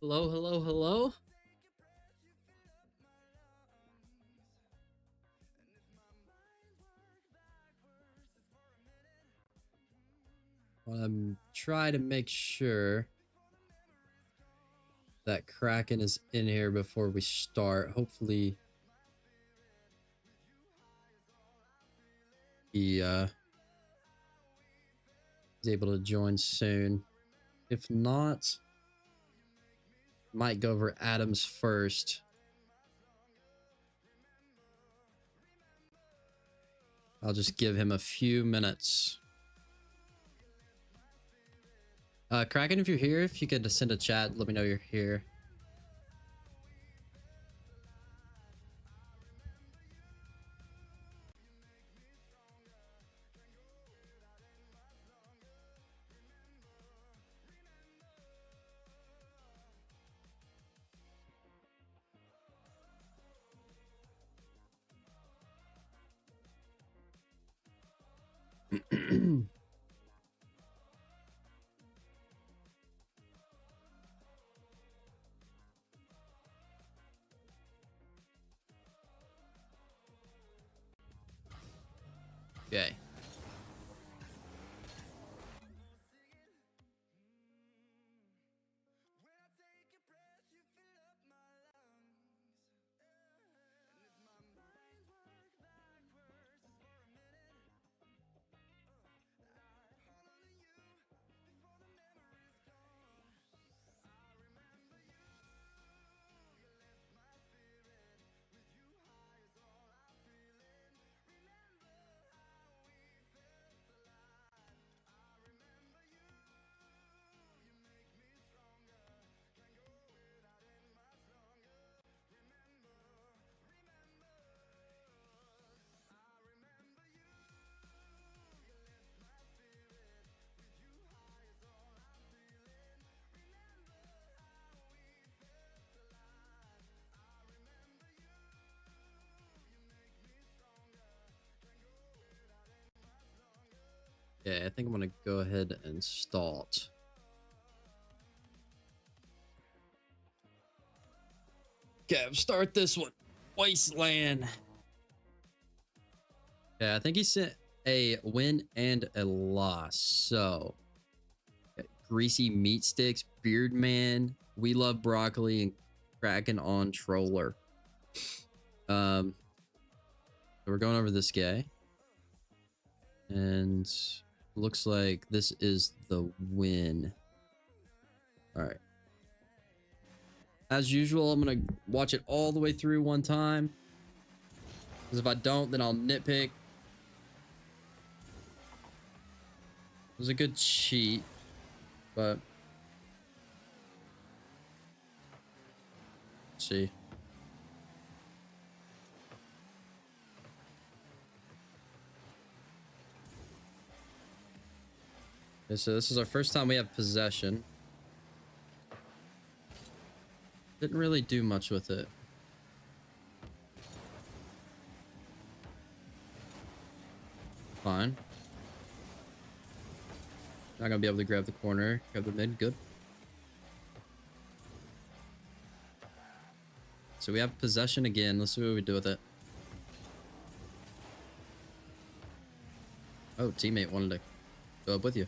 Hello, hello, hello. Try to make sure that Kraken is in here before we start. Hopefully he is able to join soon. If not, might go over Adams first. I'll just give him a few minutes. Kraken, if you're here, if you could send a chat, let me know you're here. Okay. Okay, I think I'm gonna go ahead and start. Okay, start this one. Wasteland. Okay, I think he sent a win and a loss. So, Greasy Meat Sticks, Beard Man, We Love Broccoli, and Kraken on Troller. So we're going over this guy. And looks like this is the win. All right. As usual, I'm going to watch it all the way through one time. Because if I don't, then I'll nitpick. It was a good cheat, but let's see. Okay, so this is our first time we have possession. Didn't really do much with it. Fine. Not gonna be able to grab the corner. Grab the mid. Good. So we have possession again. Let's see what we do with it. Oh, teammate wanted to go up with you.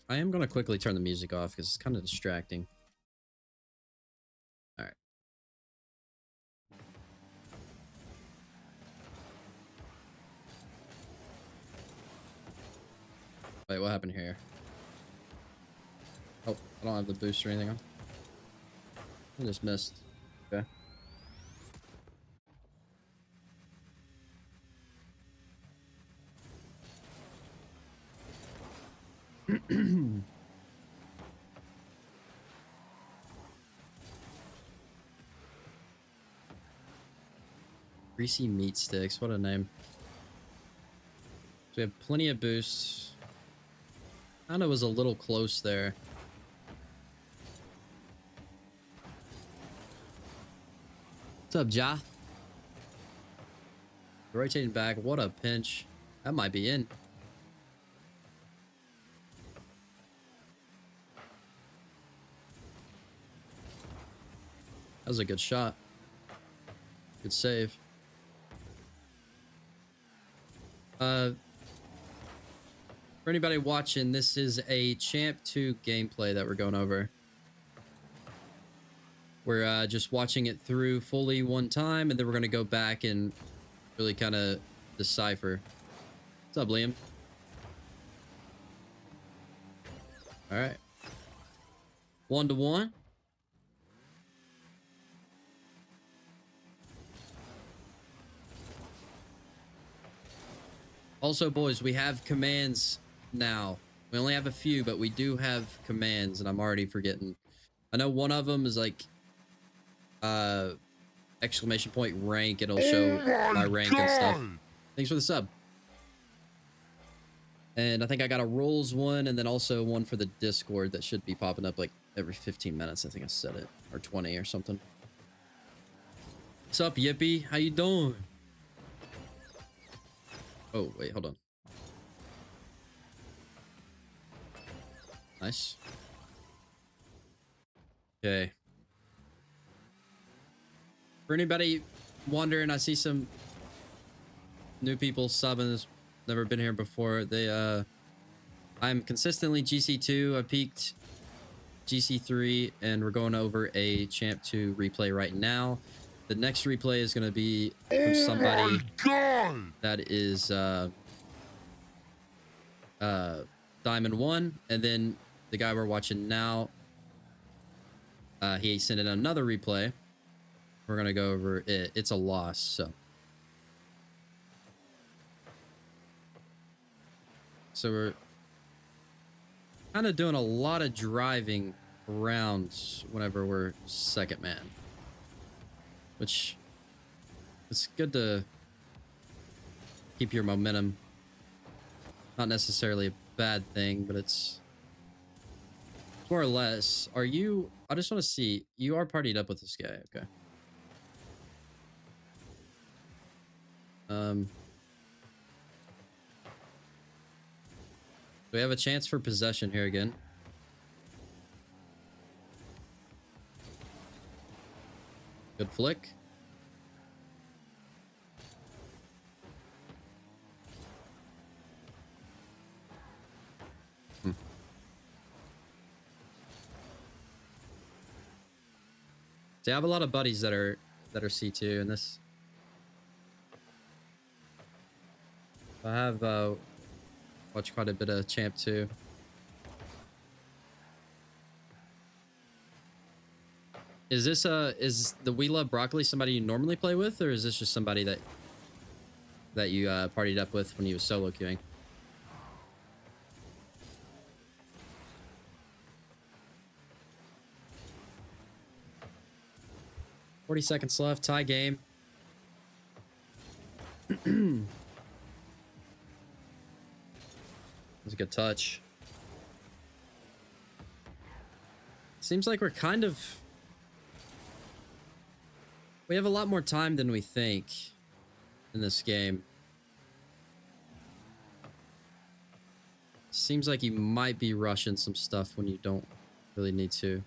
I am going to quickly turn the music off because it's kind of distracting. All right. Wait, what happened here? Oh, I don't have the boost or anything on. I just missed. Okay. Greasy Meat Sticks. What a name. So we have plenty of boosts. Kinda was a little close there. What's up, Ja? Rotating back. What a pinch. That might be in. That was a good shot. Good save. For anybody watching, this is a Champ 2 gameplay that we're going over. We're just watching it through fully one time, and then we're going to go back and really kind of decipher. What's up, Liam? All right. 1-1. Also, boys, we have commands now. We only have a few, but we do have commands, and I'm already forgetting. I know one of them is like exclamation point rank. It'll show my rank and stuff. Thanks for the sub. And I think I got a rules one, and then also one for the Discord that should be popping up like every 15 minutes. I think I said it, or 20 or something. What's up, Yippee? How you doing? Oh, wait, hold on. Nice. Okay. For anybody wondering, I see some new people subbing that's never been here before. I'm consistently GC2. I peaked GC3, and we're going over a Champ 2 replay right now. The next replay is going to be from somebody that is Diamond 1, and then the guy we're watching now, he sent in another replay. We're going to go over it. It's a loss, so. So we're kind of doing a lot of driving around whenever we're second man. Which, it's good to keep your momentum. Not necessarily a bad thing, but it's more or less. Are you... I just want to see. You are partied up with this guy. Okay. We have a chance for possession here again. Good flick. See, I have a lot of buddies that are C2 in this. I have watched quite a bit of Champ 2. Is this is the We Love Broccoli somebody you normally play with, or is this just somebody that you partied up with when you was solo queuing? $40 left, tie game. That was a good touch. Seems like we're kind of... We have a lot more time than we think in this game. Seems like you might be rushing some stuff when you don't really need to.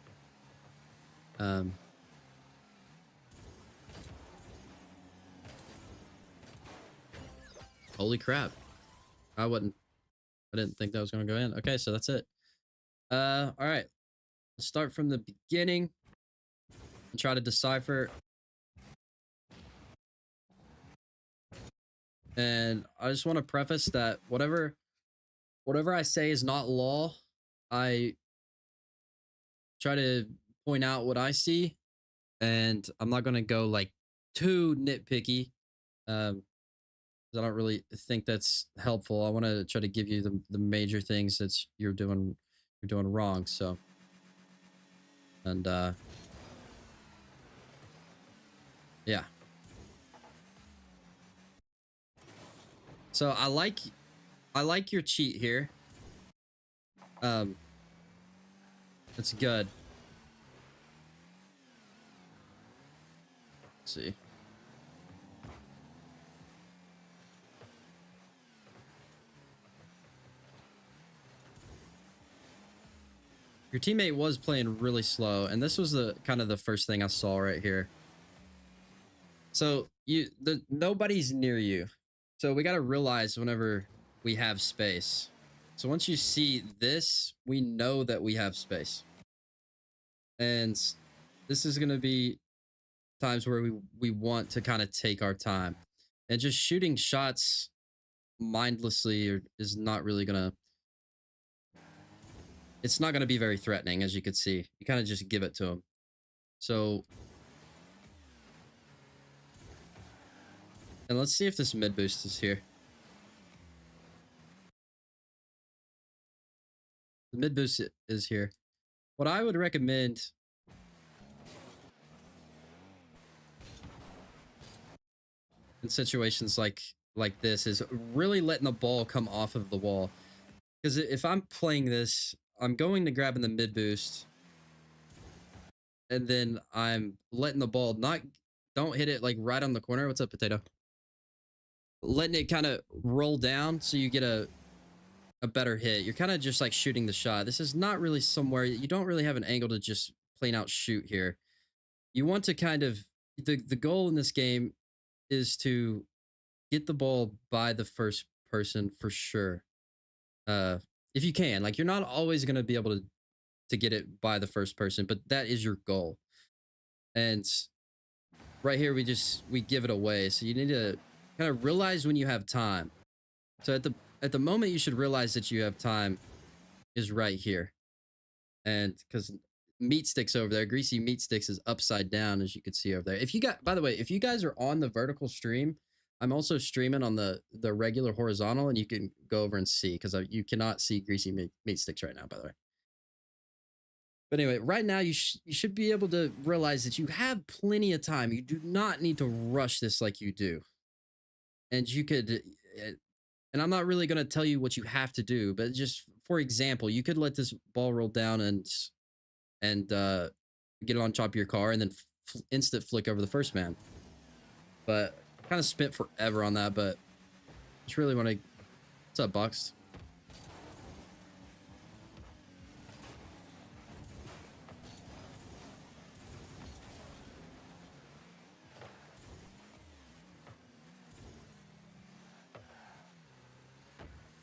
Holy crap. I didn't think that was going to go in. Okay, so that's it. All right. Let's start from the beginning and try to decipher. And I just want to preface that whatever I say is not law. I try to point out what I see, and I'm not going to go like too nitpicky. I don't really think that's helpful. I want to try to give you the major things that you're doing wrong. So, and yeah. So I like your cheat here. It's good. Let's see. Your teammate was playing really slow, and this was the kind of the first thing I saw right here. So nobody's near you. So we got to realize whenever we have space. So once you see this, we know that we have space. And this is going to be times where we want to kind of take our time. And just shooting shots mindlessly is not really going to, it's not going to be very threatening, as you could see. You kind of just give it to them. So, and let's see if this mid boost is here. The mid boost is here. What I would recommend in situations like this is really letting the ball come off of the wall. Because if I'm playing this, I'm going to grab in the mid boost, and then I'm letting the ball don't hit it like right on the corner. What's up, potato? Letting it kind of roll down so you get a better hit. You're kind of just like shooting the shot. This is not really somewhere you don't really have an angle to just plain out shoot here. You want to kind of the goal in this game is to get the ball by the first person for sure. If you can, like, you're not always going to be able to get it by the first person, but that is your goal. And right here, we give it away. So you need to kind of realize when you have time. So at the moment you should realize that you have time is right here. And because meat sticks over there, greasy meat sticks is upside down, as you can see over there. If you got, by the way, if you guys are on the vertical stream, I'm also streaming on the regular horizontal, and you can go over and see, because you cannot see greasy meat sticks right now, by the way. But anyway, right now you should be able to realize that you have plenty of time. You do not need to rush this like you do. And you could, and I'm not really going to tell you what you have to do, but just for example, you could let this ball roll down and get it on top of your car, and then instant flick over the first man. But kind of spent forever on that, but just really want to. What's up, Boxed?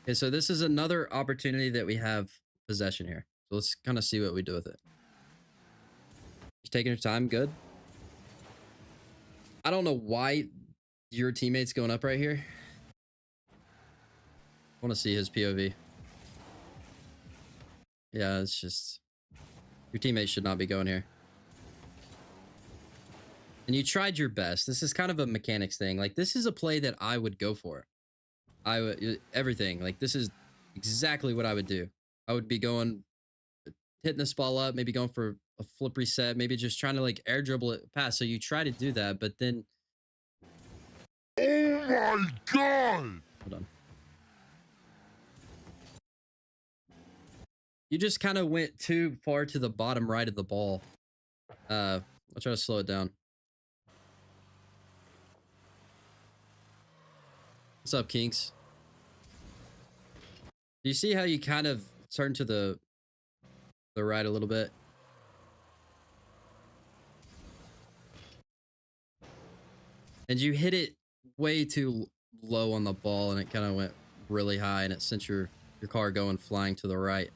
Okay, so this is another opportunity that we have possession here. So let's kind of see what we do with it. You're taking your time, good. I don't know why your teammate's going up right here. I want to see his POV. Yeah, it's just your teammate should not be going here. And you tried your best. This is kind of a mechanics thing. Like, this is a play that I would go for. I would everything. Like, this is exactly what I would do. I would be going, hitting this ball up, maybe going for a flip reset, maybe just trying to like air dribble it past. So you try to do that, but then. Oh my god! Hold on. You just kind of went too far to the bottom right of the ball. I'll try to slow it down. What's up, Kinks? Do you see how you kind of turn to the right a little bit? And you hit it way too low on the ball, and it kind of went really high, and it sent your car going flying to the right.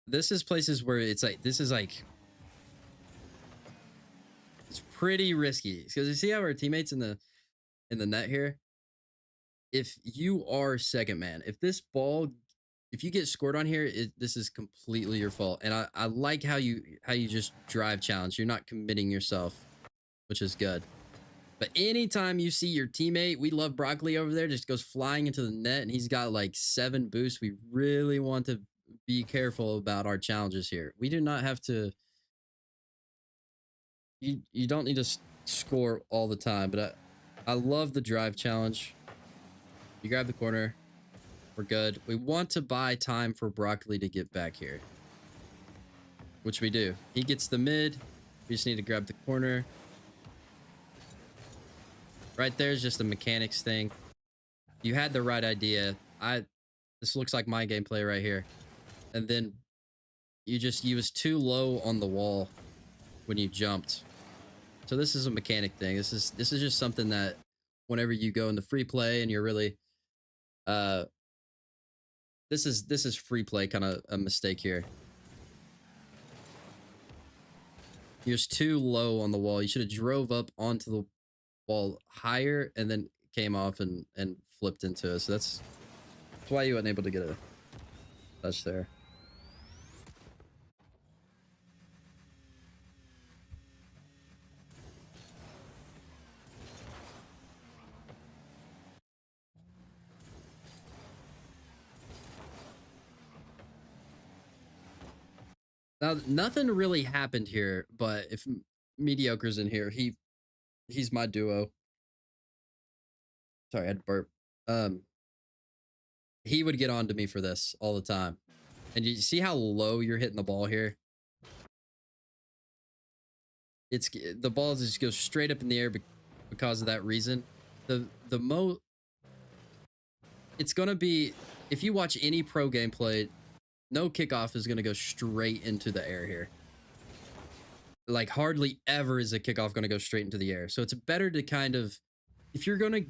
This is places where it's like, this is like, it's pretty risky, because you see how our teammates in the net here, if you are second man, if you get scored on here, this is completely your fault. And I like how you just drive challenge. You're not committing yourself, which is good. But anytime you see your teammate, we love Broccoli over there, just goes flying into the net, and he's got like 7 boosts, we really want to be careful about our challenges here. We do not have to. You don't need to score all the time, but I love the drive challenge. You grab the corner, we're good. We want to buy time for Broccoli to get back here. which we do. He gets the mid. We just need to grab the corner. Right there is just a mechanics thing. You had the right idea. This looks like my gameplay right here. And then you was too low on the wall when you jumped. So this is a mechanic thing. This is just something that whenever you go into free play and you're really this is free play kind of a mistake here. You're just too low on the wall. You should have drove up onto the wall higher and then came off and flipped into it. So that's why you weren't able to get a touch there. Now, nothing really happened here, but if Mediocre's in here, he's my duo. Sorry, I had to burp. He would get on to me for this all the time. And you see how low you're hitting the ball here? The ball just goes straight up in the air because of that reason. It's gonna be, if you watch any pro gameplay, no kickoff is gonna go straight into the air here. Like hardly ever is a kickoff gonna go straight into the air. So it's better to kind of, if you're gonna,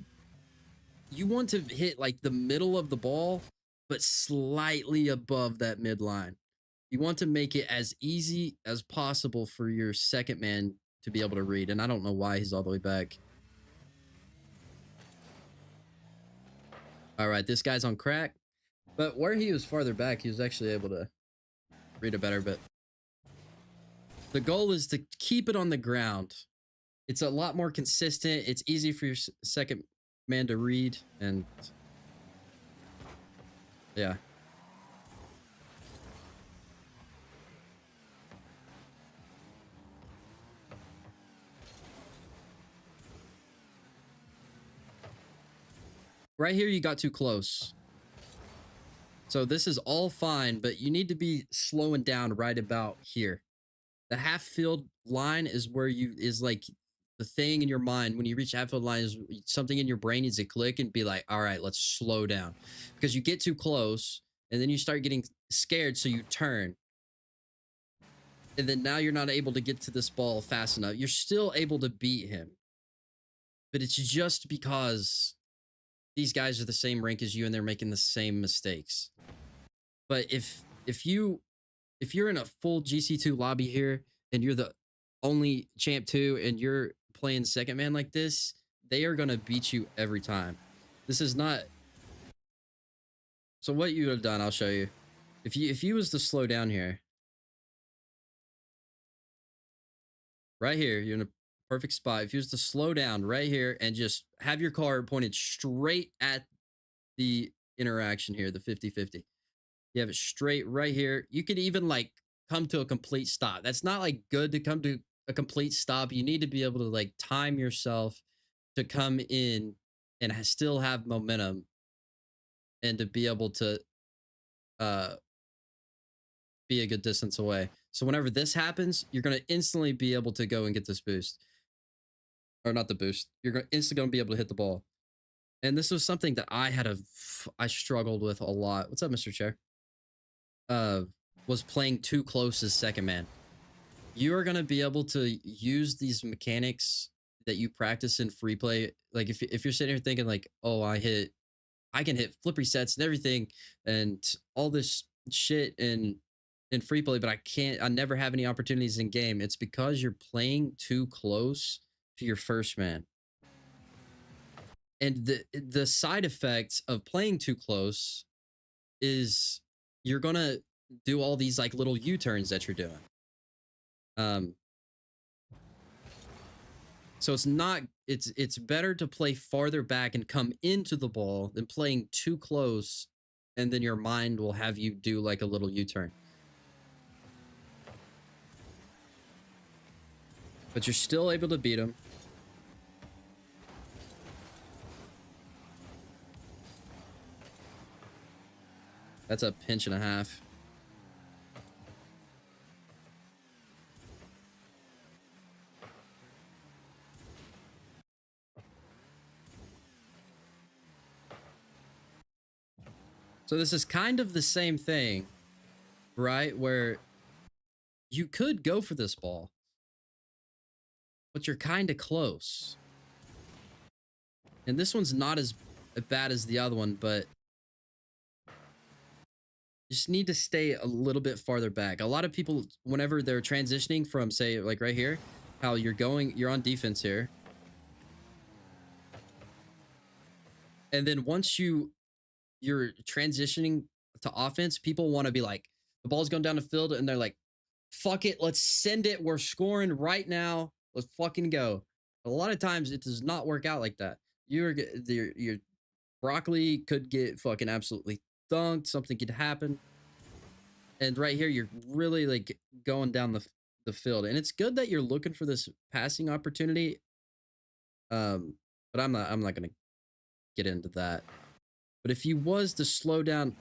you want to hit like the middle of the ball, but slightly above that midline. You want to make it as easy as possible for your second man to be able to read. And I don't know why he's all the way back. All right, this guy's on crack. But where he was farther back, he was actually able to read it better. But the goal is to keep it on the ground. It's a lot more consistent. It's easy for your second man to read. And yeah. Right here, you got too close. So this is all fine, but you need to be slowing down right about here. The half field line is where is like the thing in your mind. When you reach half field line, is something in your brain needs to click and be like, all right, let's slow down. Because you get too close and then you start getting scared, so you turn. And then now you're not able to get to this ball fast enough. You're still able to beat him. But it's just because these guys are the same rank as you and they're making the same mistakes. But if you're in a full GC2 lobby here and you're the only champ 2 and you're playing second man like this, they are going to beat you every time. This is not. So what you would have done, I'll show you. If you was to slow down here, right here, you're in a perfect spot. If you was to slow down right here and just have your car pointed straight at the interaction here, the 50-50. You have it straight right here. You could even like come to a complete stop. That's not like good to come to a complete stop. You need to be able to like time yourself to come in and still have momentum and to be able to be a good distance away. So whenever this happens, you're going to instantly be able to go and get this boost. Or not the boost. You're instantly going to be able to hit the ball. And this was something that I struggled with a lot. What's up, Mr. Chair? Was playing too close as second man. You are going to be able to use these mechanics that you practice in free play. Like if you're sitting here thinking like, oh, I can hit flip resets and everything and all this shit in free play, but I never have any opportunities in game. It's because you're playing too close to your first man. And the side effects of playing too close is you're going to do all these like little U-turns that you're doing. So it's better to play farther back and come into the ball than playing too close, and then your mind will have you do like a little U-turn. But you're still able to beat him. That's a pinch and a half. So this is kind of the same thing, right? Where you could go for this ball, but you're kind of close. And this one's not as bad as the other one, but you just need to stay a little bit farther back. A lot of people, whenever they're transitioning from, say, like right here, how you're on defense here. And then once you're transitioning to offense, people want to be like, the ball's going down the field, and they're like, fuck it, let's send it. We're scoring right now. Let's fucking go. A lot of times it does not work out like that. Your broccoli could get fucking absolutely dunked. Something could happen. And right here, you're really like going down the field. And it's good that you're looking for this passing opportunity. But I'm not gonna get into that. But if you was to slow down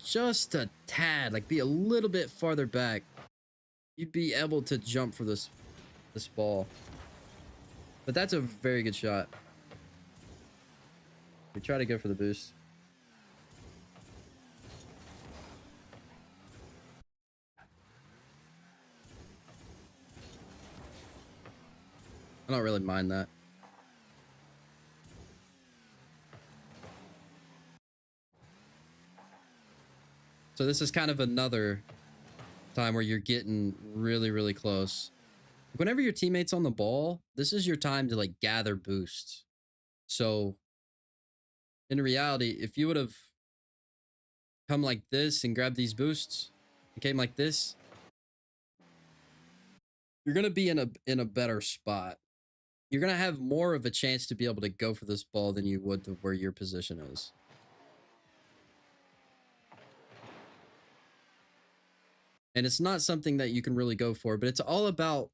just a tad, like be a little bit farther back, you'd be able to jump for this ball. But that's a very good shot. We try to go for the boost. I don't really mind that. So this is kind of another time where you're getting really, really close. Whenever your teammate's on the ball, this is your time to like gather boosts. So in reality, if you would have come like this and grabbed these boosts and came like this, you're going to be in a better spot. You're going to have more of a chance to be able to go for this ball than you would to where your position is. And it's not something that you can really go for, but it's all about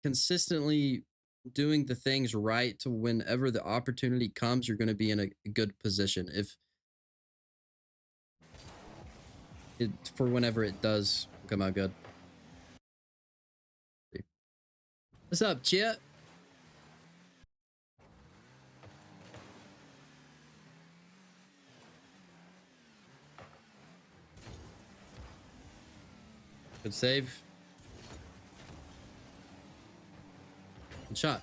consistently doing the things right to whenever the opportunity comes, you're going to be in a good position. For whenever it does come out good. What's up, Chip? Good save. Good shot.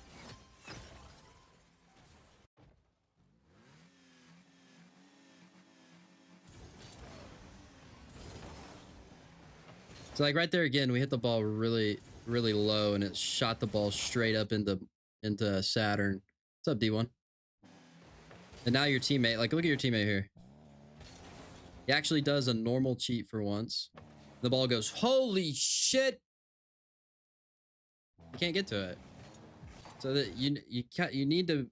So like right there again, we hit the ball really, really low, and it shot the ball straight up into Saturn. What's up, D1? And now your teammate, like look at your teammate here. He actually does a normal cheat for once. The ball goes, holy shit! You can't get to it. So that you need to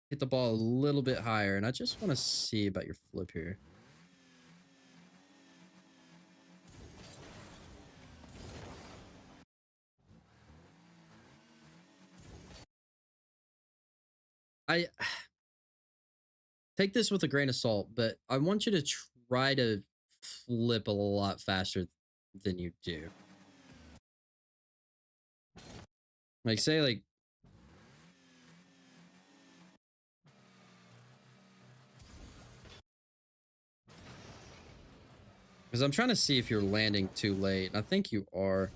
hit the ball a little bit higher. And I just want to see about your flip here. I take this with a grain of salt, but I want you to try to flip a lot faster than you do. Like say like because I'm trying to see if you're landing too late, and I think you are.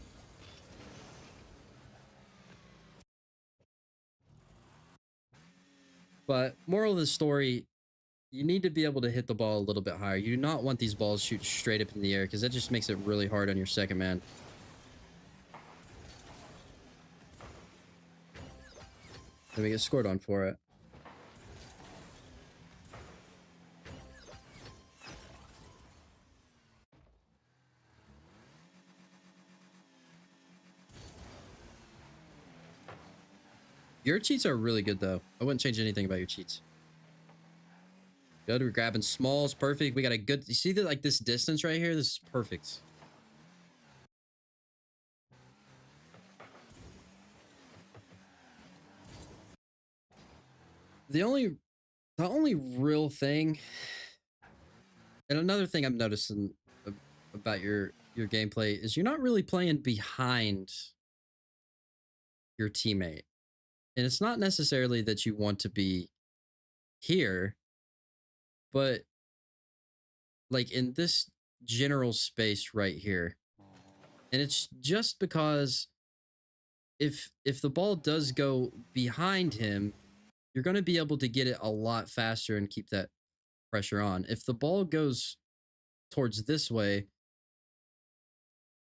But moral of the story, you need to be able to hit the ball a little bit higher. You do not want these balls shoot straight up in the air because that just makes it really hard on your second man. And we get scored on for it. Your cheats are really good, though. I wouldn't change anything about your cheats. Good. We're grabbing smalls. Perfect. We got a good... You see that, like, this distance right here? This is perfect. The only real thing... And another thing I'm noticing about your gameplay is you're not really playing behind your teammate. And it's not necessarily that you want to be here, but like in this general space right here. And it's just because if the ball does go behind him, you're going to be able to get it a lot faster and keep that pressure on. If the ball goes towards this way,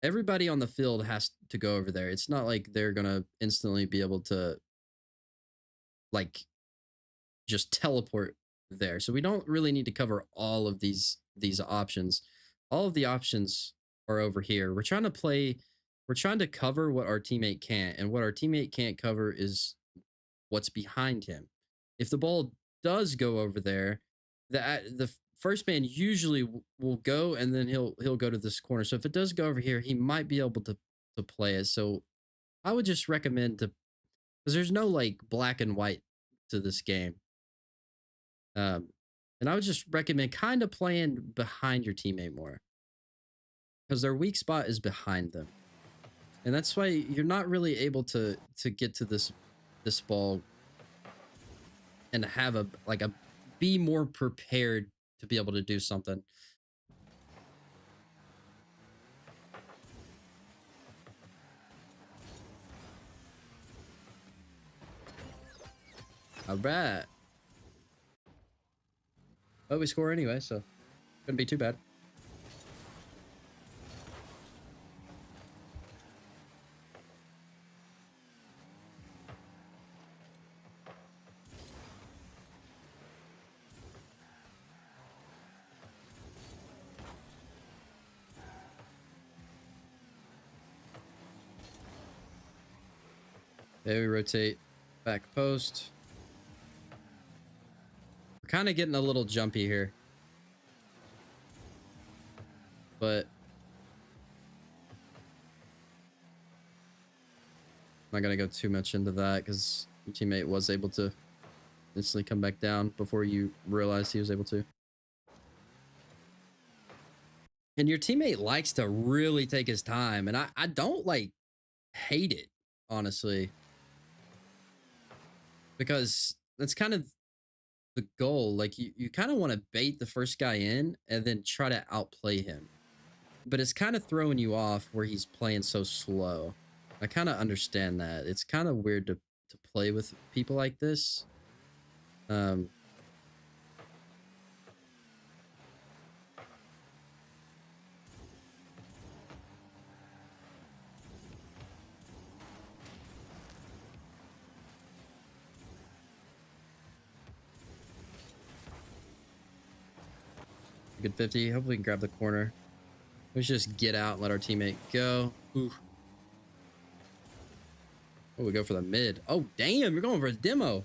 everybody on the field has to go over there. It's not like they're going to instantly be able to like just teleport there. So we don't really need to cover all of these options. All of the options are over here. We're trying to cover what our teammate can't, and what our teammate can't cover is what's behind him. If the ball does go over there, the first man usually will go, and then he'll go to this corner. So if it does go over here, he might be able to play it. So I would just recommend to, because there's no like black and white to this game. And I would just recommend kind of playing behind your teammate more, because their weak spot is behind them, and that's why you're not really able to get to this ball and have a be more prepared to be able to do something. All right. But we score anyway, so couldn't be too bad. There we rotate back post. We're kind of getting a little jumpy here, but I'm not gonna go too much into that because your teammate was able to instantly come back down before you realized he was able to. And your teammate likes to really take his time, and I don't like hate it, honestly, because that's kind of the goal. Like you kind of want to bait the first guy in and then try to outplay him, but it's kind of throwing you off where he's playing so slow. I kind of understand that. It's kind of weird to play with people like this. Good 50. Hopefully we can grab the corner. Let's just get out and let our teammate go. Ooh. Oh, we go for the mid. Oh, damn, you're going for a demo.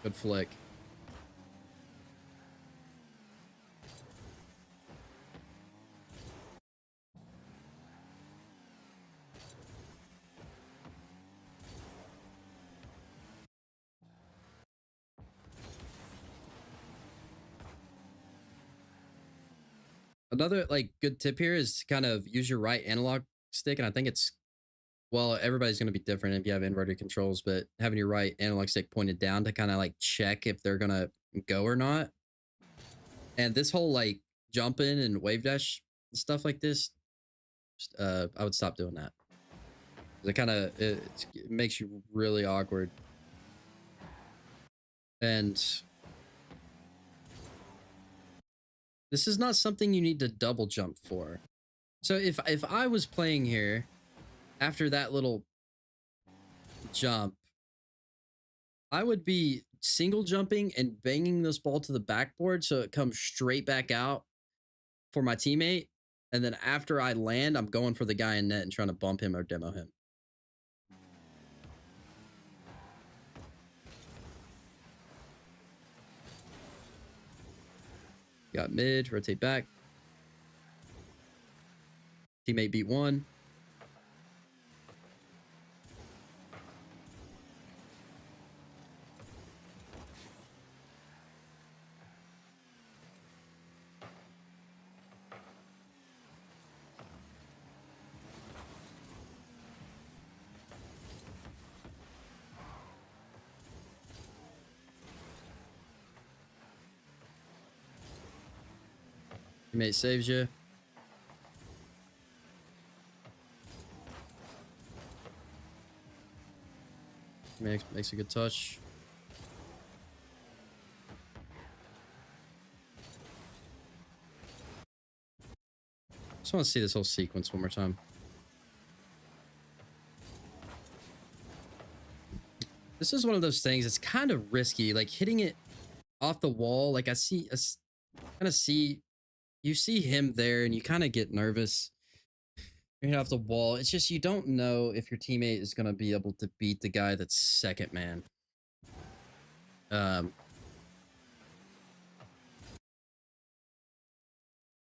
Good flick. Another like good tip here is to kind of use your right analog stick, and I think it's, well, everybody's going to be different if you have inverted controls, but having your right analog stick pointed down to kind of like check if they're going to go or not. And this whole like jumping and wave dash and stuff like this, I would stop doing that. It kind of it makes you really awkward. And this is not something you need to double jump for. So if I was playing here after that little jump, I would be single jumping and banging this ball to the backboard so it comes straight back out for my teammate. And then after I land, I'm going for the guy in net and trying to bump him or demo him. Got mid, rotate back. Teammate beat one. Teammate saves you. Makes a good touch. Just want to see this whole sequence one more time. This is one of those things. It's kind of risky, like hitting it off the wall. Like I kind of see, you see him there, and you kind of get nervous. You're hitting off the wall. It's just you don't know if your teammate is gonna be able to beat the guy that's second man.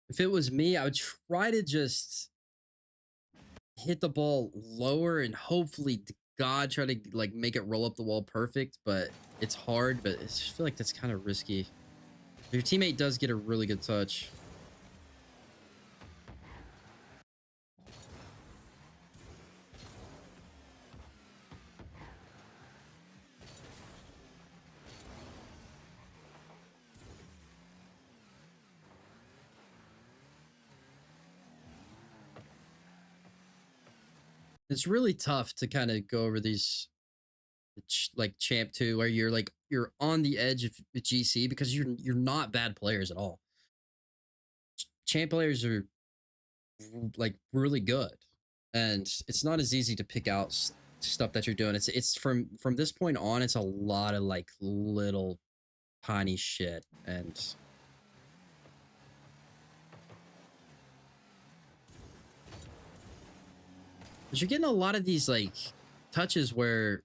If it was me, I would try to just hit the ball lower and hopefully to God try to like make it roll up the wall perfect, but it's hard, but I just feel like that's kind of risky. Your teammate does get a really good touch. It's really tough to kind of go over these like champ 2 where you're on the edge of GC because you're not bad players at all. Champ players are like really good, and it's not as easy to pick out stuff that you're doing. It's from this point on, it's a lot of like little tiny shit, and but you're getting a lot of these like touches where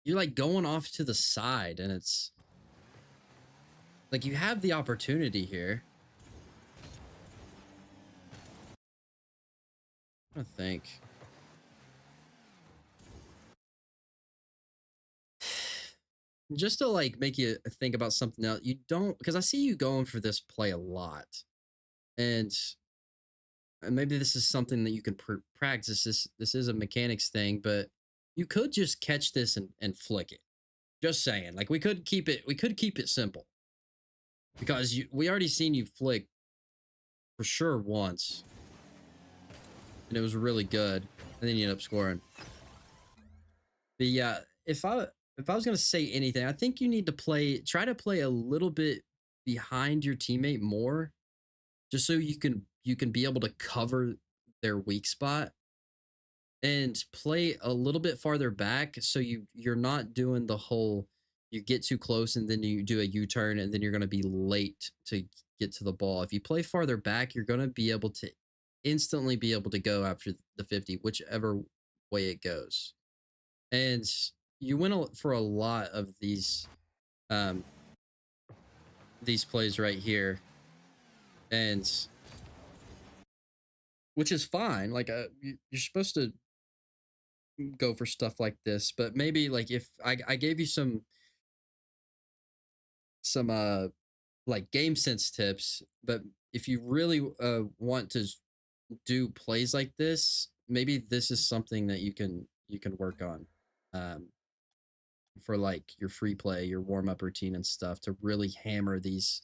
you're like going off to the side, and it's like you have the opportunity here. I think. Just to like make you think about something else, you don't, because I see you going for this play a lot, and maybe this is something that you can practice. This is a mechanics thing, but you could just catch this and flick it. Just saying, like we could keep it simple, because we already seen you flick for sure once, and it was really good, and then you end up scoring. But yeah, if I was gonna say anything, I think you need to try to play a little bit behind your teammate more, just so you can be able to cover their weak spot, and play a little bit farther back, so you're not doing the whole you get too close and then you do a U-turn and then you're going to be late to get to the ball. If you play farther back, you're going to be able to instantly be able to go after the 50, whichever way it goes. And you went for a lot of these plays right here, and which is fine. Like you're supposed to go for stuff like this, but maybe like if I gave you some like game sense tips, but if you really want to do plays like this, maybe this is something that you can work on um for like your free play, your warm up routine and stuff, to really hammer these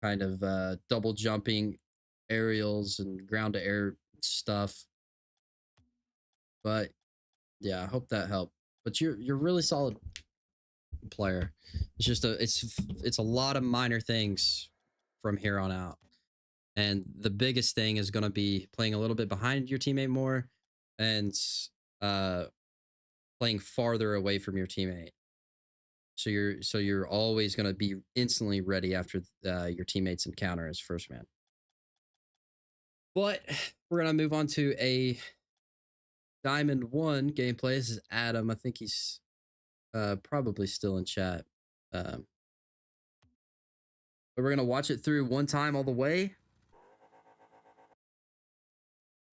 kind of double jumping aerials and ground to air stuff. But yeah, I hope that helped. But you're really solid player. It's just it's a lot of minor things from here on out. And the biggest thing is going to be playing a little bit behind your teammate more, and uh playing farther away from your teammate. So you're always going to be instantly ready after your teammates encounter as first man. But we're going to move on to a Diamond 1 gameplay. This is Adam. I think he's probably still in chat. But we're going to watch it through one time all the way,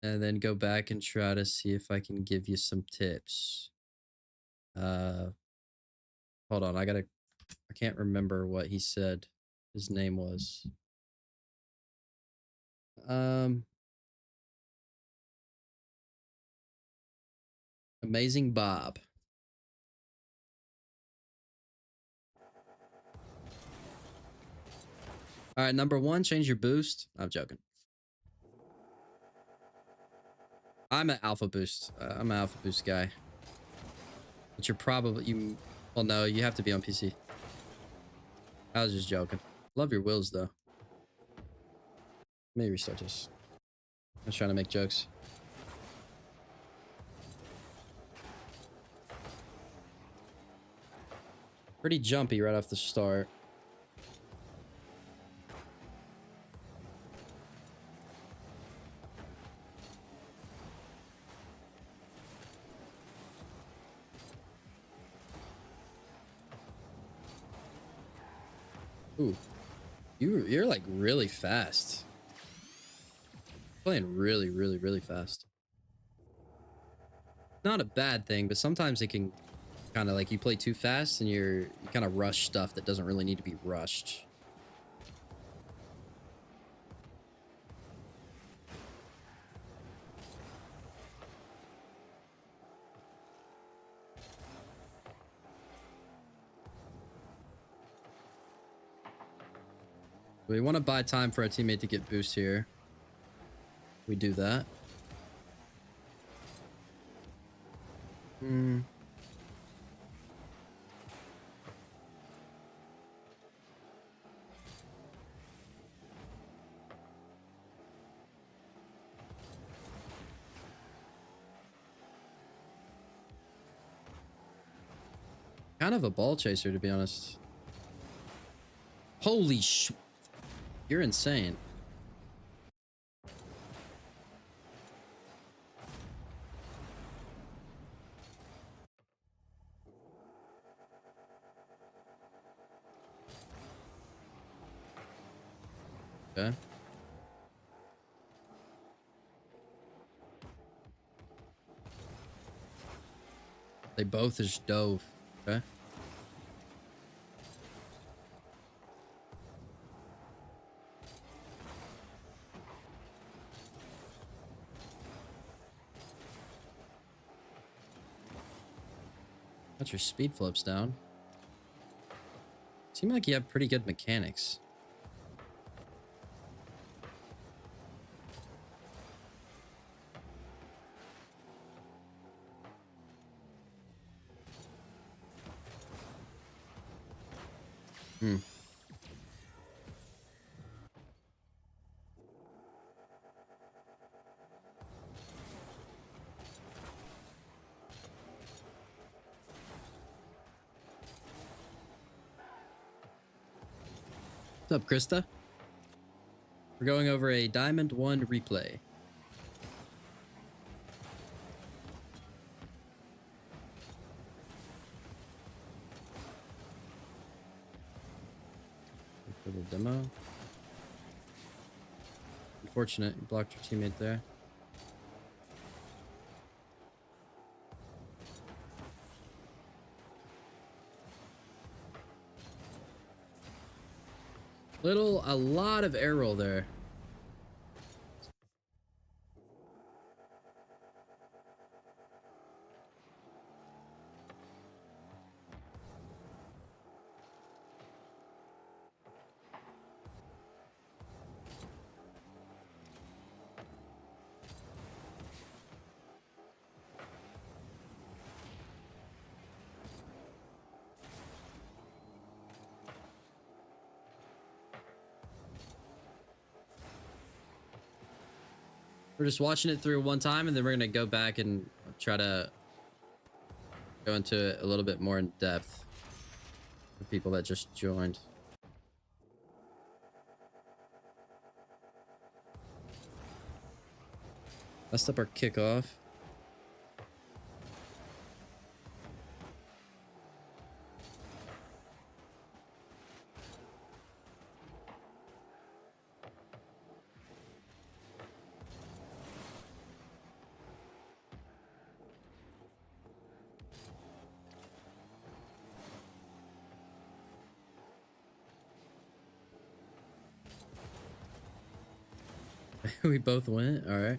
and then go back and try to see if I can give you some tips. Hold on, I can't remember what he said his name was. Amazing Bob. All right, number one, change your boost. I'm joking. I'm an alpha boost. I'm an alpha boost guy. But you're probably you. Well, no, you have to be on PC. I was just joking. Love your wills though. Let me restart this. I was trying to make jokes. Pretty jumpy right off the start. Ooh, you're like really fast. Playing really, really, really fast. Not a bad thing, but sometimes it can kind of like you play too fast and you kind of rush stuff that doesn't really need to be rushed. We want to buy time for our teammate to get boost here. We do that. Kind of a ball chaser, to be honest. Holy sh... You're insane. Okay. They both just dove. Okay. Got your speed flips down. Seem like you have pretty good mechanics. Hmm. What's up, Krista? We're going over a Diamond 1 replay. For the demo. Unfortunate, you blocked your teammate there. A lot of air roll there. We're just watching it through one time, and then we're gonna go back and try to go into it a little bit more in depth for people that just joined. Messed up our kickoff. We both went. All right.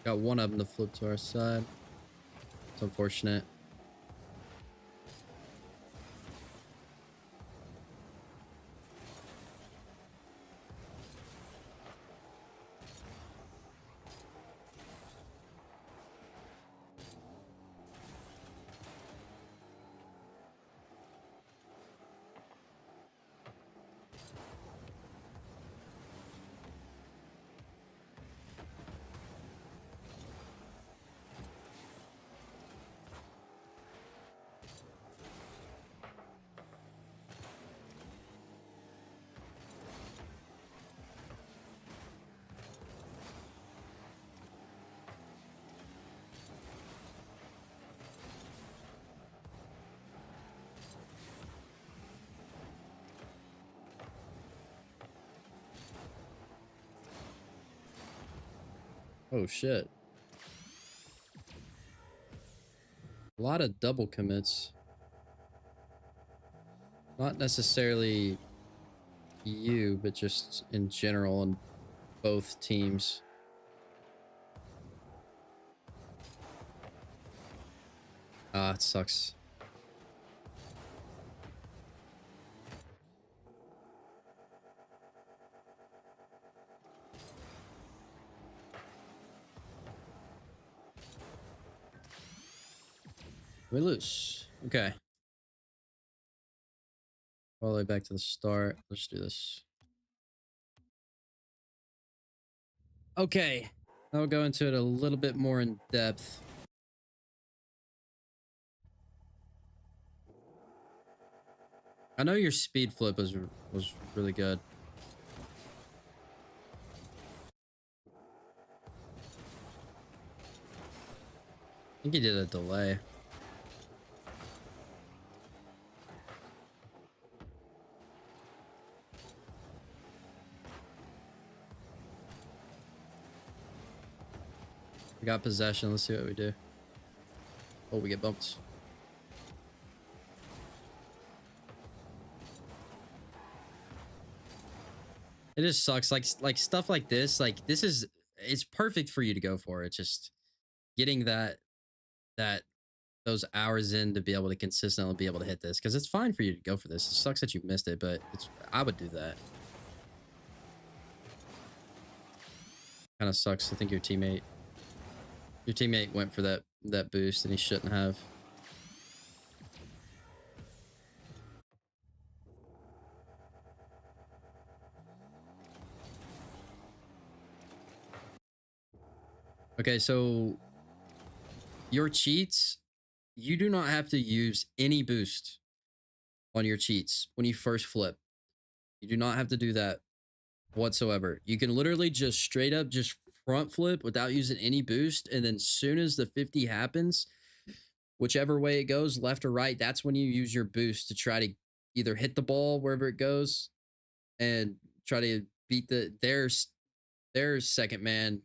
Got one of them to flip to our side. It's unfortunate. Oh shit. A lot of double commits. Not necessarily you, but just in general on both teams. Ah, it sucks. We lose. Okay. All the way back to the start. Let's do this. Okay. I'll go into it a little bit more in depth. I know your speed flip was really good. I think he did a delay. We got possession. Let's see what we do. Oh, we get bumped. It just sucks. Like stuff like this. Like this is it's perfect for you to go for. It's just getting that those hours in to be able to consistently be able to hit this because it's fine for you to go for this. It sucks that you missed it, but it's I would do that. Kind of sucks. I think your teammate went for that boost and he shouldn't have. Okay, so your cheats, you do not have to use any boost on your cheats when you first flip. You do not have to do that whatsoever. You can literally just straight up just front flip without using any boost, and then soon as the 50 happens, whichever way it goes, left or right, that's when you use your boost to try to either hit the ball wherever it goes and try to beat their second man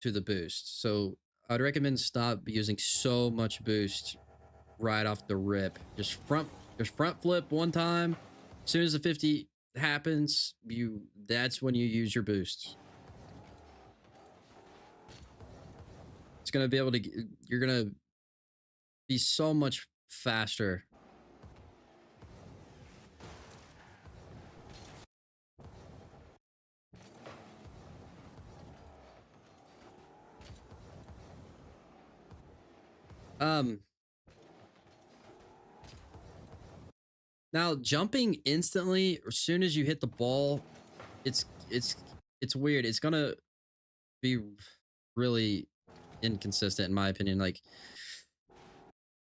to the boost. So I'd recommend stop using so much boost right off the rip. Just front flip one time. As soon as the 50 happens, that's when you use your boost. It's gonna be able to you're gonna be so much faster. Um Now jumping instantly as soon as you hit the ball, it's it's it's weird. It's gonna be really inconsistent in my opinion. Like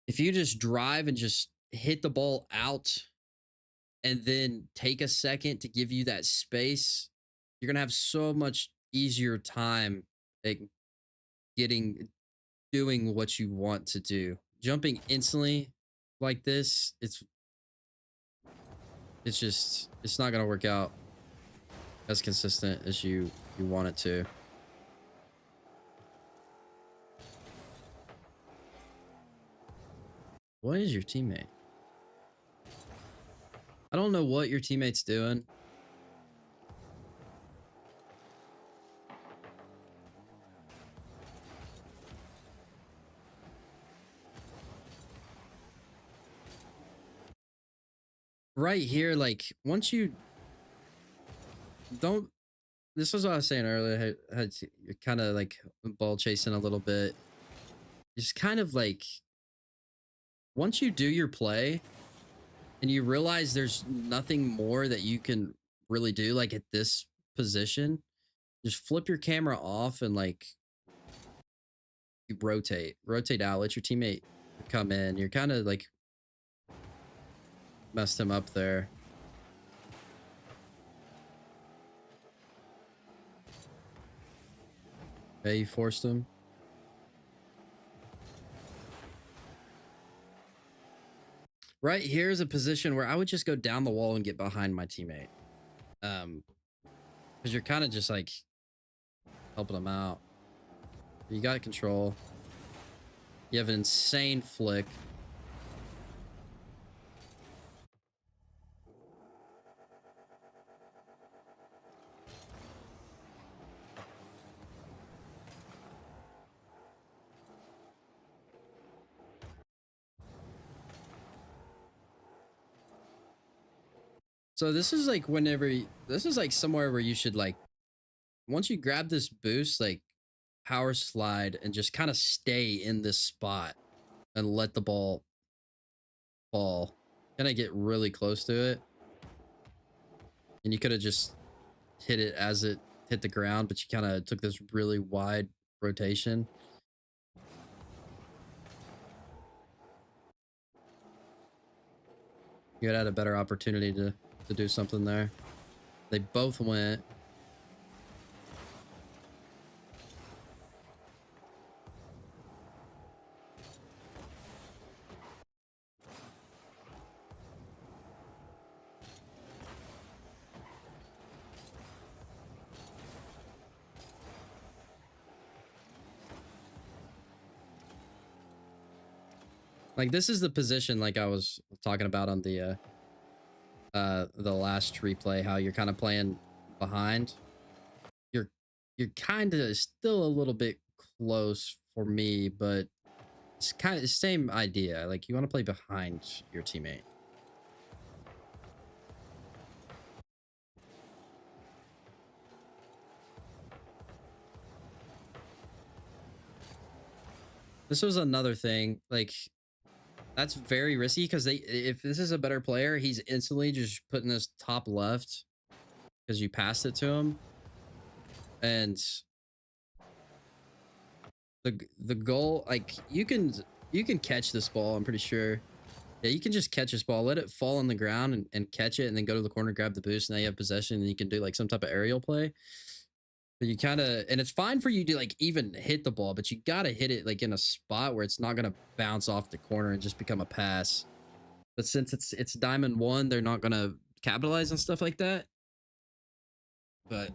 if you just drive and just hit the ball out and then take a second to give you that space, you're gonna have so much easier time at getting doing what you want to do. Jumping instantly like this, it's not gonna work out as consistent as you want it to. What is your teammate? I don't know what your teammate's doing. right here, like once you don't, this was what I was saying earlier. You're kind of like ball chasing a little bit. Just kind of like once you do your play and you realize there's nothing more that you can really do, like at this position, just flip your camera off and like you rotate out, let your teammate come in. You're kind of like messed him up there. Okay, you forced him. Right here is a position where I would just go down the wall and get behind my teammate. Because you're kind of just like helping them out. You got control. You have an insane flick. So this is like this is like somewhere where you should like, once you grab this boost, like power slide and just kind of stay in this spot and let the ball fall. Kind of get really close to it. And you could have just hit it as it hit the ground, but you kind of took this really wide rotation. You had a better opportunity to do something there. They both went. Like this is the position like I was talking about on the last replay, how you're kind of playing behind. You're kind of still a little bit close for me, but it's kind of the same idea. Like you want to play behind your teammate. This was another thing, like that's very risky because if this is a better player, he's instantly just putting this top left because you passed it to him. And the goal, like you can catch this ball, I'm pretty sure. Yeah, you can just catch this ball, let it fall on the ground and catch it, and then go to the corner, grab the boost, and now you have possession, and you can do like some type of aerial play. But you kind of, and it's fine for you to like even hit the ball, but you got to hit it like in a spot where it's not going to bounce off the corner and just become a pass. But since it's diamond one, they're not going to capitalize on stuff like that. But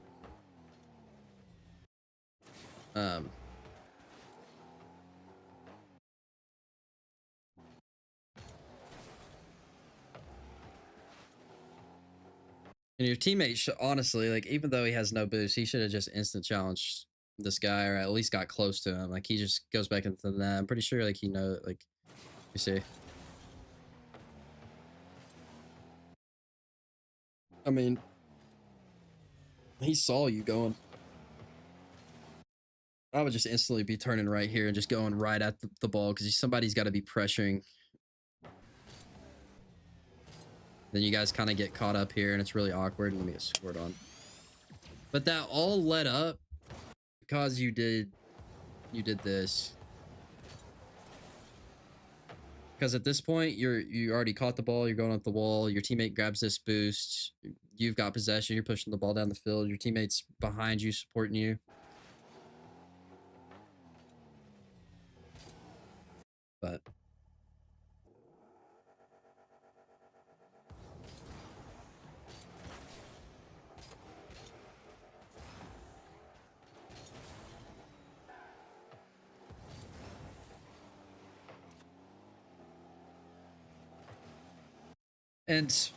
and your teammate should honestly, like, even though he has no boost, he should have just instant challenged this guy, or at least got close to him. Like he just goes back into the net. I'm pretty sure like he know, like, you see. I mean, he saw you going. I would just instantly be turning right here and just going right at the ball because somebody's got to be pressuring. Then you guys kind of get caught up here and it's really awkward and let me get scored on. But that all led up because you did this. Because at this point, you already caught the ball, you're going up the wall, your teammate grabs this boost, you've got possession, you're pushing the ball down the field, your teammate's behind you, supporting you. But and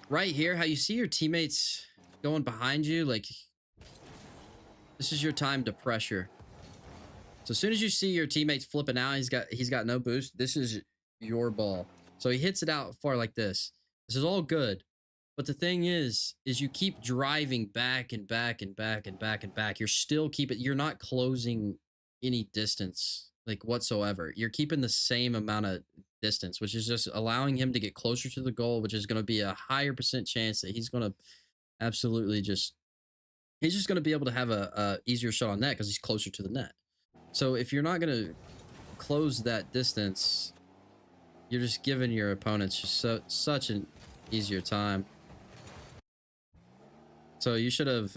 right here, how you see your teammates going behind you, like this is your time to pressure. So as soon as you see your teammates flipping out, he's got no boost. This is your ball. So he hits it out far like this. This is all good. But the thing is you keep driving back and back and back and back and back. You're still keeping, you're not closing any distance like whatsoever. You're keeping the same amount of distance, which is just allowing him to get closer to the goal, which is going to be a higher percent chance that he's going to absolutely just, he's just going to be able to have a easier shot on net because he's closer to the net. So if you're not going to close that distance, you're just giving your opponents just such an easier time. So you should have,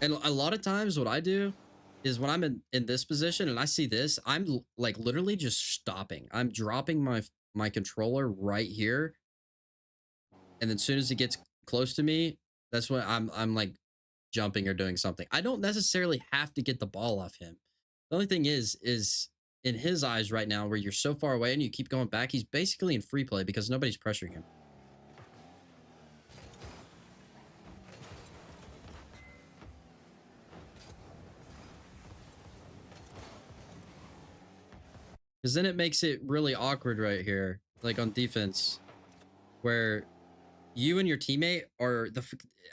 and a lot of times what I do is when I'm in this position and I see this, I'm like literally just stopping. I'm dropping my controller right here. And then as soon as it gets close to me, that's when I'm like jumping or doing something. I don't necessarily have to get the ball off him. The only thing is in his eyes right now, where you're so far away and you keep going back, he's basically in free play because nobody's pressuring him. Because then it makes it really awkward right here, like on defense, where you and your teammate are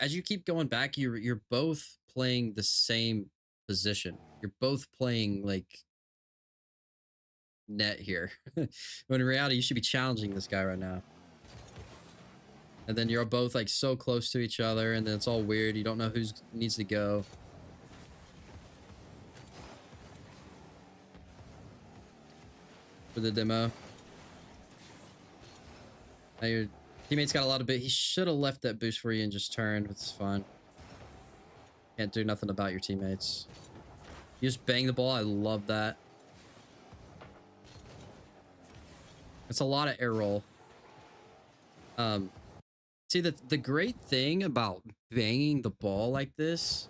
as you keep going back, you're both playing the same position. You're both playing like net here, when in reality you should be challenging this guy right now. And then you're both like so close to each other, and then it's all weird. You don't know who needs to go. For the demo. Now your teammate's got a lot of bit. He should have left that boost for you and just turned. It's fine. Can't do nothing about your teammates. You just bang the ball. I love that. It's a lot of air roll. See, the great thing about banging the ball like this,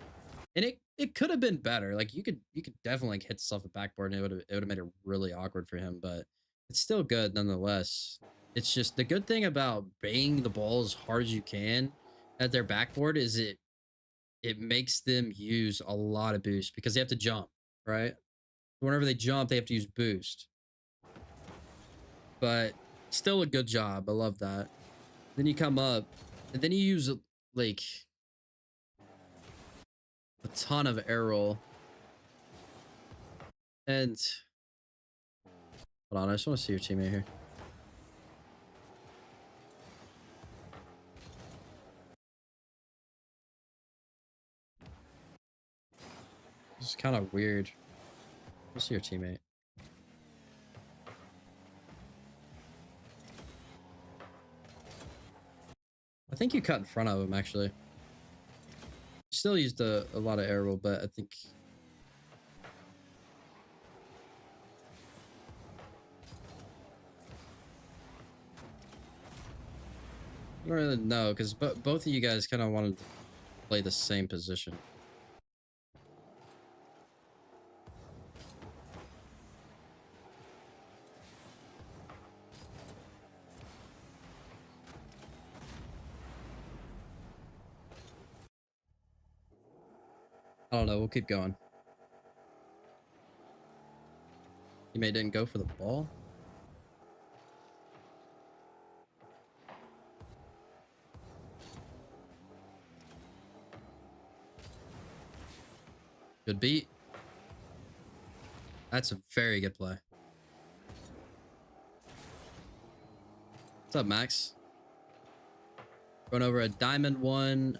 and it could have been better. Like you could definitely like hit yourself a backboard and it would have made it really awkward for him, but it's still good nonetheless. It's just the good thing about banging the ball as hard as you can at their backboard is it makes them use a lot of boost because they have to jump, right? Whenever they jump, they have to use boost. But still a good job. I love that. Then you come up and then you use like a ton of air roll. And hold on, I just want to see your teammate here. This is kind of weird. Let's see your teammate. I think you cut in front of him, actually. Still used a lot of air roll, but I think... I don't really know, because both of you guys kind of wanted to play the same position. I don't know. We'll keep going. Teammate didn't go for the ball. Good beat. That's a very good play. What's up, Max? Going over a Diamond 1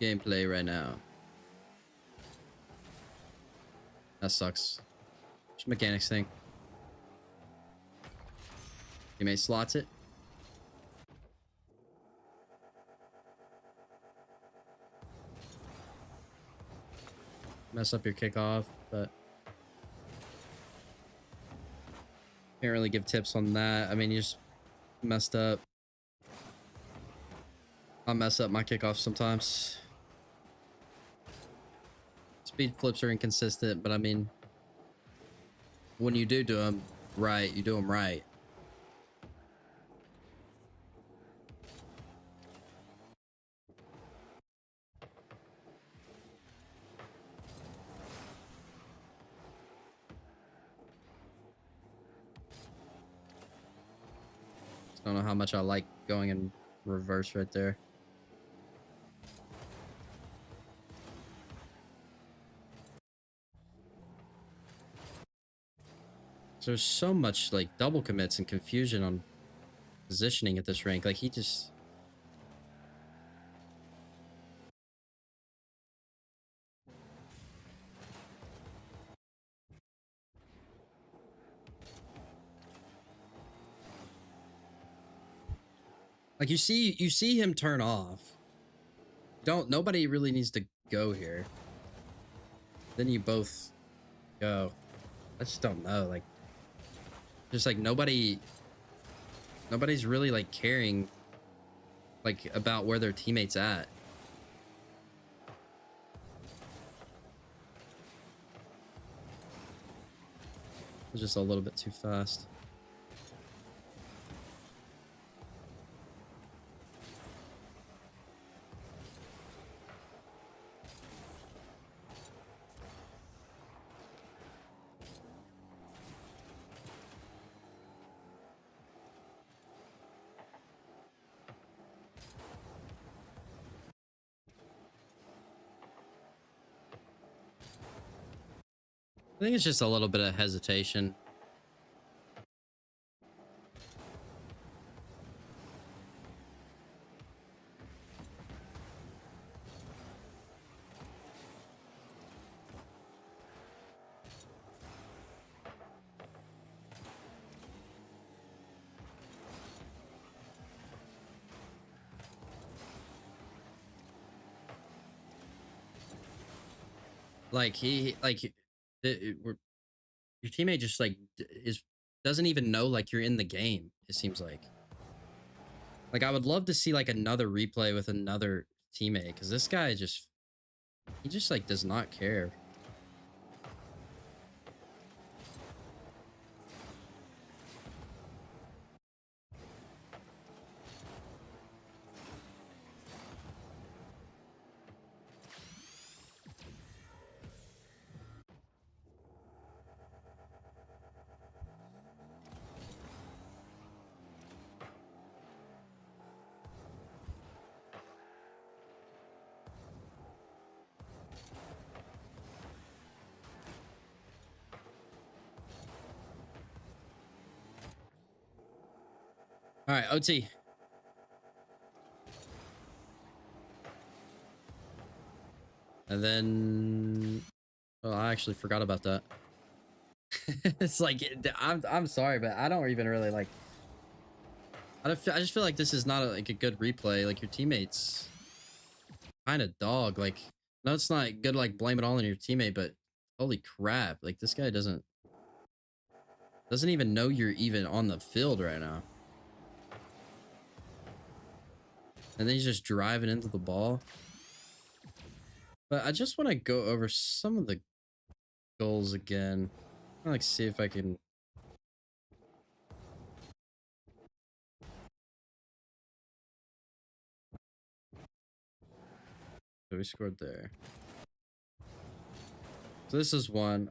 gameplay right now. That sucks. Just mechanics thing. Teammate slots it. Mess up your kickoff, but can't really give tips on that. I mean, you just messed up. I mess up my kickoff sometimes. Speed flips are inconsistent, but I mean, when you do them right, you do them right. Don't know how much I like going in reverse right there. So there's so much like double commits and confusion on positioning at this rank. Like he just... Like you see him turn off. Nobody really needs to go here. Then you both go. I just don't know. Like, just like nobody's really like caring like about where their teammates at. It's just a little bit too fast. I think it's just a little bit of hesitation. Like your teammate just like doesn't even know like you're in the game. It seems like I would love to see like another replay with another teammate because this guy he just like does not care. All right, OT. And then, oh, I actually forgot about that. It's like I'm sorry, but I don't even really like. I just feel like this is not like a good replay. Like your teammates, kind of dog. Like, no, it's not good. Like blame it all on your teammate, but holy crap! Like this guy doesn't even know you're even on the field right now. And then he's just driving into the ball. But I just want to go over some of the goals again. I like see if I can. So we scored there. So this is one.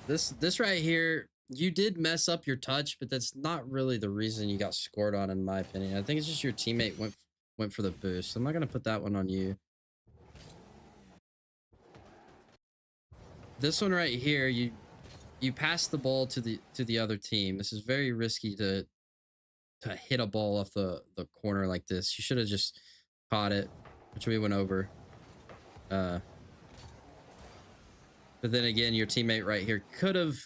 This right here, you did mess up your touch, but that's not really the reason you got scored on, in my opinion. I think it's just your teammate went for the boost. I'm not gonna put that one on you. This one right here, you pass the ball to the other team. This is very risky to hit a ball off the corner like this. You should have just caught it, which we went over. But then again, your teammate right here could have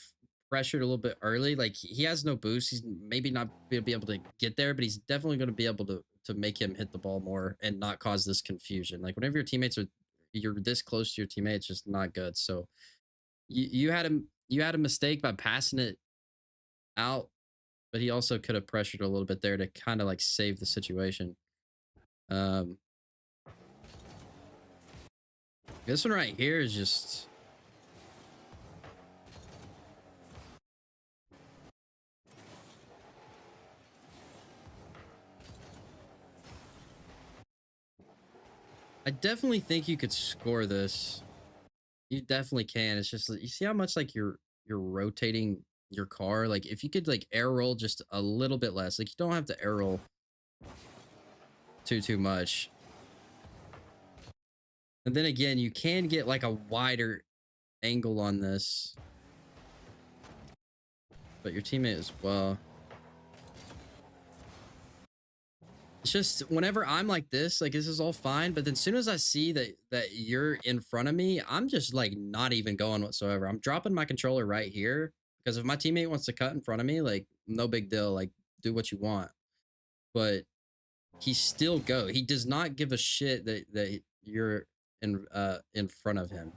pressured a little bit early. Like he has no boost. He's maybe not gonna be able to get there, but he's definitely going to be able to make him hit the ball more and not cause this confusion. Like whenever your teammates you're this close to your teammate, it's just not good. So you had a mistake by passing it out, but he also could have pressured a little bit there to kind of like save the situation. This one right here is just... I definitely think you could score this. You definitely can. It's just you see how much like you're rotating your car. Like if you could like air roll just a little bit less, like you don't have to air roll too much. And then again, you can get like a wider angle on this, but your teammate as well. It's just whenever I'm like this is all fine, but then as soon as I see that you're in front of me, I'm just like not even going whatsoever. I'm dropping my controller right here because if my teammate wants to cut in front of me, like no big deal, like do what you want. But he still go. He does not give a shit that you're in front of him.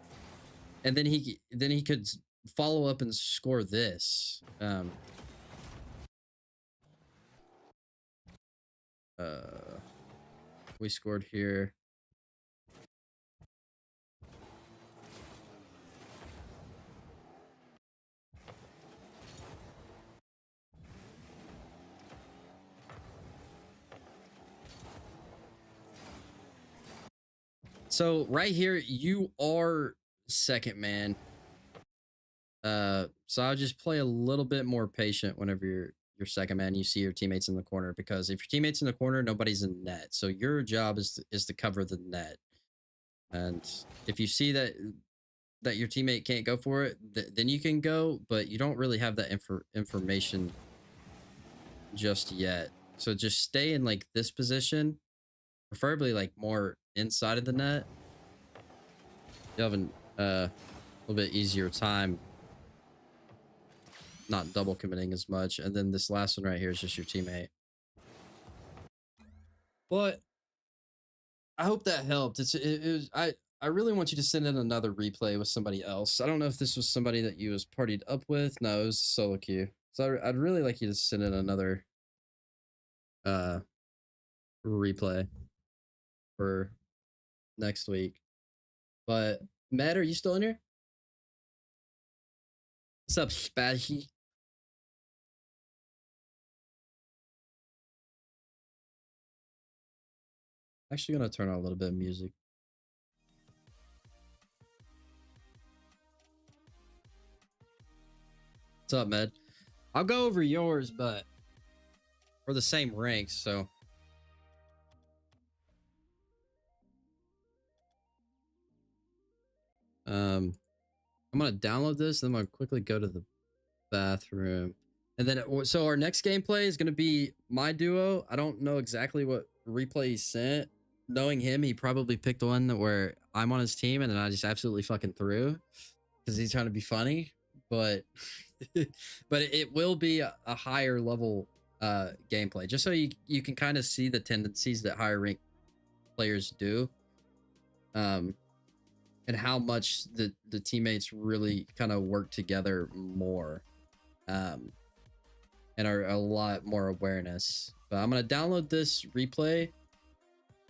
And then he could follow up and score this. We scored here. So right here, you are second man. So I'll just play a little bit more patient whenever you're second man. You see your teammates in the corner because if your teammates in the corner, nobody's in net. So your job is to cover the net. And if you see that your teammate can't go for it, then you can go, but you don't really have that information just yet. So just stay in like this position, preferably like more inside of the net. You'll have a little bit easier time not double committing as much. And then this last one right here is just your teammate. But I hope that helped. It was I really want you to send in another replay with somebody else. I don't know if this was somebody that you was partied up with. No, it was solo queue. So I'd really like you to send in another replay for next week. But Matt, are you still in here? What's up, Spazzy? Actually gonna turn on a little bit of music. What's up, Med? I'll go over yours, but we're the same ranks, so I'm gonna download this and I'm gonna quickly go to the bathroom. And then so our next gameplay is gonna be my duo. I don't know exactly what replay he sent. Knowing him, he probably picked one where I'm on his team and then I just absolutely fucking threw because he's trying to be funny. But but it will be a higher level gameplay, just so you can kind of see the tendencies that higher rank players do. And how much the teammates really kind of work together more, and are a lot more awareness. But I'm gonna download this replay,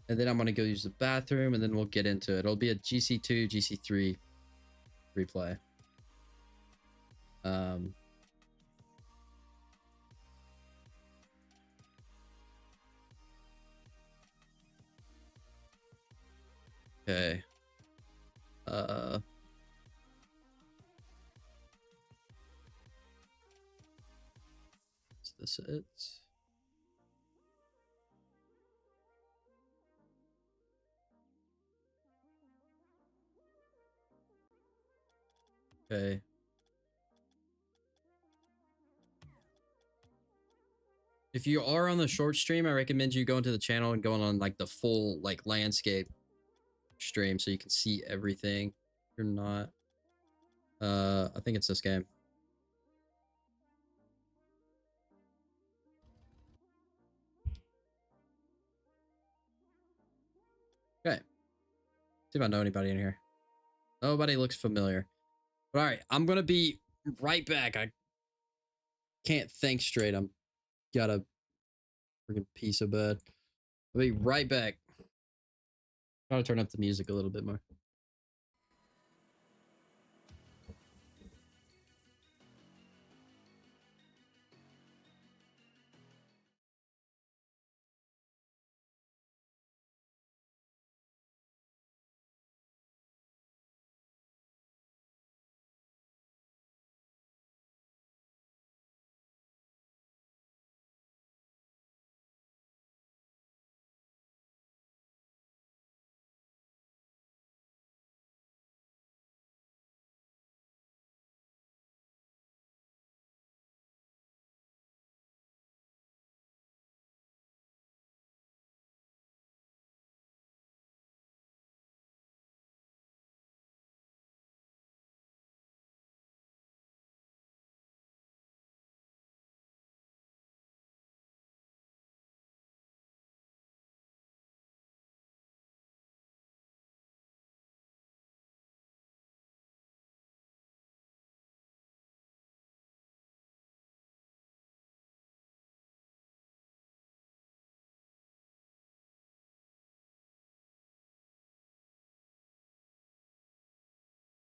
and then I'm gonna go use the bathroom, and then we'll get into it. It'll be a GC2, GC3 replay. Okay. Is this it? Okay. If you are on the short stream, I recommend you go into the channel and going on like the full like landscape stream so you can see everything. If you're not, I think it's this game. Okay. See if I know anybody in here. Nobody looks familiar. But all right, I'm gonna be right back. I can't think straight. I'm got a freaking piece of bed. I'll be right back. Try to turn up the music a little bit more.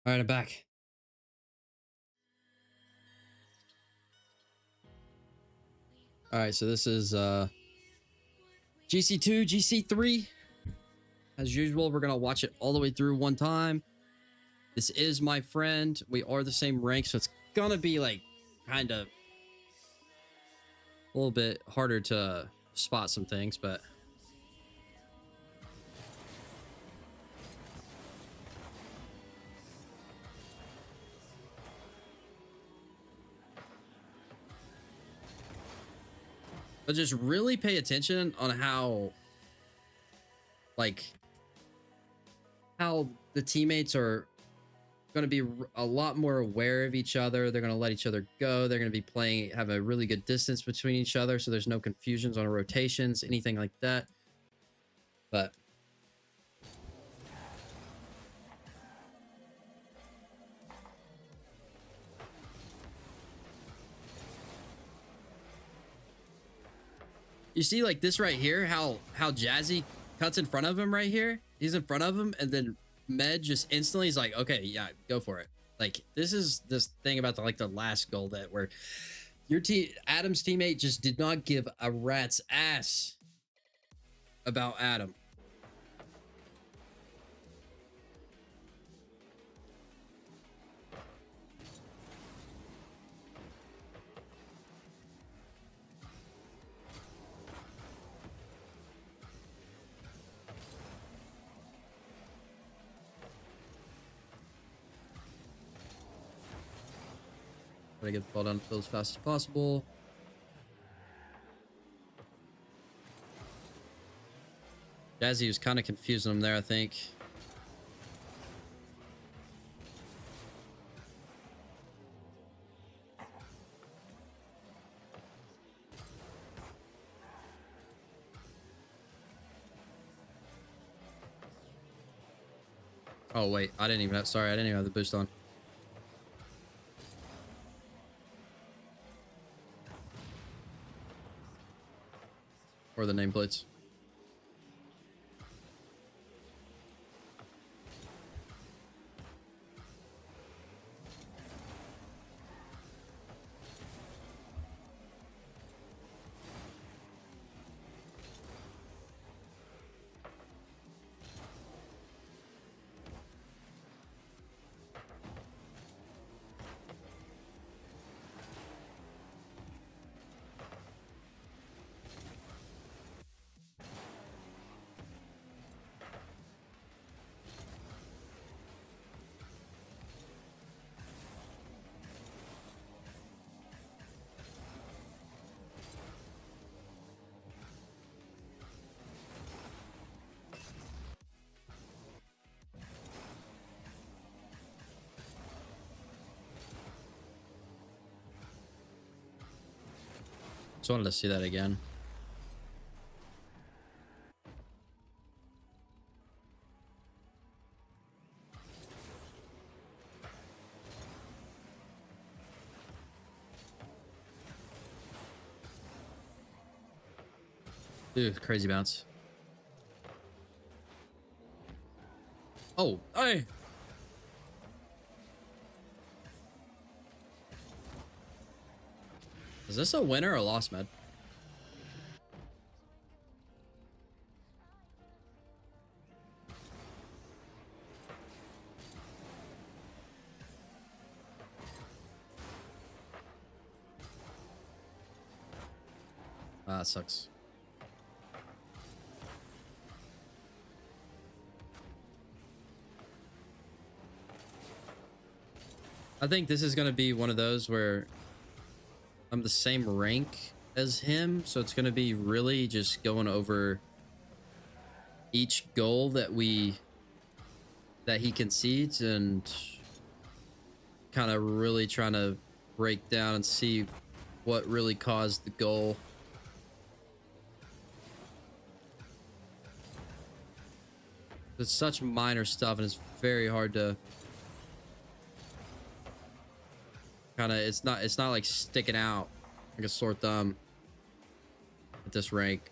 All right, I'm back. All right, so this is GC2, GC3. As usual, we're gonna watch it all the way through one time. This is my friend. We are the same rank, so it's gonna be like kind of a little bit harder to spot some things, but just really pay attention on how like how the teammates are going to be a lot more aware of each other. They're going to let each other go. They're going to be playing, have a really good distance between each other, so there's no confusions on rotations, anything like that. But you see, like this right here, how Jazzy cuts in front of him right here. He's in front of him, and then Med just instantly is like, okay, yeah, go for it. Like this is this thing about the last goal that where your team, Adam's teammate, just did not give a rat's ass about Adam. Try to get the ball down the field as fast as possible. Jazzy was kind of confusing him there, I think. Oh wait, I didn't even have, sorry, I didn't even have the boost on. Or the nameplates. Just wanted to see that again. Dude, crazy bounce. Oh, hey! Is this a winner or a loss, Med? Ah, that sucks. I think this is going to be one of those where I'm the same rank as him, so it's going to be really just going over each goal that he concedes and kind of really trying to break down and see what really caused the goal. It's such minor stuff, and it's very hard to kind of, it's not like sticking out like a sore thumb at this rank.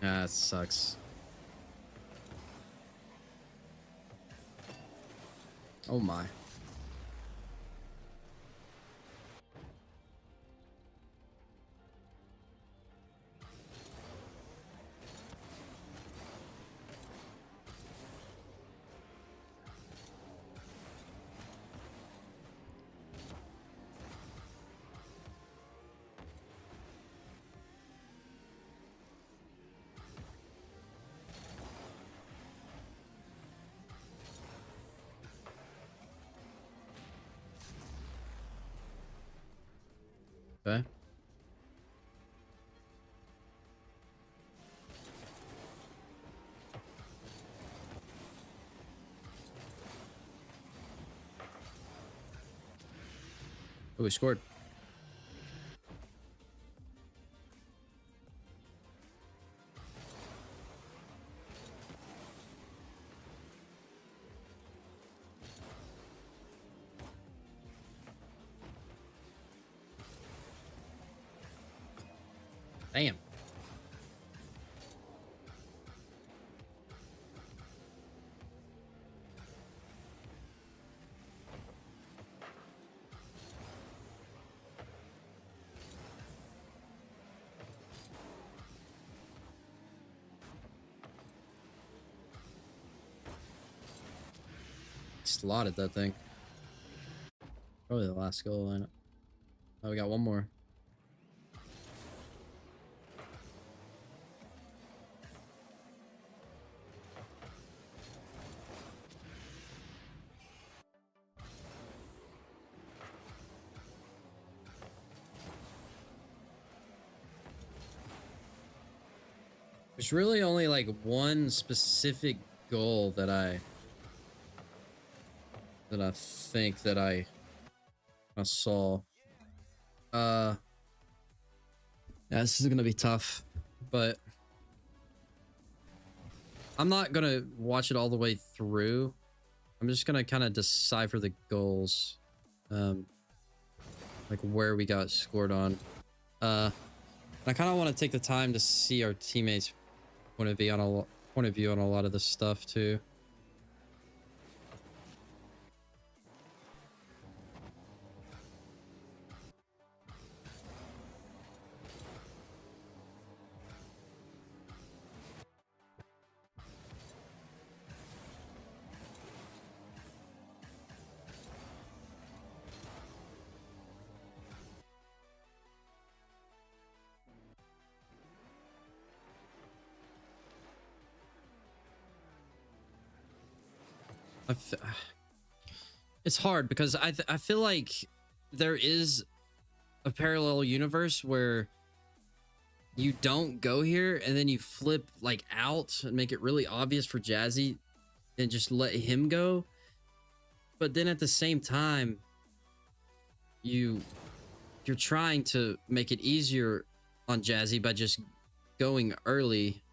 Ah, it sucks. Oh my. Okay. Oh, we scored. Damn. Slotted that thing. Probably the last goal lineup. Oh, we got one more. There's really only like one specific goal that I think that I saw. Yeah, this is gonna be tough, but I'm not gonna watch it all the way through. I'm just gonna kind of decipher the goals, like where we got scored on. I kind of want to take the time to see our teammates' point of view on a lot of this stuff too. It's hard because I feel like there is a parallel universe where you don't go here and then you flip like out and make it really obvious for Jazzy and just let him go. But then at the same time, you're trying to make it easier on Jazzy by just going early.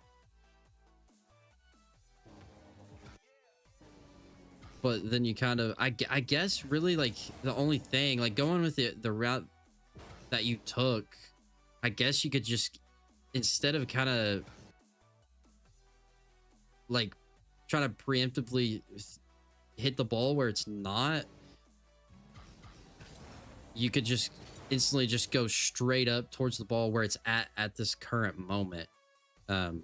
But then you kind of, I guess really like the only thing, like going with the route that you took, I guess you could just, instead of kind of like trying to preemptively hit the ball where it's not, you could just instantly just go straight up towards the ball where it's at this current moment. But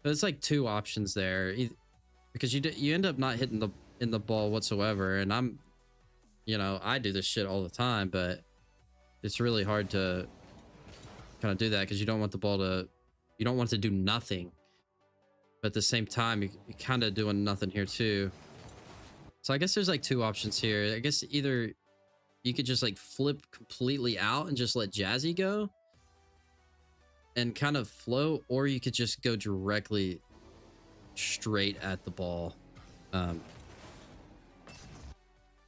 it's like two options there, because you end up not hitting the ball whatsoever. And I'm, I do this shit all the time, but it's really hard to kind of do that because you don't want the ball to, you don't want to do nothing. But at the same time, you're kind of doing nothing here too. So I guess there's like two options here. I guess either you could just like flip completely out and just let Jazzy go and kind of float, or you could just go directly straight at the ball.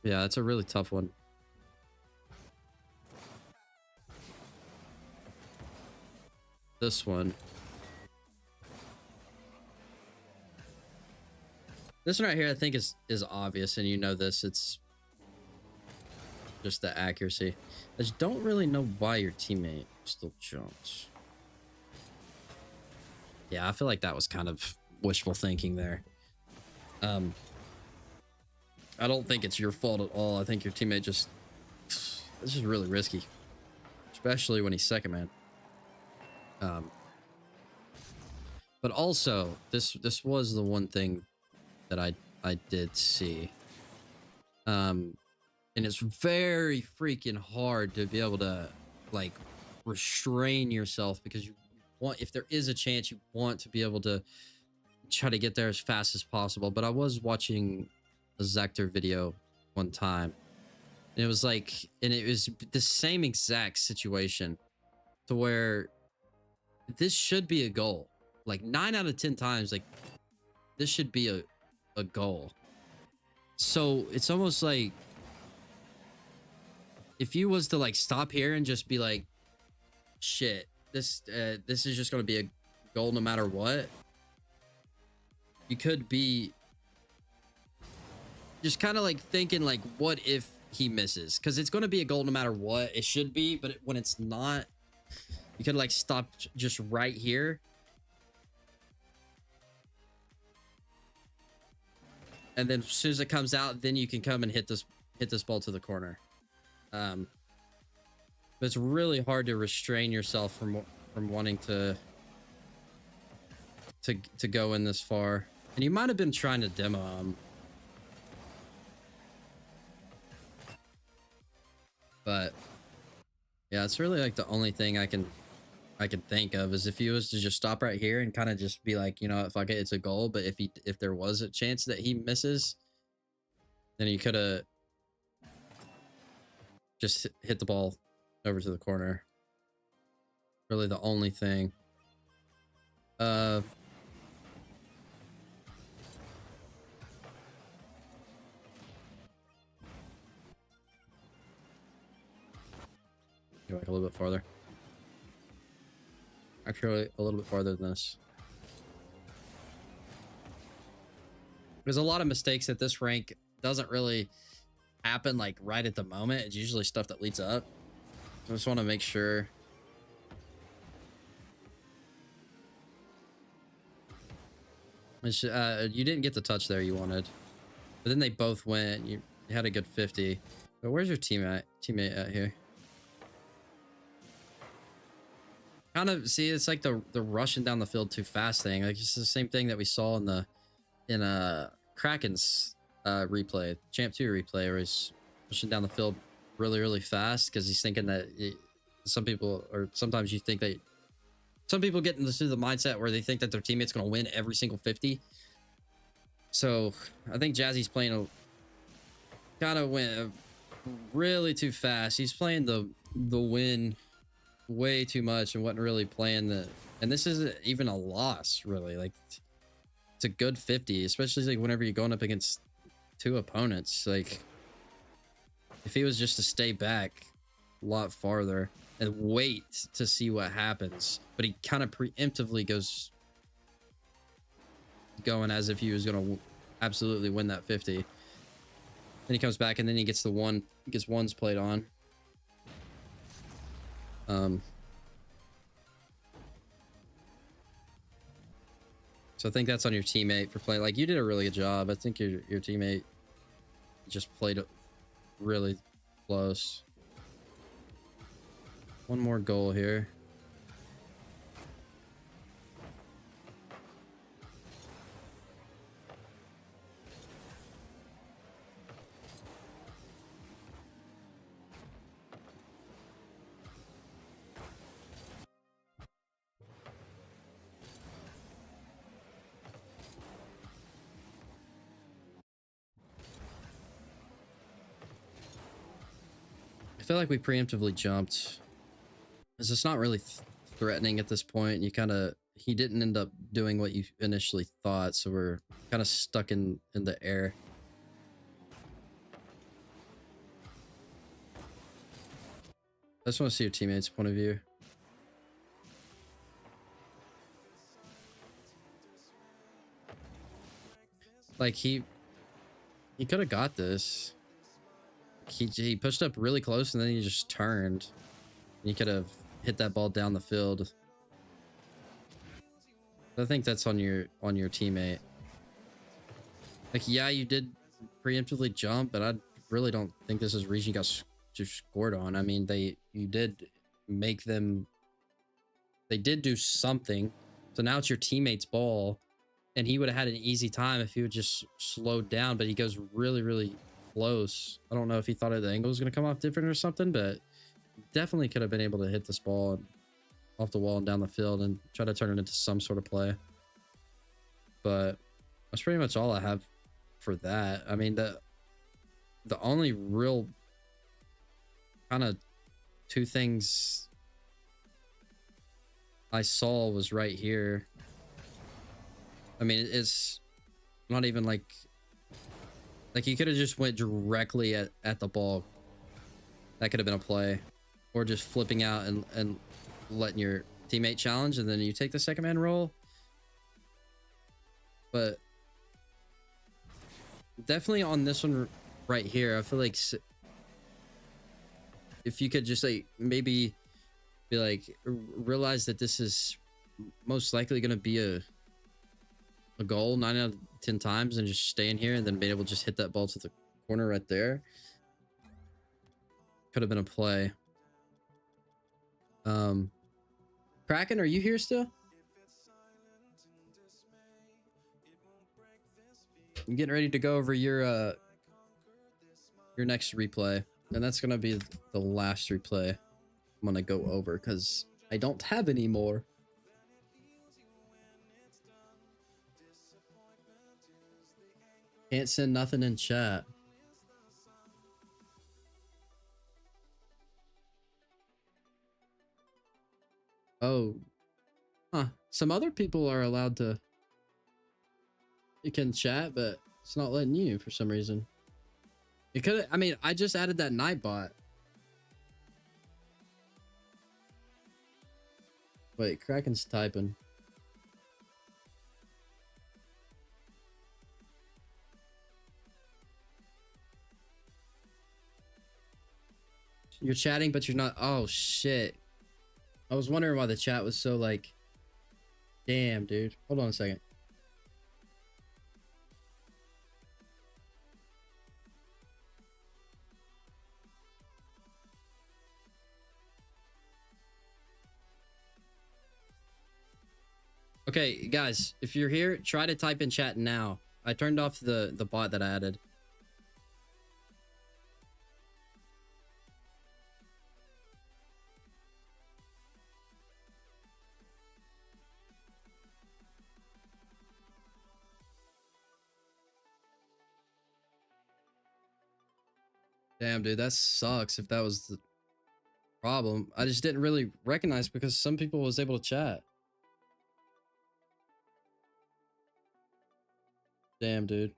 Yeah, it's a really tough one. This one. This one right here, I think is obvious, and you know this. It's just the accuracy. I just don't really know why your teammate still jumps. Yeah, I feel like that was kind of wishful thinking there. Um, I don't think it's your fault at all. I think your teammate just, this is really risky, especially when he's second man. But also this was the one thing that I did see. And it's very freaking hard to be able to like restrain yourself, because you want, if there is a chance, you want to be able to try to get there as fast as possible. But I was watching a Zector video one time, and it was like, and it was the same exact situation, to where this should be a goal. Like 9 out of 10 times, like this should be a goal. So it's almost like if you was to like stop here and just be like, shit, this is just going to be a goal no matter what, you could be just kind of like thinking like, what if he misses? Because it's going to be a goal no matter what. It should be, but when it's not, you could like stop just right here, and then as soon as it comes out, then you can come and hit this ball to the corner. But it's really hard to restrain yourself from wanting to go in this far. And you might have been trying to demo him, but yeah, it's really like the only thing I can think of is if he was to just stop right here and kind of just be like, you know, fuck it, it's a goal. But if there was a chance that he misses, then you could have just hit the ball over to the corner. Really the only thing. Go back a little bit farther. Actually, a little bit farther than this. There's a lot of mistakes at this rank. Doesn't really happen like right at the moment. It's usually stuff that leads up. I just want to make sure. You didn't get the touch there you wanted, but then they both went. You had a good 50. But where's your teammate at here? Kind of see, it's like the rushing down the field too fast thing. Like it's the same thing that we saw in Kraken's replay, Champ 2 replay, where he's pushing down the field really fast because he's thinking that some people, or sometimes you think that some people get into the mindset where they think that their teammate's going to win every single 50. So I think Jazzy's playing a kind of win really too fast. He's playing the win way too much and wasn't really playing the, and this isn't even a loss really. Like it's a good 50, especially like whenever you're going up against two opponents. Like if he was just to stay back a lot farther and wait to see what happens, but he kind of preemptively goes going as if he was going to absolutely win that 50. Then he comes back and then he gets the one, gets ones played on. So I think that's on your teammate for playing. Like you did a really good job. I think your teammate just played it really close. One more goal here. I feel like we preemptively jumped, because it's not really threatening at this point. You kind of, he didn't end up doing what you initially thought, so we're kind of stuck in the air. I just want to see your teammates' point of view. Like he could have got this. He pushed up really close and then he just turned. He could have hit that ball down the field. I think that's on your teammate. Like, yeah, you did preemptively jump, but I really don't think this is a reason you got scored on. I mean, you did make them. They did do something. So now it's your teammate's ball, and he would have had an easy time if he would just slowed down. But he goes really, really close. I don't know if he thought the angle was going to come off different or something, but definitely could have been able to hit this ball off the wall and down the field and try to turn it into some sort of play. But that's pretty much all I have for that. I mean, the only real kind of two things I saw was right here. I mean, it's not even like you could have just went directly at the ball. That could have been a play, or just flipping out and letting your teammate challenge, and then you take the second man roll. But definitely on this one right here, I feel like if you could just like maybe be like realize that this is most likely going to be a goal 9 out of 10 times, and just stay in here and then be able to just hit that ball to the corner right there, could have been a play. Kraken, are you here still? I'm getting ready to go over your next replay, and that's gonna be the last replay I'm gonna go over because I don't have any more. Can't send nothing in chat. Oh, huh. Some other people are allowed to. You can chat, but it's not letting you for some reason. It could. I mean, I just added that Nightbot. Wait, Kraken's typing. You're chatting, but you're not. Oh, shit. I was wondering why the chat was so like. Damn, dude. Hold on a second. Okay, guys, if you're here, try to type in chat now. I turned off the bot that I added. Damn, dude, that sucks if that was the problem. I just didn't really recognize because some people was able to chat. Damn, dude.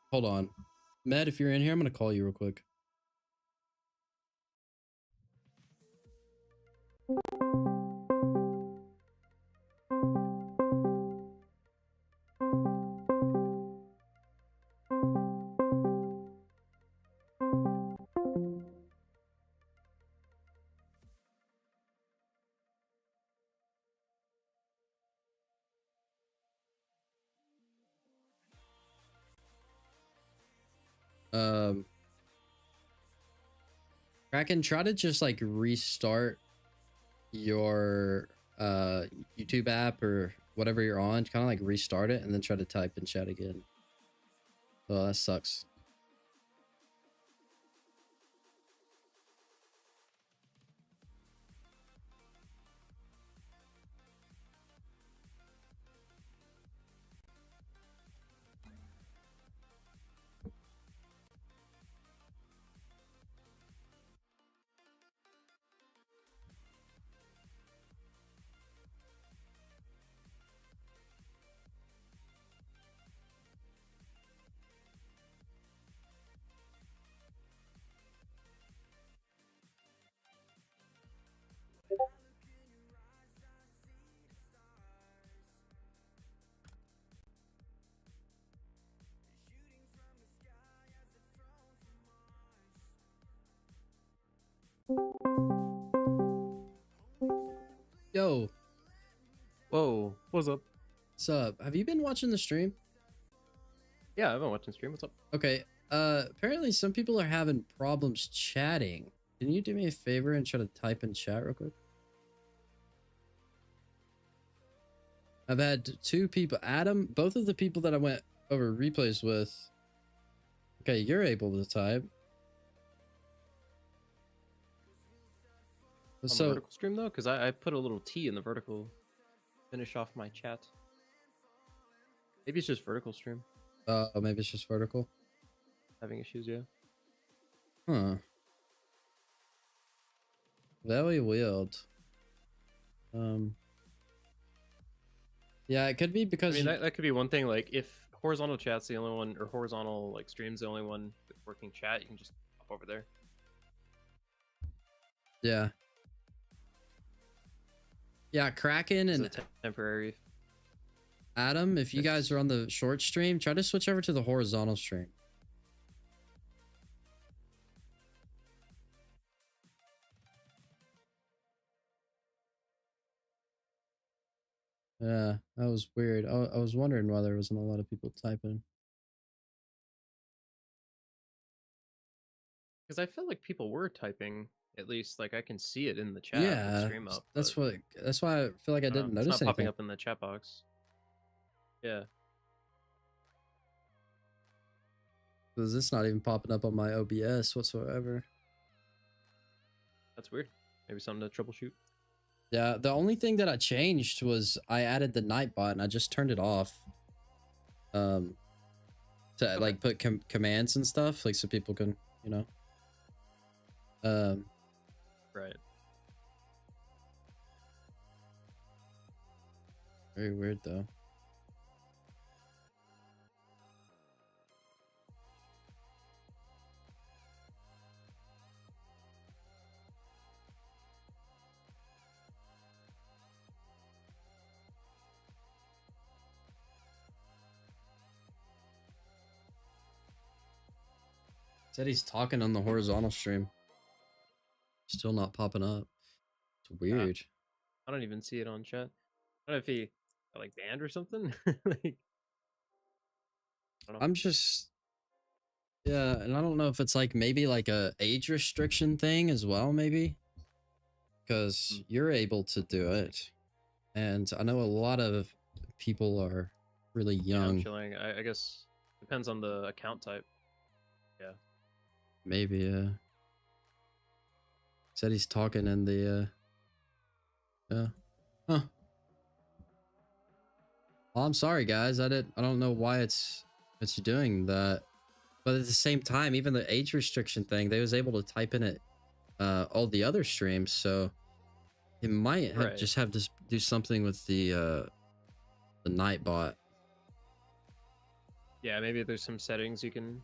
Hold on. Matt, if you're in here, I'm going to call you real quick. Kraken, try to just like restart your YouTube app or whatever you're on, kind of like restart it and then try to type in chat again. Oh, that sucks. Yo, Whoa, what's up? what's up? Have you been watching the stream? Yeah, I've been watching stream. What's up? Okay. Apparently some people are having problems chatting. Can you do me a favor and try to type in chat real quick? I've had two people, Adam, both of the people that I went over replays with. Okay, you're able to type. On the So, vertical stream though, because I put a little T in the vertical. Finish off my chat. Maybe it's just vertical stream maybe it's just vertical. having issues. Yeah. Huh. Very weird. Yeah, it could be I because mean, that could be one thing. Like if horizontal chat's the only one, or horizontal like stream's the only one with working chat, you can just hop over there. yeah. Yeah, Kraken It's and a temporary. Adam, if you fix. guys are on the short stream, try to switch over to the horizontal stream. Yeah, that was weird. I was wondering why there wasn't a lot of people typing. Because I felt like people were typing. At least like I can see it in the chat with Yeah, stream up. that's but that's why I feel like I I don't didn't know, it's notice not popping anything. up in the chat box. Yeah. Because it's not even popping up on my OBS whatsoever. That's weird. Maybe something to troubleshoot. Yeah, the only thing that I changed was I added the Nightbot and I just turned it off. To Okay. like put commands and stuff, like so people can, you know. Right. Very weird though. Said he's talking on the horizontal stream. Still not popping up. It's weird. I don't even see it on chat. I don't know if he got like banned or something. Like, I don't know. I'm just yeah, and I don't know if it's like maybe like a age restriction thing as well, maybe. Because you're able to do it. And I know a lot of people are really Yeah, I'm young. chilling. I guess depends on the account type. Yeah. Maybe said he's talking in the yeah. Huh. Well, I'm sorry guys. I don't know why it's doing that. But at the same time, even the age restriction thing, they was able to type in it all the other streams, so it might have Right. just have to do something with the Nightbot. Yeah, maybe there's some settings you can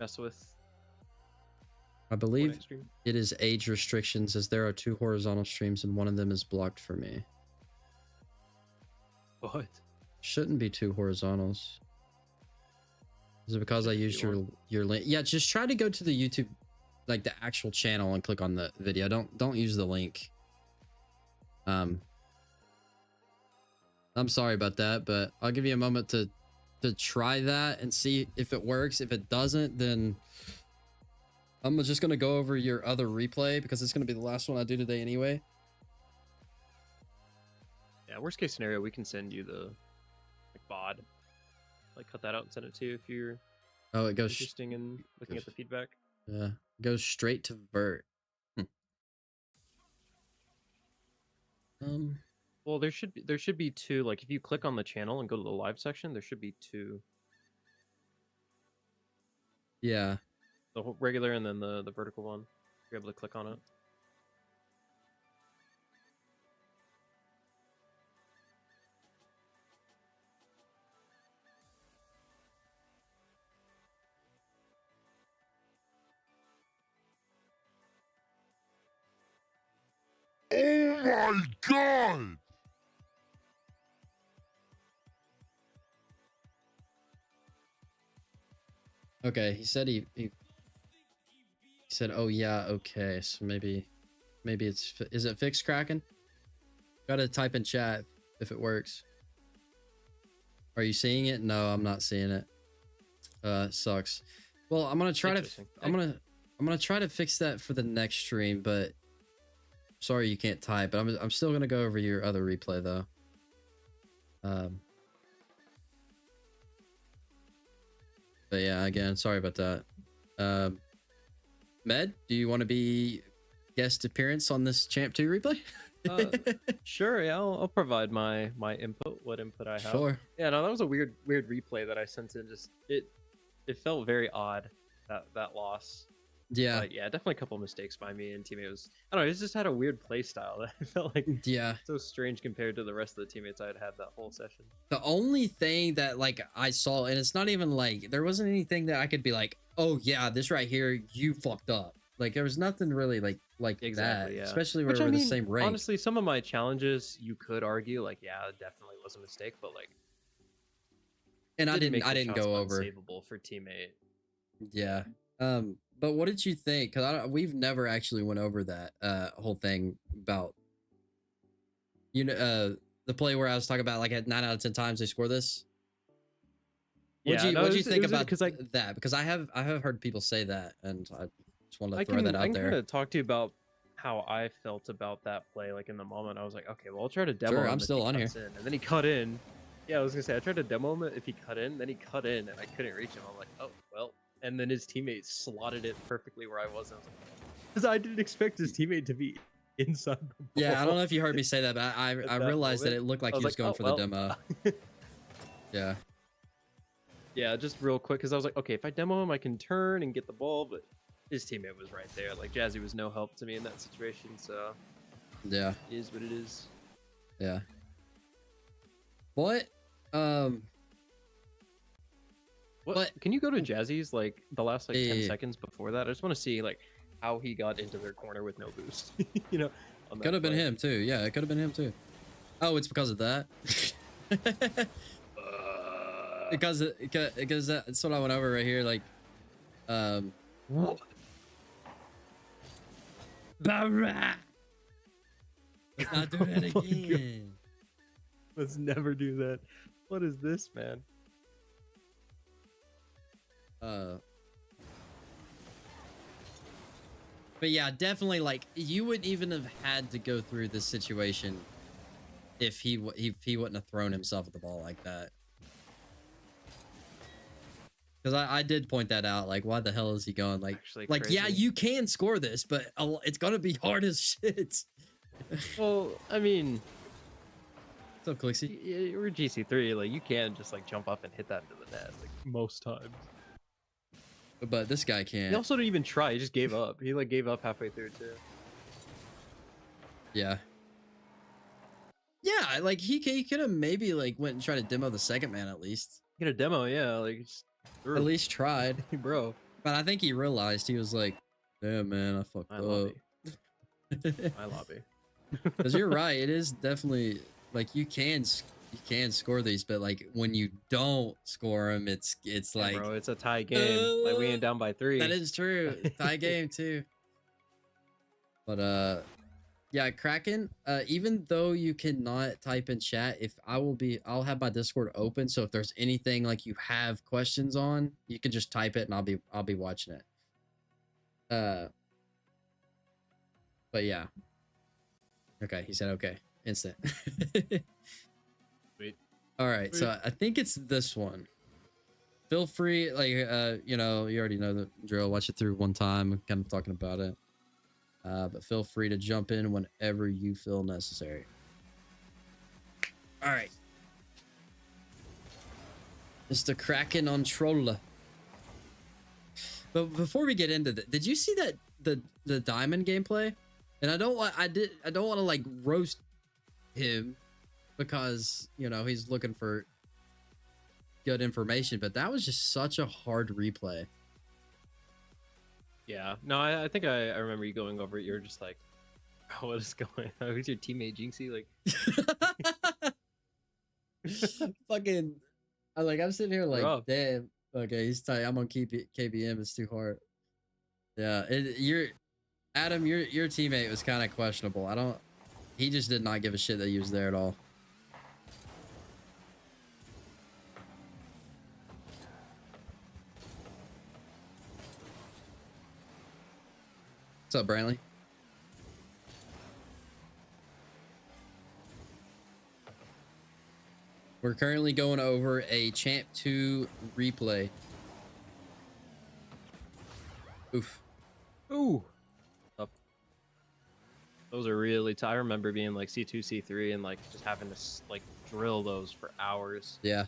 mess with. I for believe next stream. it is age restrictions, as there are 2 horizontal streams and one of them is blocked for me. What? Shouldn't be 2 horizontals. Is it because I Should be used one. your link? Yeah, just try to go to the YouTube, like the actual channel, and click on the video. Don't use the link. I'm sorry about that, but I'll give you a moment to try that and see if it works. If it doesn't, then I'm just gonna go over your other replay because it's gonna be the last one I do today anyway. Yeah, worst case scenario, we can send you the like VOD. Like cut that out and send it to you if you're Oh, it goes interesting in looking at the feedback. yeah, goes straight to Vert. Well, there should be 2. Like if you click on the channel and go to the live section, there should be 2. Yeah. The regular and then the vertical one. You're able to click on it. Oh my god! Okay, he said he said, "Oh yeah, okay." So maybe it's is it fixed, Kraken? Gotta type in chat if it works. Are you seeing it? No, I'm not seeing it. Sucks. Well, I'm gonna try to. I'm gonna try to fix that for the next stream, but sorry you can't type. But I'm still gonna go over your other replay though. But yeah, again, sorry about that. Med, do you want to be guest appearance on this Champ 2 replay? Sure, yeah, I'll provide my input, what input I have. Sure. Yeah, no, that was a weird replay that I sent in. Just it felt very odd, that loss. Yeah. But yeah, definitely a couple mistakes by me, and teammate was, I don't know, it just had a weird play style that I felt like so strange compared to the rest of the teammates I had that whole session. The only thing that like I saw, and it's not even like there wasn't anything that I could be like, oh yeah, this right here, you fucked up. Like there was nothing really like exactly, that, yeah. especially when we're the same rank. Honestly, some of my challenges you could argue like, yeah, it definitely was a mistake, but like, and I didn't go over unsavable for teammate. Yeah. But what did you think? Because we've never actually went over that whole thing about the play where I was talking about like at 9 out of 10 times they score this. What'd you think about that? Because I have heard people say that, and I just wanted to throw that out there. I can talk to you about how I felt about that play. Like in the moment, I was like, okay, well, I'll try to demo. Sure, I'm still on here. And then he cut in. Yeah, I was gonna say I tried to demo him if he cut in, then he cut in, and I couldn't reach him. I'm like, oh well. And then his teammate slotted it perfectly where I was. Because I didn't expect his teammate to be inside the ball. Yeah, I don't know if you heard me say that, but I realized that it looked like he was going for the demo. Yeah. Yeah, just real quick, because I was like, okay, if I demo him, I can turn and get the ball, but his teammate was right there. Like, Jazzy was no help to me in that situation, so... Yeah. It is what it is. Yeah. What? What? Can you go to Jazzy's, like, the last, like, 10 seconds before that? I just want to see, like, how he got into their corner with no boost. You know? Could have been him, too. Yeah, it could have been him, too. Oh, it's because of that? Because that's what I went over right here, like, What? Let's not do that again. Let's never do that. What is this, man? But yeah, definitely, like, you wouldn't even have had to go through this situation if he wouldn't have thrown himself at the ball like that. Because I did point that out, like, why the hell is he going? Like, yeah, you can score this, but it's gonna be hard as shit. Well, I mean, what's up, Clixie? We're GC3, like, you can just, like, jump up and hit that into the net, like, most times. But this guy can't. He also didn't even try, he just gave up. He, like, gave up halfway through, too. Yeah. Yeah, like, he could have maybe, like, went and tried to demo the second man at least. Get a demo, yeah, like... At least tried. Bro. But I think he realized, he was like, damn, man, I fucked up. My lobby. Because you're right, it is definitely, like, you can score these, but, like, when you don't score them, it's like... Bro, it's a tie game. Like, we ain't down by 3. That is true. Tie game, too. But, yeah, Kraken, even though you cannot type in chat, I'll have my Discord open, so if there's anything like you have questions on, you can just type it and I'll be watching it. But yeah. Okay, he said okay. Instant. Sweet. All right, so I think it's this one. Feel free, like, you already know the drill. Watch it through one time. I'm kind of talking about it. But feel free to jump in whenever you feel necessary. All right. Mr. Kraken on Trolla. But before we get into that, did you see that the diamond gameplay? And I don't want to like roast him because, he's looking for good information, but that was just such a hard replay. Yeah, no, I think I remember you going over it. You're just like, oh, what is going on? Who's your teammate, Jinxie? Like, fucking, I'm sitting here like, rough. Damn, okay, he's tight. I'm gonna keep it. KBM is too hard. Yeah, Adam, your teammate was kind of questionable. he just did not give a shit that he was there at all. What's up, Brantley? We're currently going over a Champ 2 replay. Oof. Ooh. Up. Those are really I remember being like C2, C3 and like just having to like drill those for hours. Yeah.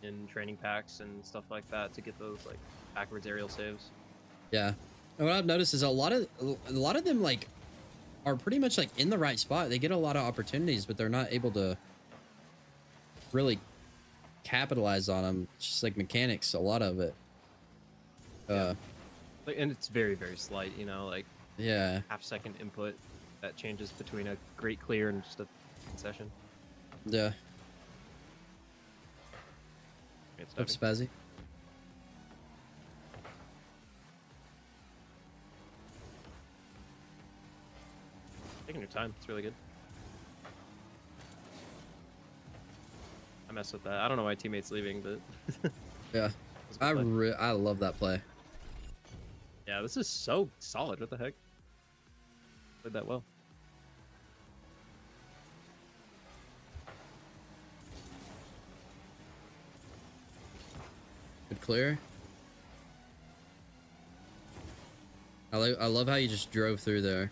In training packs and stuff like that to get those like backwards aerial saves. Yeah. And what I've noticed is a lot of them like are pretty much like in the right spot. They get a lot of opportunities, but they're not able to really capitalize on them. It's just like mechanics, a lot of it. And it's very, very slight, you know, like Yeah. half-second input that changes between a great clear and just a concession. Yeah. It's Up, Spazzy. taking your time. It's really good. I mess with that. I don't know why teammates leaving, but Yeah. I love that play. yeah, this is so solid. What the heck? Played that well. Good clear. I love how you just drove through there.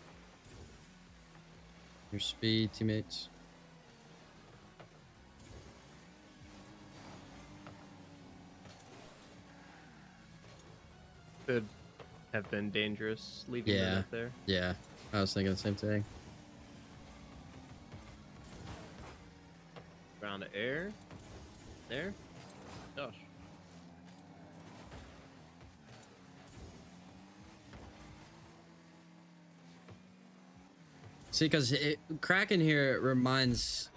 Your speed, teammates. Could have been dangerous leaving them up there. Yeah. I was thinking the same thing. Ground to air. There. Gosh. See, because Kraken here reminds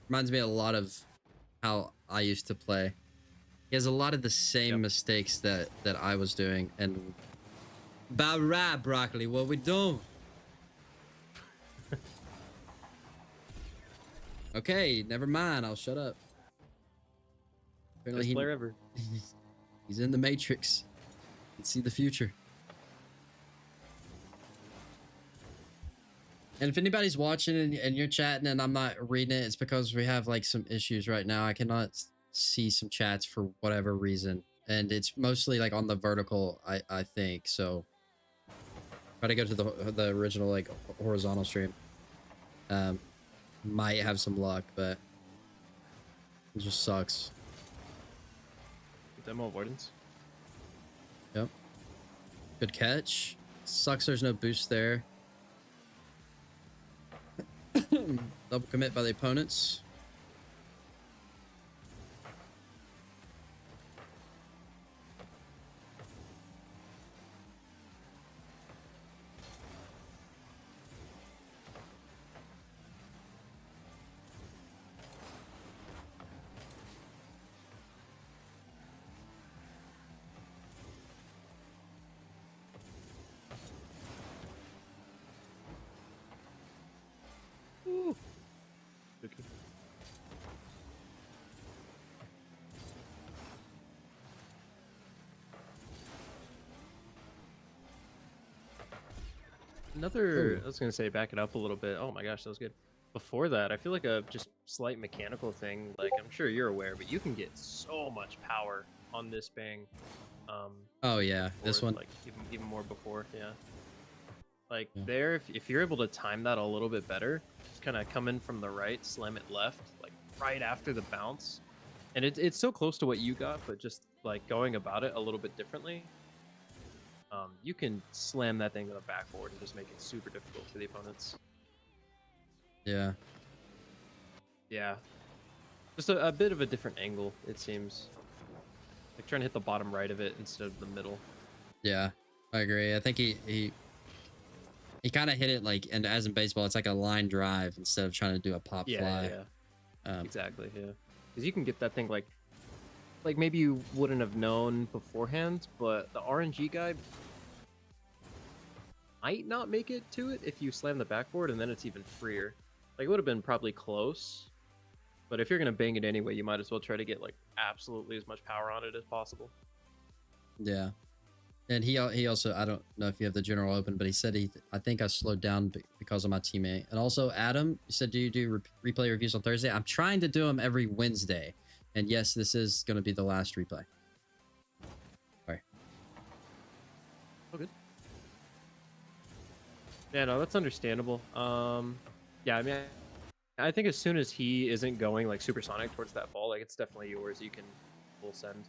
me a lot of how I used to play. He has a lot of the same mistakes that I was doing, and about right, Broccoli, what we doing? Okay, never mind. I'll shut up. Apparently Best player ever. He's in the Matrix. Can see the future. And if anybody's watching and you're chatting and I'm not reading it, it's because we have like some issues right now. I cannot see some chats for whatever reason. And it's mostly like on the vertical, I think. So try to go to the original like horizontal stream. Might have some luck, but it just sucks. Demo avoidance. Yep. Good catch. Sucks there's no boost there. Double commit by the opponents. Ooh. Okay. Another, I was gonna say, back it up a little bit. Oh my gosh, that was good. Before that, I feel like a just slight mechanical thing. Like I'm sure you're aware, but you can get so much power on this bang. Oh yeah, this one. Like even more before, yeah. Like there, if you're able to time that a little bit better, just kind of come in from the right, slam it left, like right after the bounce, and it's so close to what you got, but just like going about it a little bit differently. You can slam that thing to the backboard and just make it super difficult for the opponents. Yeah. Yeah. Just a bit of a different angle, it seems. Like trying to hit the bottom right of it instead of the middle. Yeah, I agree. I think he kind of hit it like, and as in baseball, it's like a line drive instead of trying to do a pop fly. Yeah. Exactly, yeah. Because you can get that thing like maybe you wouldn't have known beforehand, but the RNG guy might not make it to it if you slam the backboard, and then it's even freer. Like, it would have been probably close, but if you're gonna bang it anyway, you might as well try to get like absolutely as much power on it as possible. Yeah. And he also, I don't know if you have the general open, but he said I think I slowed down because of my teammate. And also, Adam, you said, do you do replay reviews on Thursday? I'm trying to do them every Wednesday. And yes, this is going to be the last replay. Sorry. Oh, good. Yeah, no, that's understandable. Yeah, I mean, I think as soon as he isn't going like supersonic towards that ball, like, it's definitely yours. You can full send.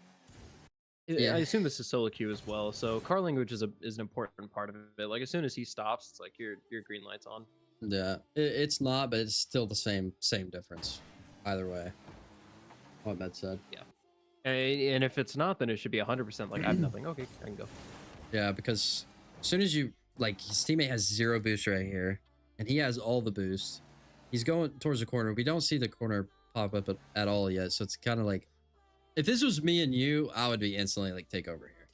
Yeah. I assume this is solo queue as well, so car language is an important part of it. Like, as soon as he stops, it's like your green light's on. Yeah, it's not, but it's still the same difference. Either way. What Matt said. Yeah. And if it's not, then it should be 100% like, I have nothing. Okay, I can go. Yeah, because as soon as you, like, his teammate has 0 boost right here, and he has all the boost. He's going towards the corner. We don't see the corner pop up at all yet, so it's kind of like, if this was me and you, I would be instantly like, take over here,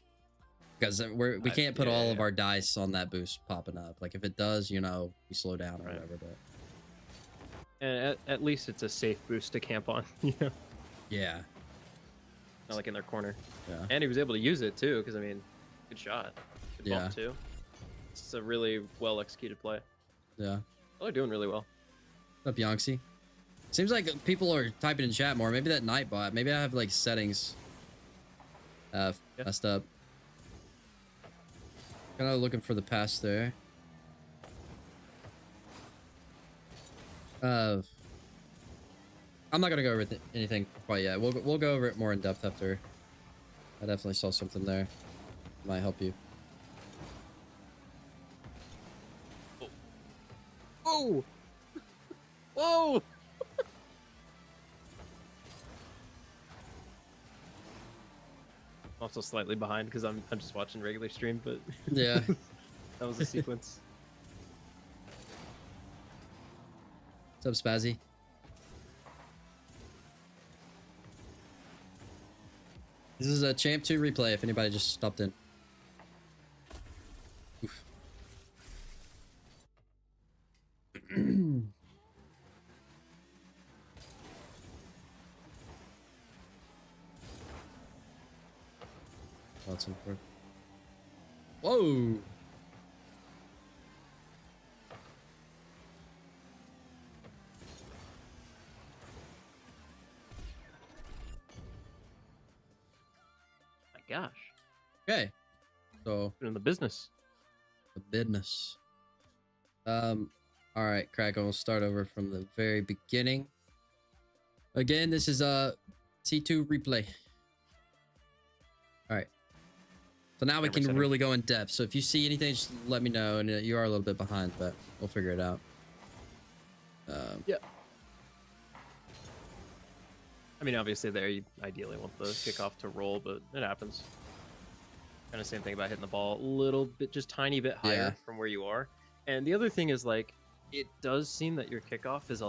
because we can't put all of our dice on that boost popping up. Like, if it does, you know, we slow down or whatever. But And at least it's a safe boost to camp on. You know, yeah, not like in their corner. yeah, And he was able to use it too, because I mean, good shot. Good bump too. It's a really well executed play. yeah. Oh, they're doing really well. What's up, Yonxie? Seems like people are typing in chat more. Maybe that Nightbot. Maybe I have like settings messed up. Kind of looking for the pass there. I'm not gonna go over anything quite yet. We'll go over it more in depth after. I definitely saw something there. Might help you. Whoa! Whoa! Also slightly behind because I'm just watching regular stream, but Yeah. that was a sequence. What's up, Spazzy? This is a Champ 2 replay if anybody just stopped in. Oof. That's important. Whoa! My gosh. Okay. So In the business. the business. All right, Crack. We'll start over from the very beginning. Again, this is a C2 replay. All right. So now we can really go in depth. So if you see anything, just let me know. And you are a little bit behind, but we'll figure it out. Yeah. I mean, obviously there you ideally want the kickoff to roll, but it happens. Kind of same thing about hitting the ball a little bit, just tiny bit higher from where you are. And the other thing is, like, it does seem that your kickoff is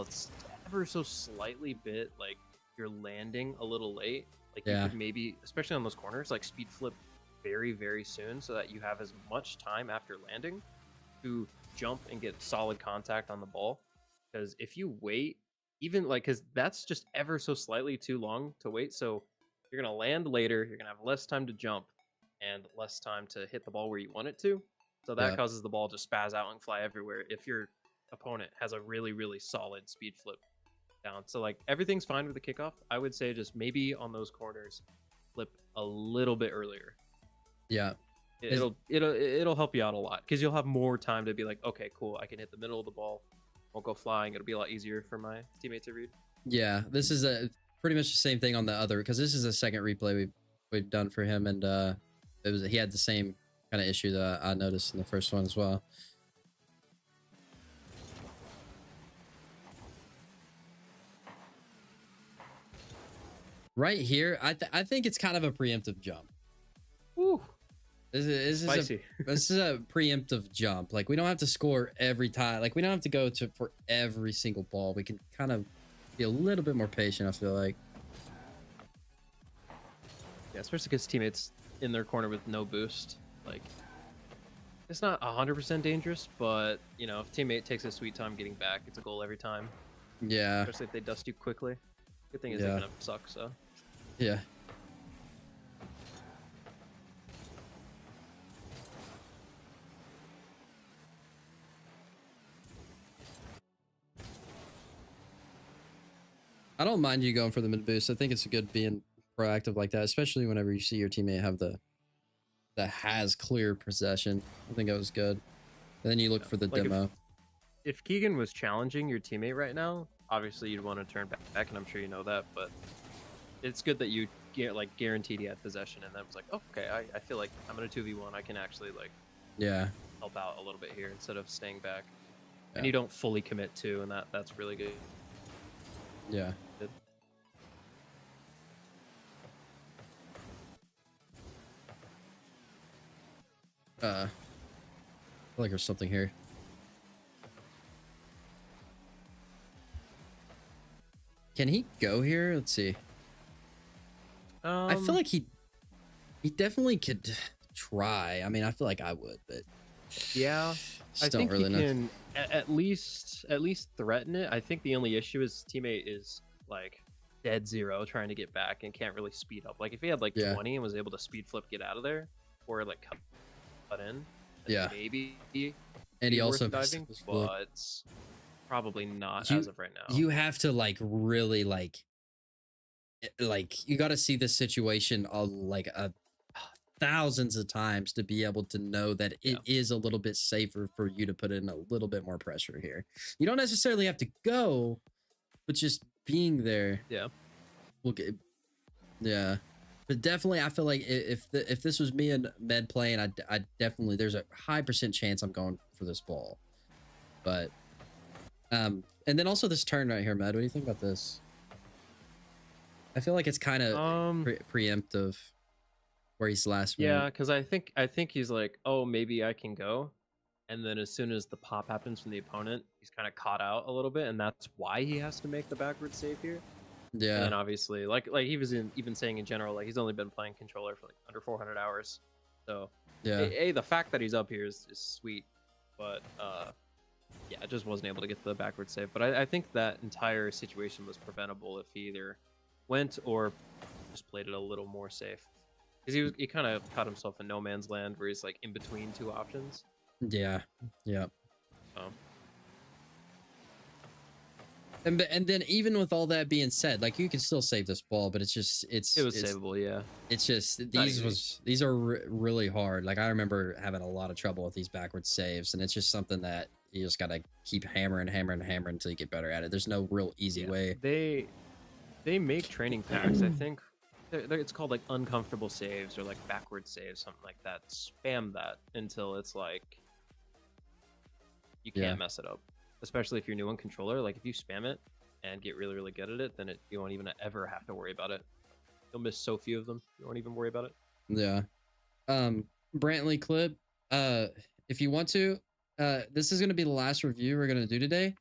ever so slightly bit, like, you're landing a little late. Like, you could maybe, especially on those corners, like, speed flip very, very soon so that you have as much time after landing to jump and get solid contact on the ball. Because if you wait, even like, because that's just ever so slightly too long to wait. So you're going to land later, you're going to have less time to jump and less time to hit the ball where you want it to. So that causes the ball to spaz out and fly everywhere if your opponent has a really, really solid speed flip down. So like, everything's fine with the kickoff. I would say just maybe on those corners, flip a little bit earlier. Yeah. It'll help you out a lot because you'll have more time to be like, okay, cool, I can hit the middle of the ball, won't go flying. It'll be a lot easier for my teammate to read. Yeah, this is pretty much the same thing on the other, because this is a second replay we've done for him, and he had the same kind of issue that I noticed in the first one as well. Right here, I think it's kind of a preemptive jump. Woo. This is a preemptive jump. Like, we don't have to score every time. Like, we don't have to go for every single ball. We can kind of be a little bit more patient, I feel like. Yeah, especially because teammates in their corner with no boost. Like, It's not 100% dangerous, but you know, if teammate takes a sweet time getting back, it's a goal every time. Yeah. Especially if they dust you quickly. Good thing is Yeah. they're gonna suck. So Yeah. I don't mind you going for the mid boost. I think it's good being proactive like that, especially whenever you see your teammate have that has clear possession. I think that was good. And then you look yeah. for the Like demo. if Keegan was challenging your teammate right now, obviously you'd want to turn back, and I'm sure you know that. But it's good that you get like guaranteed he had possession, and then it was like, oh, okay, I feel like I'm in a 2v1. I can actually like Yeah. help out a little bit here instead of staying back. Yeah. And you don't fully commit to, and that's really good. Yeah. Good. I feel like there's something here. Can he go here? Let's see. I feel like he definitely could try. I mean, I feel like I would, but yeah, just I don't think really he know. can at least threaten it. I think the only issue is teammate is like dead zero trying to get back and can't really speed up. Like if he had like Yeah. 20 and was able to speed flip get out of there, or like cut in, then Yeah. maybe And he be also worth diving, misses flip. but probably not You- as of right now. You have to like really like you got to see the situation like thousands of times to be able to know that it is a little bit safer for you to put in a little bit more pressure here. You don't necessarily have to go, but just being there. Yeah. Will get. Yeah. But definitely, I feel like if this was me and Med playing, I definitely, there's a high % chance I'm going for this ball. But and then also this turn right here, Med. What do you think about this? I feel like it's kind of preemptive, where he's last minute. Yeah, because I think he's like, oh, maybe I can go, and then as soon as the pop happens from the opponent, he's kind of caught out a little bit, and that's why he has to make the backward save here. Yeah. And then obviously, like he was even saying in general, like he's only been playing controller for like under 400 hours. So Yeah. the fact that he's up here is sweet, but yeah, I just wasn't able to get the backward save. But I think that entire situation was preventable if he either went or just played it a little more safe. Because he kind of caught himself in no man's land where he's like in between two options. Yeah. Yeah. So. And then even with all that being said, like you can still save this ball, but it was savable, yeah. It's just these are really hard. Like I remember having a lot of trouble with these backwards saves, and it's just something that you just gotta keep hammering until you get better at it. There's no real easy way. They make training packs. I think it's called like uncomfortable saves or like backward saves, something like that. Spam that until it's like you can't mess it up. Especially if you're new on controller, like if you spam it and get really, really good at it, then you won't even ever have to worry about it. You'll miss so few of them, you won't even worry about it. Yeah. Brantley clip. If you want to, this is gonna be the last review we're gonna do today.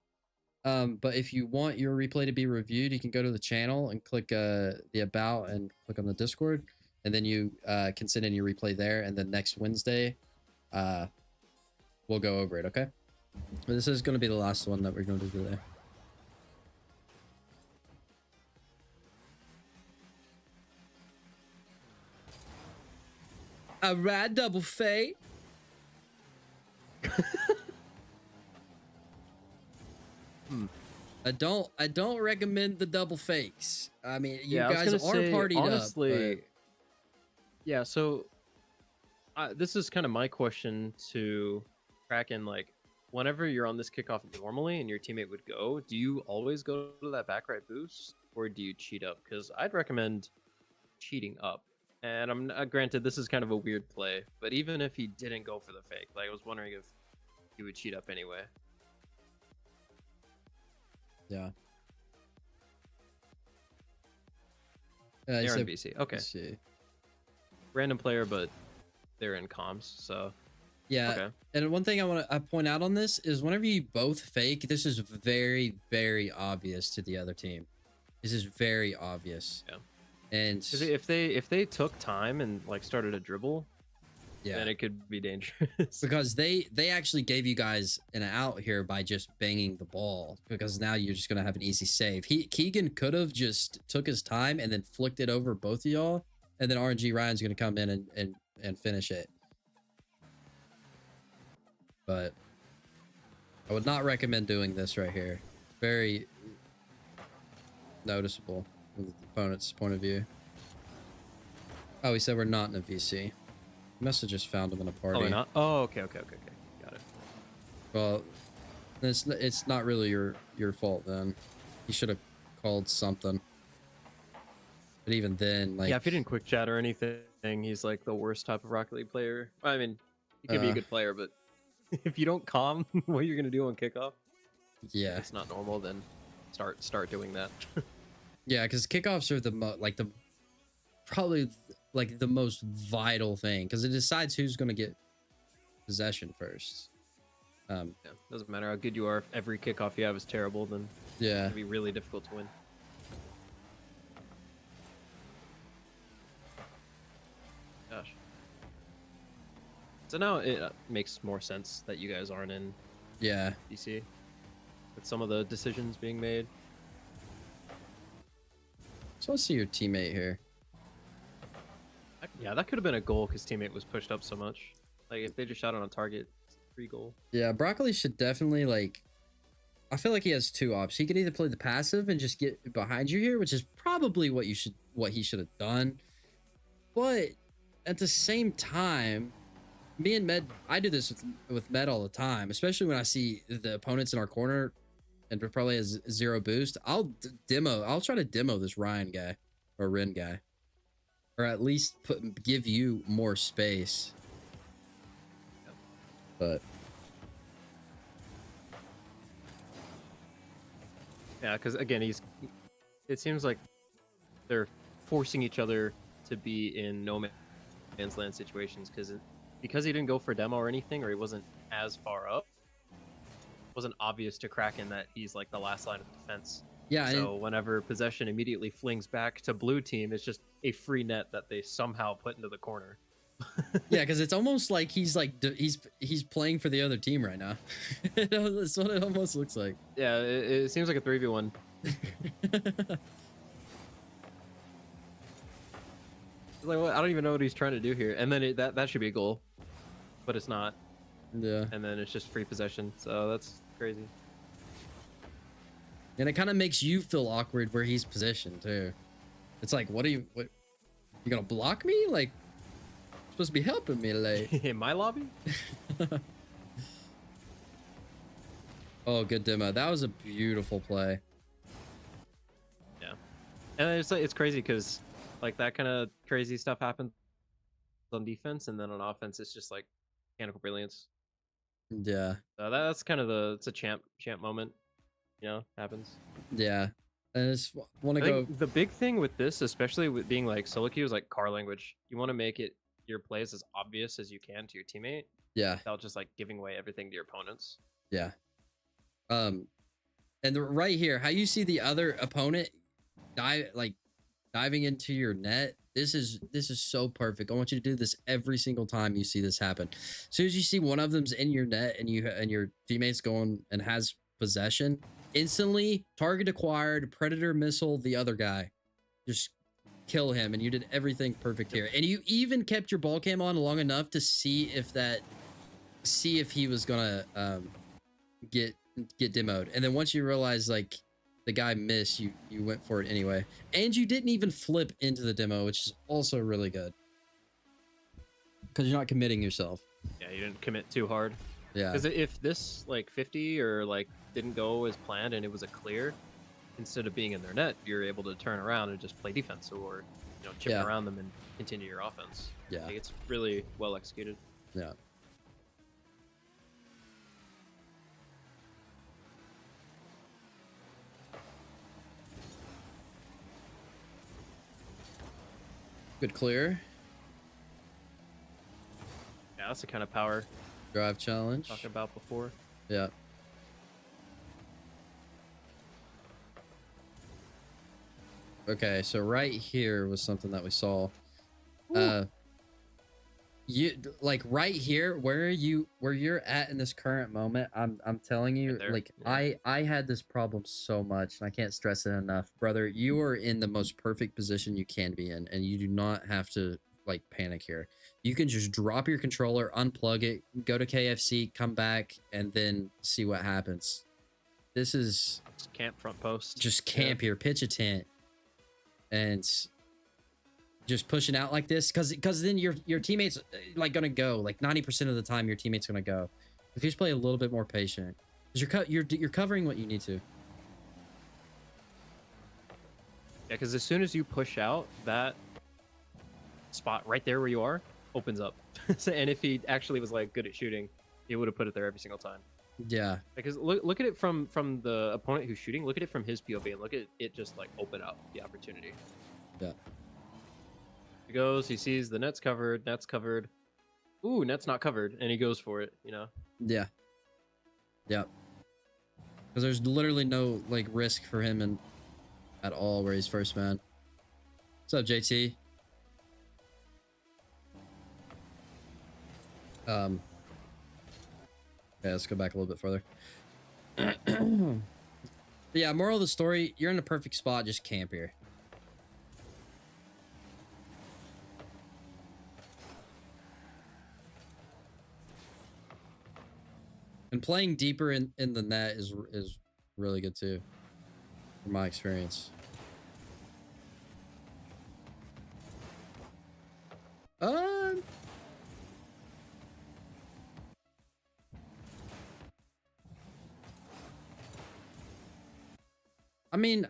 But if you want your replay to be reviewed, you can go to the channel and click the about and click on the Discord, and then you can send in your replay there. And then next Wednesday, we'll go over it. Okay. But this is going to be the last one that we're going to do today. A rad double fate. I don't recommend the double fakes. I mean, you guys are partied honestly, up. But... Yeah, so this is kind of my question to Kraken. Like, whenever you're on this kickoff normally and your teammate would go, do you always go to that back right boost, or do you cheat up? Because I'd recommend cheating up. And I'm granted this is kind of a weird play, but even if he didn't go for the fake, like I was wondering if he would cheat up anyway. Yeah. They're in BC. Okay. Random player, but they're in comms, so. Yeah. Okay. And one thing I want to point out on this is whenever you both fake, this is very, very obvious to the other team. This is very obvious. Yeah. And if they took time and like started a dribble, Yeah. then it could be dangerous. Because they actually gave you guys an out here by just banging the ball, because now you're just gonna have an easy save. Keegan could have just took his time and then flicked it over both of y'all, and then RNG Ryan's gonna come in and finish it. But I would not recommend doing this right here. Very noticeable from the opponent's point of view. Oh, he said we're not in a VC. We must have just found him in a party. Oh, we're not? Oh, okay. Got it. Well, it's not really your fault then. You should have called something. But even then, like, Yeah, if he didn't quick chat or anything, he's like the worst type of Rocket League player. I mean, he could be a good player, but if you don't calm what you're gonna do on kickoff, yeah, it's not normal. Then start doing that. yeah, because kickoffs are probably like the most vital thing, because it decides who's gonna get possession first. Yeah, doesn't matter how good you are. If every kickoff you have is terrible, then yeah, it'll be really difficult to win. Gosh. So now it makes more sense that you guys aren't in yeah. DC with some of the decisions being made. So let's see your teammate here. Yeah, that could have been a goal because teammate was pushed up so much. Like if they just shot on a target, it's a free goal. Yeah, Broccoli should definitely, like, I feel like he has two options. He could either play the passive and just get behind you here, which is probably what he should have done. But at the same time, me and Med, I do this with Med all the time, especially when I see the opponents in our corner and probably has zero boost. I'll try to demo this Ryan guy or Ren guy, or at least give you more space. But yeah, because again, it seems like they're forcing each other to be in no man's land situations because he didn't go for demo or anything, or he wasn't as far up. It wasn't obvious to Kraken that he's like the last line of defense. yeah, So whenever possession immediately flings back to blue team, it's just a free net that they somehow put into the corner. yeah, because it's almost like he's playing for the other team right now. That's what it almost looks like. Yeah, it seems like a 3v1. Like, I don't even know what he's trying to do here. And then that should be a goal, but it's not. Yeah, And then it's just free possession. So that's crazy. and it kind of makes you feel awkward where he's positioned too. It's like, what you gonna block me? Like, you're supposed to be helping me, like. In my lobby? Oh, good demo. That was a beautiful play. Yeah. And it's crazy because like that kind of crazy stuff happens on defense, and then on offense it's just like mechanical brilliance. Yeah, So that's kind of it's a champ moment, happens. yeah. And I just want to I go. think the big thing with this, especially with being like solo queue, is like car language. You want to make your plays as obvious as you can to your teammate Yeah, without just like giving away everything to your opponents. yeah. And right here, how you see the other opponent diving into your net. This is so perfect. I want you to do this every single time you see this happen. As soon as you see one of them's in your net and your teammate's going and has possession, instantly target acquired, predator missile the other guy. Just kill him, and you did everything perfect here. And you even kept your ball cam on long enough to see if he was gonna get demoed. And then once you realize like the guy missed, you went for it anyway, and you didn't even flip into the demo, which is also really good because you're not committing yourself. Yeah, you didn't commit too hard. Yeah, Because if this like 50 or like didn't go as planned and it was a clear, instead of being in their net, you're able to turn around and just play defense or chip Yeah. around them and continue your offense. Yeah. Like, it's really well executed. yeah. Good clear. Yeah, that's the kind of power Drive challenge. talked about before. Yeah. Okay, so right here was something that we saw. You like right here where you're at in this current moment. I'm telling you, there, like yeah. I had this problem so much, and I can't stress it enough, brother. You are in the most perfect position you can be in, and you do not have to like panic here. You can just drop your controller, unplug it, go to KFC, come back, and then see what happens. This is Just camp front post. just Yeah. camp here, pitch a tent, and just pushing out like this, because then your teammates like gonna go like 90% of the time. Your teammates gonna go. If you just play a little bit more patient, because you're covering what you need to. Yeah, because as soon as you push out, that spot right there where you are opens up. And if he actually was like good at shooting, he would have put it there every single time. Yeah, Because look at it from the opponent who's shooting. Look at it from his POV and look at it just like open up the opportunity. yeah, He goes, he sees the net's covered, Ooh, net's not covered, and he goes for it, you know? yeah, yeah. Because there's literally no like risk for him and at all where he's first man. What's up, JT? Okay, let's go back a little bit further. Yeah, moral of the story, you're in a perfect spot, just camp here. And playing deeper in the net is really good too, from my experience. Um, I mean,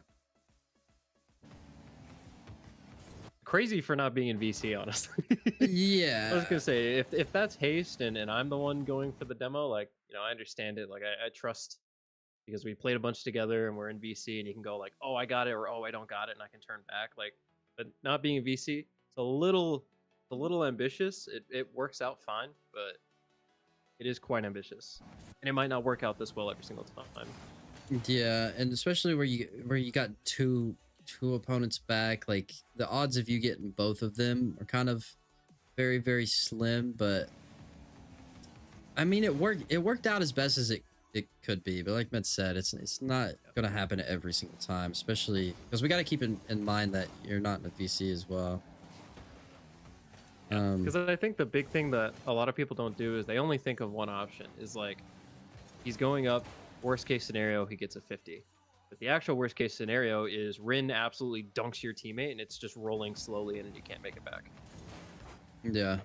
Crazy for not being in VC, honestly. yeah. I was gonna say, if that's haste and I'm the one going for the demo, like, you know, I understand it. Like, I trust, because we played a bunch together and we're in VC, and you can go like, oh, I got it, or oh, I don't got it, and I can turn back. Like, but not being in VC, it's a little ambitious. It works out fine, but it is quite ambitious, and it might not work out this well every single time. Yeah, and especially where you got two opponents back, like the odds of you getting both of them are kind of very, very slim. But I mean, it worked out as best as it could be. But like Matt said, it's not gonna happen every single time, especially because we got to keep in mind that you're not in a VC as well. Because I think the big thing that a lot of people don't do is they only think of one option. Is like, he's going up, worst case scenario, he gets a 50. But the actual worst case scenario is Rin absolutely dunks your teammate and it's just rolling slowly in and you can't make it back. Yeah.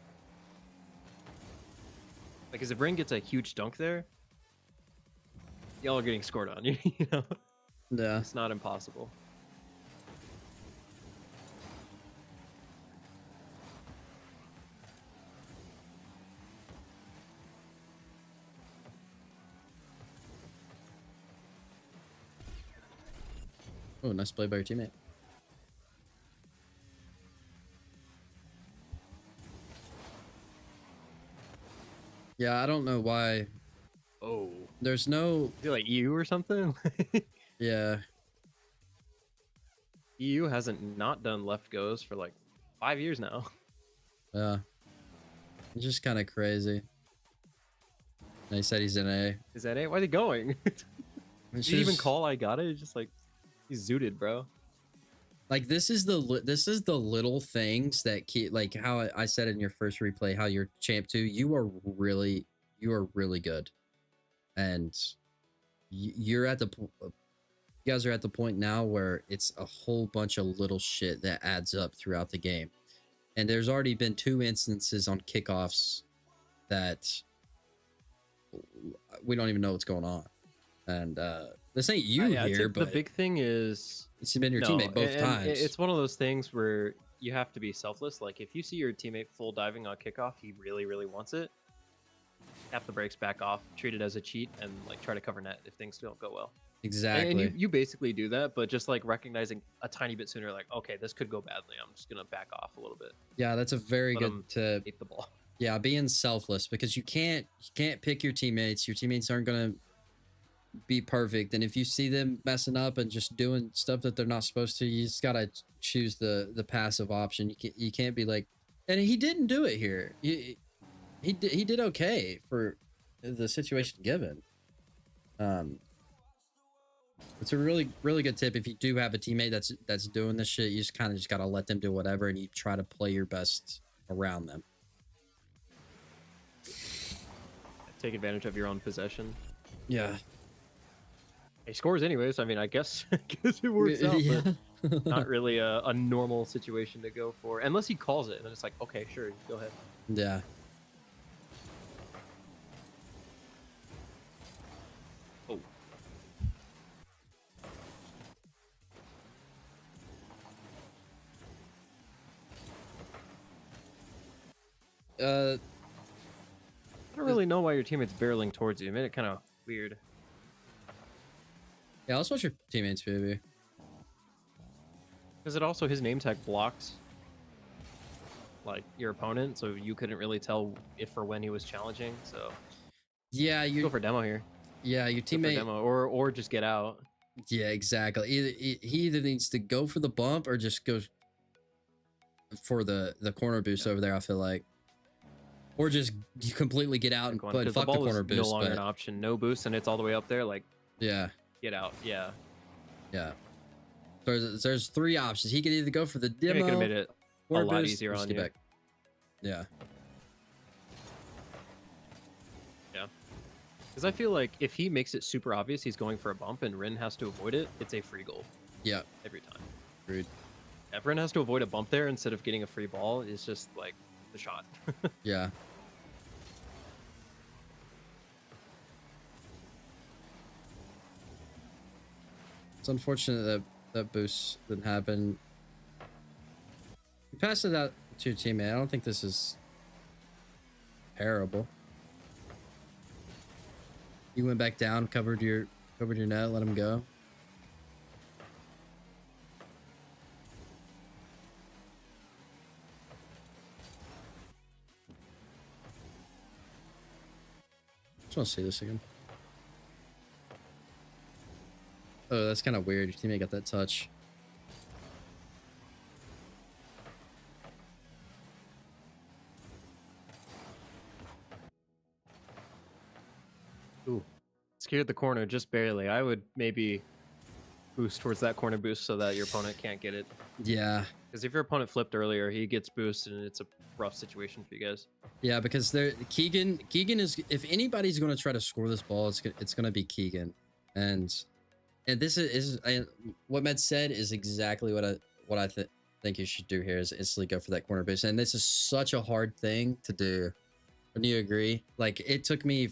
Because if Rin gets a huge dunk there, y'all are getting scored on, you know? Yeah. It's not impossible. Oh, nice play by your teammate. Yeah, I don't know why. Oh. There's no. Is it like EU or something? Yeah. EU hasn't not done left goes for like 5 years now. Yeah. It's just kind of crazy. And he said he's in A. Is that it? Why is he going? Did It's he even just- call I got it? It's just like, he's zooted, bro. Like this is the little things that keep, like how I said in your first replay, how you're champ 2, you are really good, and you're at the you guys are at the point now where it's a whole bunch of little shit that adds up throughout the game. And there's already been 2 instances on kickoffs that we don't even know what's going on. And this ain't you Yeah, here, but the big thing is, it's been your no, teammate both and times. it's one of those things where you have to be selfless. Like, if you see your teammate full diving on kickoff, he really wants it, tap the brakes, back off, treat it as a cheat, and like try to cover net if things don't go well. Exactly. And you basically do that, but just like recognizing a tiny bit sooner, like, okay, this could go badly. I'm just gonna back off a little bit. Yeah, that's a very Let good him tip. Hit the ball. Yeah, being selfless, because you can't pick your teammates. Your teammates aren't gonna be perfect, and if you see them messing up and just doing stuff that they're not supposed to, you just gotta choose the passive option. You can't be like And he didn't do it here. He did okay for the situation given. It's a really good tip if you do have a teammate that's doing this shit. You just kind of just gotta let them do whatever, and you try to play your best around them. Take advantage of your own possession. Yeah. He scores anyways. I mean, I guess it works out, but not really a normal situation to go for, unless he calls it, and then it's like, okay, sure, go ahead. Yeah. Oh. I don't really know why your teammate's barreling towards you. It made it kind of weird. Yeah, let's watch your teammates, baby. Because it also, his name tag blocks like your opponent, so you couldn't really tell if or when he was challenging. So yeah, you go for demo here. Yeah, your Go for teammate. demo, or just get out. Yeah, exactly. He either needs to go for the bump or just go for the corner boost over there. I feel like, or just completely get out and fuck the corner boost. No longer an option. No boost, and it's all the way up there. Like, yeah, get out. Yeah. Yeah. There's three options. He could either go for the demo. It could have made it a lot boost, easier on you. back. Yeah. Yeah. Because I feel like if he makes it super obvious he's going for a bump and Rin has to avoid it, it's a free goal. Yeah. Every time. Agreed. If Rin has to avoid a bump there instead of getting a free ball, it's just like the shot. Yeah. It's unfortunate that that boost didn't happen. You passed it out to your teammate. I don't think this is terrible. You went back down, covered your net, let him go. Just want to see this again. Oh, that's kind of weird. Your teammate got that touch. Ooh. Scared the corner just barely. I would maybe boost towards that corner boost so that your opponent can't get it. Yeah. Because if your opponent flipped earlier, he gets boosted and it's a rough situation for you guys. Yeah, because Keegan is, if anybody's going to try to score this ball, it's going to be Keegan. And this is what Med said is exactly what I think you should do here is instantly go for that corner boost. And this is such a hard thing to do. Wouldn't you agree? Like, it took me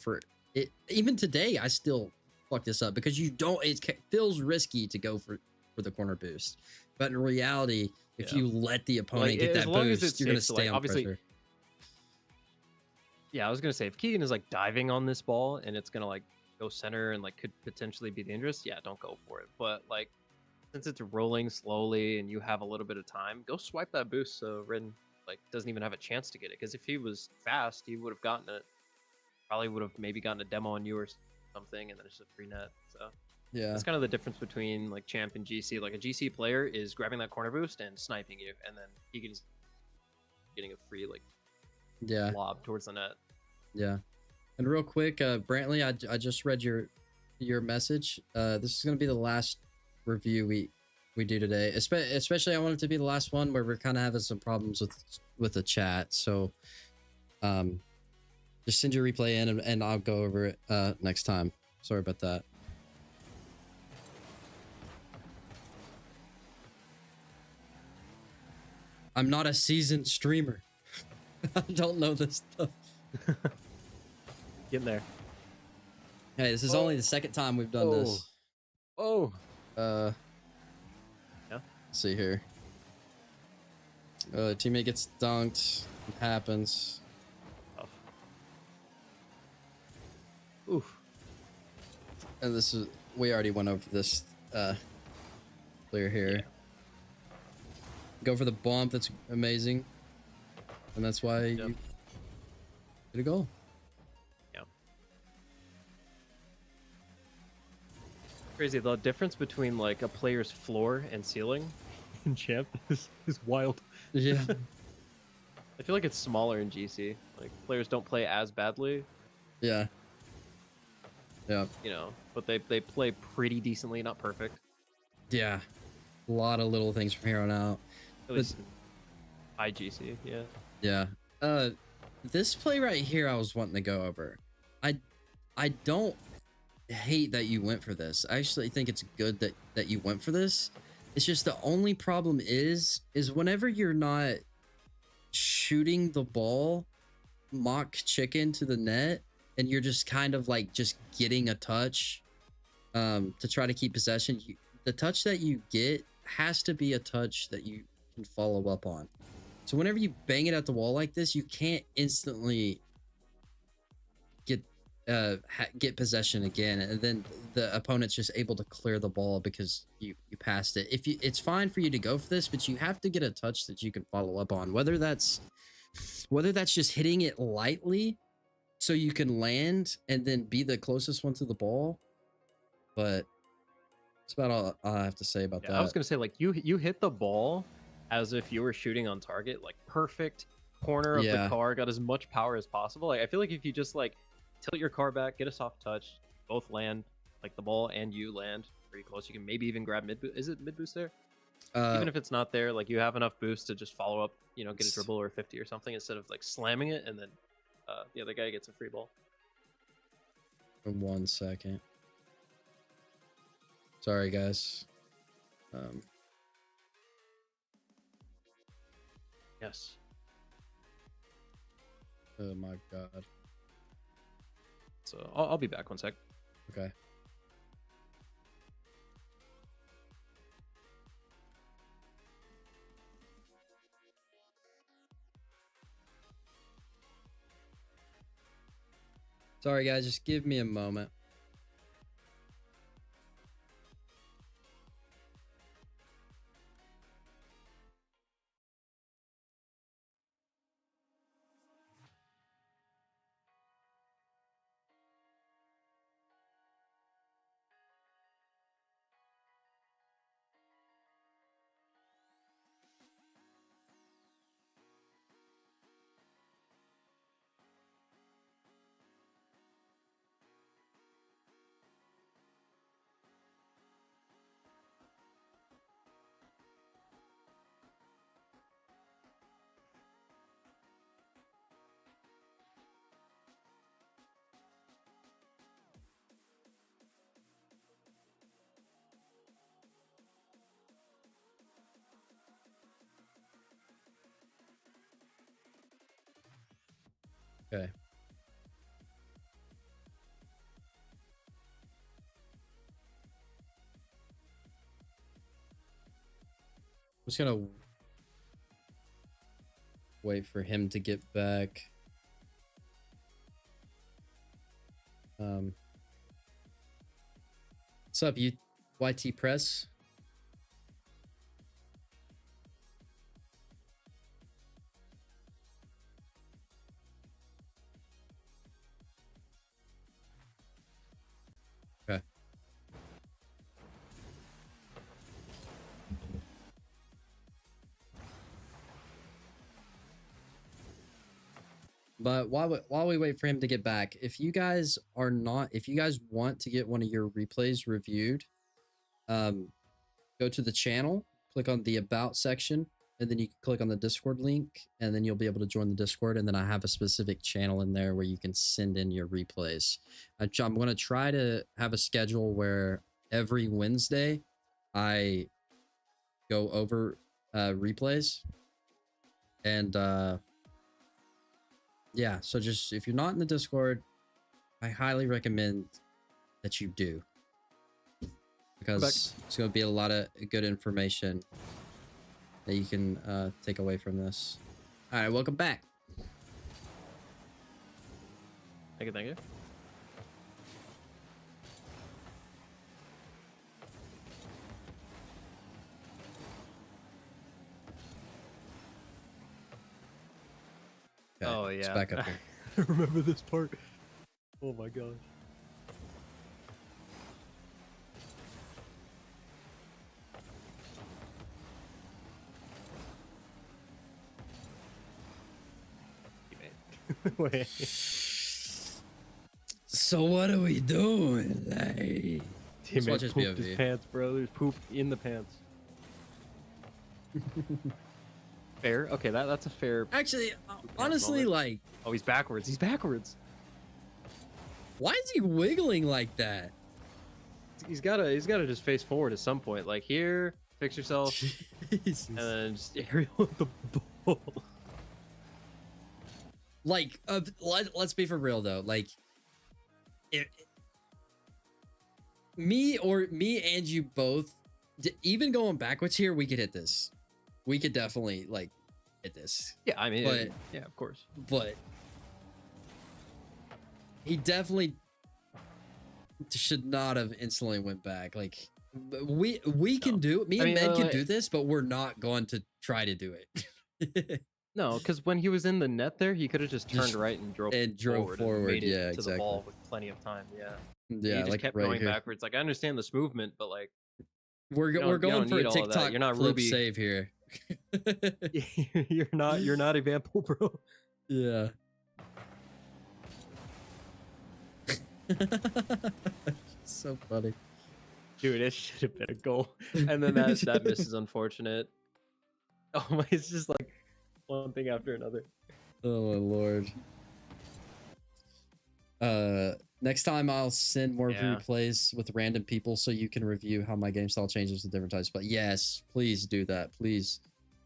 even today, I still fuck this up because it feels risky to go for the corner boost. But in reality, if you let the opponent get that boost, you're going to stay on pressure. Yeah, I was going to say, if Keegan is like diving on this ball and it's going to like go center and like could potentially be dangerous, yeah, don't go for it. But like, since it's rolling slowly and you have a little bit of time, go swipe that boost so Rin like doesn't even have a chance to get it. Because if he was fast, he would have gotten it. Probably would have maybe gotten a demo on you or something, and then it's just a free net. So yeah, that's kind of the difference between like champ and GC. Like a GC player is grabbing that corner boost and sniping you, and then Keegan's getting a free like lob towards the net. Yeah. And real quick, Brantley, I just read your message. This is gonna be the last review we do today. Especially, I want it to be the last one where we're kind of having some problems with the chat. So, just send your replay in, and I'll go over it next time. Sorry about that. I'm not a seasoned streamer. I don't know this stuff. Get in there. Hey, this is only the second time we've done this. Yeah. Let's see here. Teammate gets dunked. It happens. Oof. And we already went over this clear here. Yeah. Go for the bump. That's amazing. And that's why you get a goal. Yeah. Crazy. The difference between like a player's floor and ceiling in champ is wild. Yeah. I feel like it's smaller in GC. Like players don't play as badly, Yeah. Yeah. you know, but they play pretty decently, not perfect. Yeah. A lot of little things from here on out. At least in high GC, yeah. Yeah. This play right here I was wanting to go over. I don't hate that you went for this. I actually think it's good that you went for this. It's just the only problem is whenever you're not shooting the ball mock chicken to the net and you're just kind of like just getting a touch to try to keep possession, the touch that you get has to be a touch that you can follow up on. So whenever you bang it at the wall like this, you can't instantly get possession again, and then the opponent's just able to clear the ball because you passed it. It's fine for you to go for this, but you have to get a touch that you can follow up on, whether that's just hitting it lightly so you can land and then be the closest one to the ball. But that's about all I have to say about that. I was gonna say, like, you hit the ball as if you were shooting on target, like perfect corner of the car, got as much power as possible. Like I feel like if you just like tilt your car back, get a soft touch, both land, like the ball and you land pretty close. You can maybe even grab mid boost. Is it mid boost there? Even if it's not there, like you have enough boost to just follow up, you know, get a dribble or a 50 or something instead of like slamming it and then the other guy gets a free ball. 1 second. Sorry, guys. Yes. Oh my god. So I'll be back 1 sec. Okay. Sorry, guys. Just give me a moment. Okay. I'm just gonna wait for him to get back. What's up, you YT Press? Okay. But while we wait for him to get back, if you guys want to get one of your replays reviewed, go to the channel, click on the About section, and then you can click on the Discord link, and then you'll be able to join the Discord. And then I have a specific channel in there where you can send in your replays. I'm going to try to have a schedule where every Wednesday I go over replays. And yeah, so just if you're not in the Discord, I highly recommend that you do, because it's going to be a lot of good information that you can take away from this. All right, welcome back. Thank you. Okay, oh yeah, it's back up here. I remember this part. Oh my gosh. Wait. So what are we doing? Like, let's watch Teammate his pooped his POV. pants, bro. There's poop in the pants. Fair. Okay, that's a fair. Actually, honestly, moment. like, Oh, he's backwards. He's backwards. why is he wiggling like that? He's gotta just face forward at some point. Like here, fix yourself, Jesus. and then just aerial with the ball. Like, let's be for real though. Like, me and you both, even going backwards here, we could hit this. We could definitely like hit this. Yeah, I mean, But- yeah, of course. But he definitely should not have instantly went back. Like, we can do it. Me and Med can do this, but we're not going to try to do it. No, because when he was in the net there, he could have just turned right and drove forward. and made it Yeah, to exactly. the ball with plenty of time. Yeah, Yeah, he just like kept right going here. backwards. Like I understand this movement, but like We're you going don't for need a all of that. TikTok You're not clip Ruby. save here. you're not a Vample, bro. Yeah. So funny. Dude, it should have been a goal. And then that miss is unfortunate. Oh my, it's just like one thing after another. Oh my lord. Next time I'll send more Yeah. replays with random people so you can review how my game style changes with different types. But yes, please do that, please.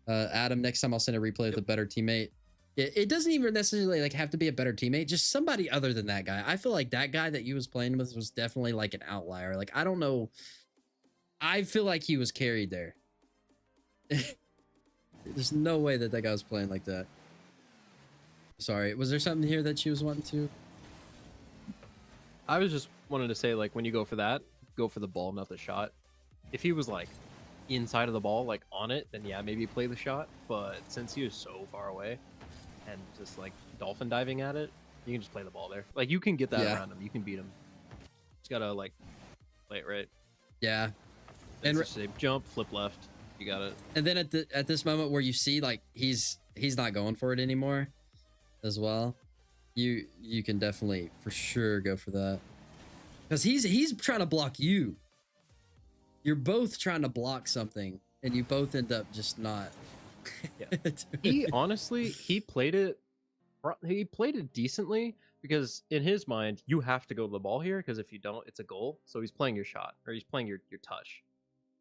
Adam, next time I'll send a replay with a better teammate. It doesn't even necessarily like have to be a better teammate, just somebody other than that guy. I feel like that guy that you was playing with was definitely like an outlier. Like, I don't know. I feel like he was carried there. There's no way that guy was playing like that. Sorry, was there something here that she was wanting to? I was just wanted to say, like, when you go for that, go for the ball, not the shot. If he was like inside of the ball, like on it, then yeah, maybe play the shot. But since he was so far away and just like dolphin diving at it, you can just play the ball there. Like you can get that Yeah. around him. You can beat him. Just gotta like play it right. Yeah. And And say jump, flip left. You got it. And then at this moment where you see like he's not going for it anymore as well, you can definitely for sure go for that. Because he's trying to block you. You're both trying to block something and you both end up just not. Yeah. He honestly he played it decently because in his mind you have to go to the ball here because if you don't it's a goal. So he's playing your shot or he's playing your touch.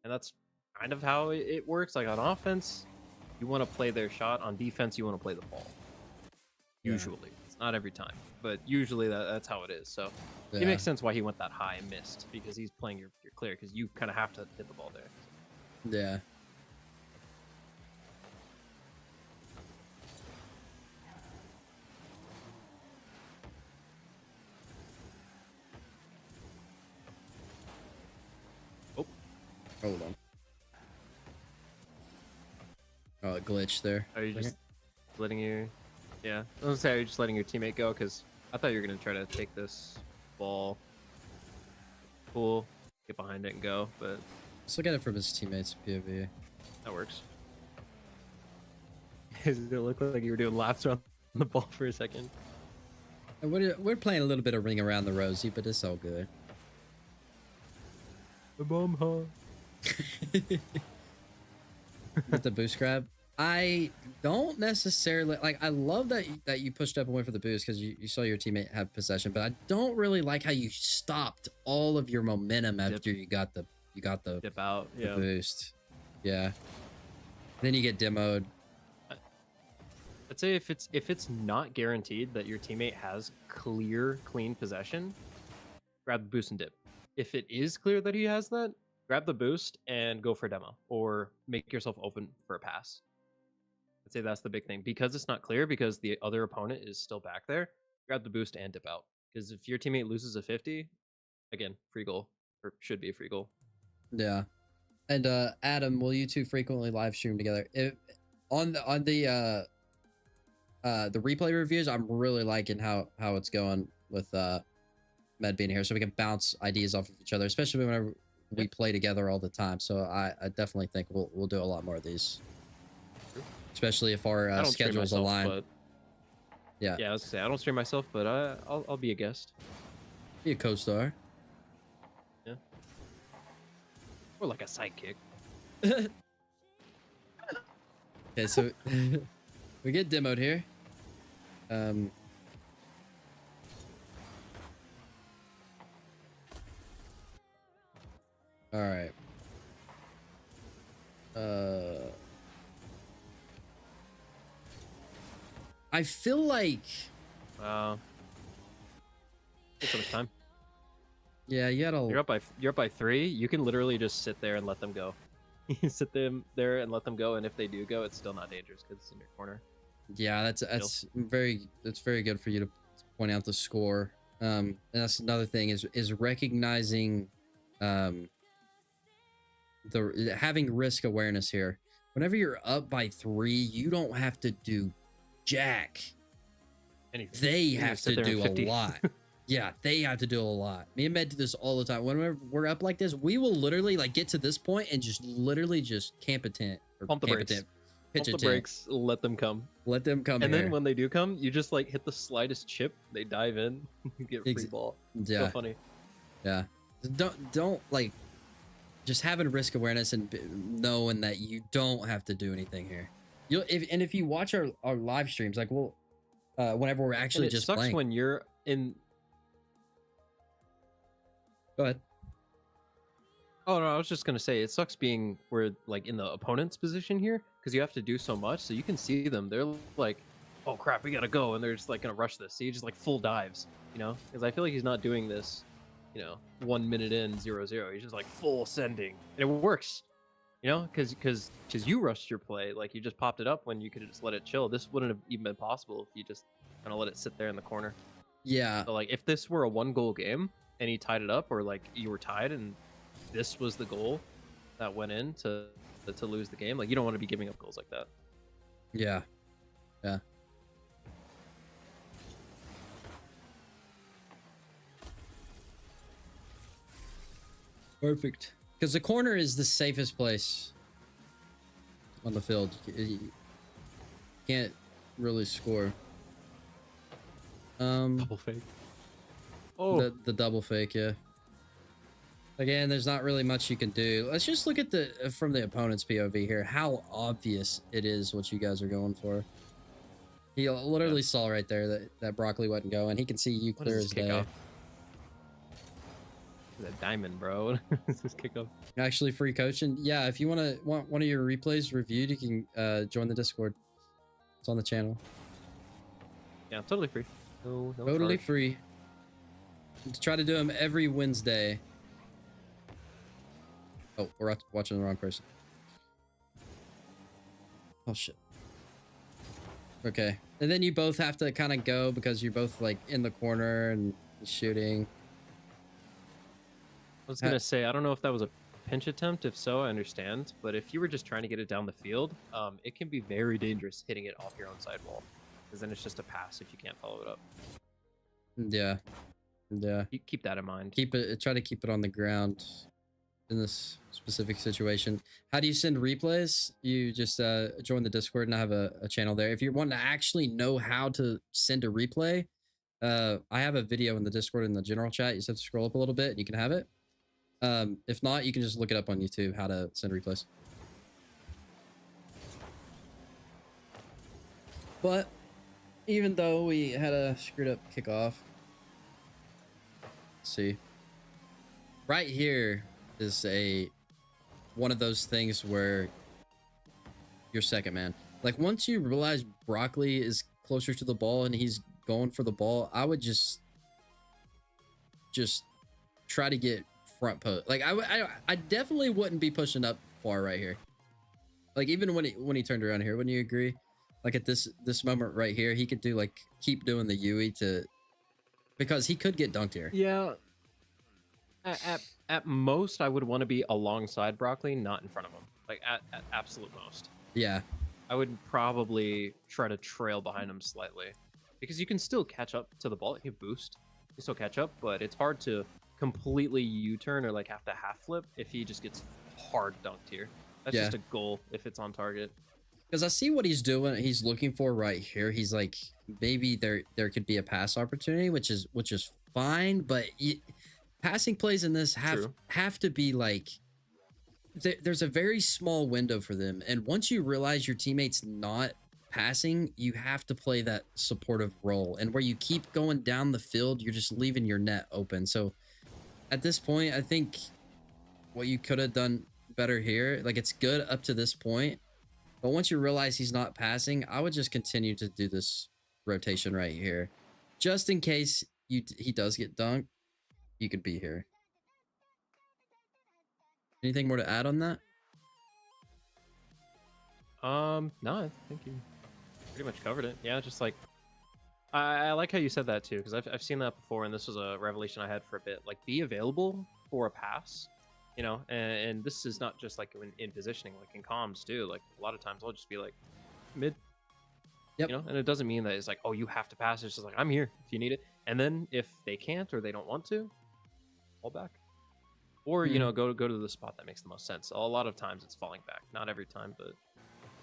And that's kind of how it works. Like on offense, you want to play their shot. On defense, you want to play the ball. Yeah. Usually, it's not every time, but usually that's how it is. So Yeah. it makes sense why he went that high and missed because he's playing your clear because you kind of have to hit the ball there. Yeah. Oh. Hold on. Oh, it glitched there. Are you just letting your? Yeah, I was gonna say, are you just letting your teammate go? Because I thought you were gonna try to take this ball, pull, get behind it, and go. But Let's look at it from his teammates' POV. that works. Does it look like you were doing laps around the ball for a second? And we're playing a little bit of ring around the rosy, but it's all good. The bomb, huh? With the boost grab, I don't necessarily like. I love that you pushed up and went for the boost because you saw your teammate have possession, but I don't really like how you stopped all of your momentum after you got the Dip out. the Yeah. boost. Yeah. Then you get demoed. I'd say if it's not guaranteed that your teammate has clean possession, grab the boost and dip. If it is clear that he has that, grab the boost and go for a demo or make yourself open for a pass. I'd say that's the big thing because it's not clear because the other opponent is still back there. Grab the boost and dip out because if your teammate loses a 50, again, free goal or should be a free goal. Yeah. And Adam, will you two frequently live stream together? On the replay reviews, I'm really liking how it's going with Med being here, so we can bounce ideas off of each other, especially whenever we play together all the time. So I definitely think we'll do a lot more of these, especially if our I don't stream schedules myself, align. but Yeah. Yeah, I was gonna say I don't stream myself, but I'll be a guest. Be a co-star. Yeah. Or like a sidekick. Okay, so we get demoed here. All right. I feel like, Take so much time. yeah, you gotta. You're up by 3. You can literally just sit there and let them go. You sit them there and let them go, and if they do go, it's still not dangerous because it's in your corner. Yeah, that's very good for you to point out the score. And that's another thing is recognizing the having risk awareness here. Whenever you're up by 3, you don't have to do jack. Anything. They have to do a lot. Yeah, they have to do a lot. Me and Med do this all the time. Whenever we're up like this, we will literally like get to this point and just literally just camp a tent or Pump the camp brakes. a tent, Pump pitch a the tent. brakes, let them come. Let them come And here. then when they do come, you just like hit the slightest chip, they dive in, you get free ball. Yeah. So funny. Yeah. Don't like just having risk awareness and knowing that you don't have to do anything here. If you watch our live streams, like whenever we're actually And it just sucks playing. when you're in. Go ahead. Oh no, I was just gonna say it sucks being where like in the opponent's position here because you have to do so much. So you can see them. They're like, "Oh crap, we gotta go," and they're just like gonna rush this. So you just like full dives, you know? Because I feel like he's not doing this, 1 minute in 0-0. He's just like full sending, and it works, because you rushed your play. Like you just popped it up when you could have just let it chill. This wouldn't have even been possible if you just kind of let it sit there in the corner. Yeah. So like if this were a 1-goal game and he tied it up, or like you were tied and this was the goal that went in to lose the game, like you don't want to be giving up goals like that. Yeah. Yeah. Perfect. Because the corner is the safest place on the field. You can't really score. Double fake. Oh, The double fake, yeah. Again, there's not really much you can do. Let's just look at from the opponent's POV here, how obvious it is what you guys are going for. He literally saw right there that broccoli wasn't going. He can see you what clear is as this day. kickoff? That diamond, bro. This is kickoff. Actually, free coaching. Yeah, if you want one of your replays reviewed, you can join the Discord. It's on the channel. Yeah, totally free. No Totally charge. free. Try to do them every Wednesday. Oh, we're watching the wrong person. Oh shit. Okay, and then you both have to kind of go because you're both like in the corner and shooting. I was gonna say, I don't know if that was a pinch attempt. If so, I understand. But if you were just trying to get it down the field, it can be very dangerous hitting it off your own side wall, because then it's just a pass if you can't follow it up. Yeah, yeah. Keep that in mind. Try to keep it on the ground in this specific situation. How do you send replays? You just join the Discord and I have a channel there. If you want to actually know how to send a replay, I have a video in the Discord in the general chat. You just have to scroll up a little bit and you can have it. If not, you can just look it up on YouTube, how to send replays. But even though we had a screwed up kickoff, let's see. Right here is one of those things where you're second man. Like once you realize broccoli is closer to the ball and he's going for the ball, I would just try to get front post. Like I definitely wouldn't be pushing up far right here. Like even when he turned around here, wouldn't you agree? Like at this moment right here, he could do like keep doing the Yui because he could get dunked here. Yeah. At most, I would want to be alongside broccoli, not in front of him. Like at absolute most. Yeah. I would probably try to trail behind him slightly, because you can still catch up to the ball. You can boost, you can still catch up, but it's hard to completely U-turn or like have to half flip if he just gets hard dunked here. That's just a goal if it's on target. Because I see what he's doing. He's looking for right here. He's like maybe there could be a pass opportunity, which is fine, but passing plays in this True. have to be like there's a very small window for them, and once you realize your teammate's not passing, you have to play that supportive role, and where you keep going down the field, you're just leaving your net open. So at this point, I think what you could have done better here, like it's good up to this point, but once you realize he's not passing, I would just continue to do this rotation right here, just in case he does get dunked. You could be here. Anything more to add on that? No, I think you pretty much covered it. Yeah, just like I like how you said that too, because I've seen that before, and this was a revelation I had for a bit. Like, be available for a pass, you know, and this is not just like in positioning, like in comms too. Like a lot of times I'll just be like mid, Yep. you know, and it doesn't mean that it's like, oh, you have to pass. It's just like, I'm here if you need it. And then if they can't or they don't want to, fall back. Or, you know, go to the spot that makes the most sense. A lot of times it's falling back. Not every time, but,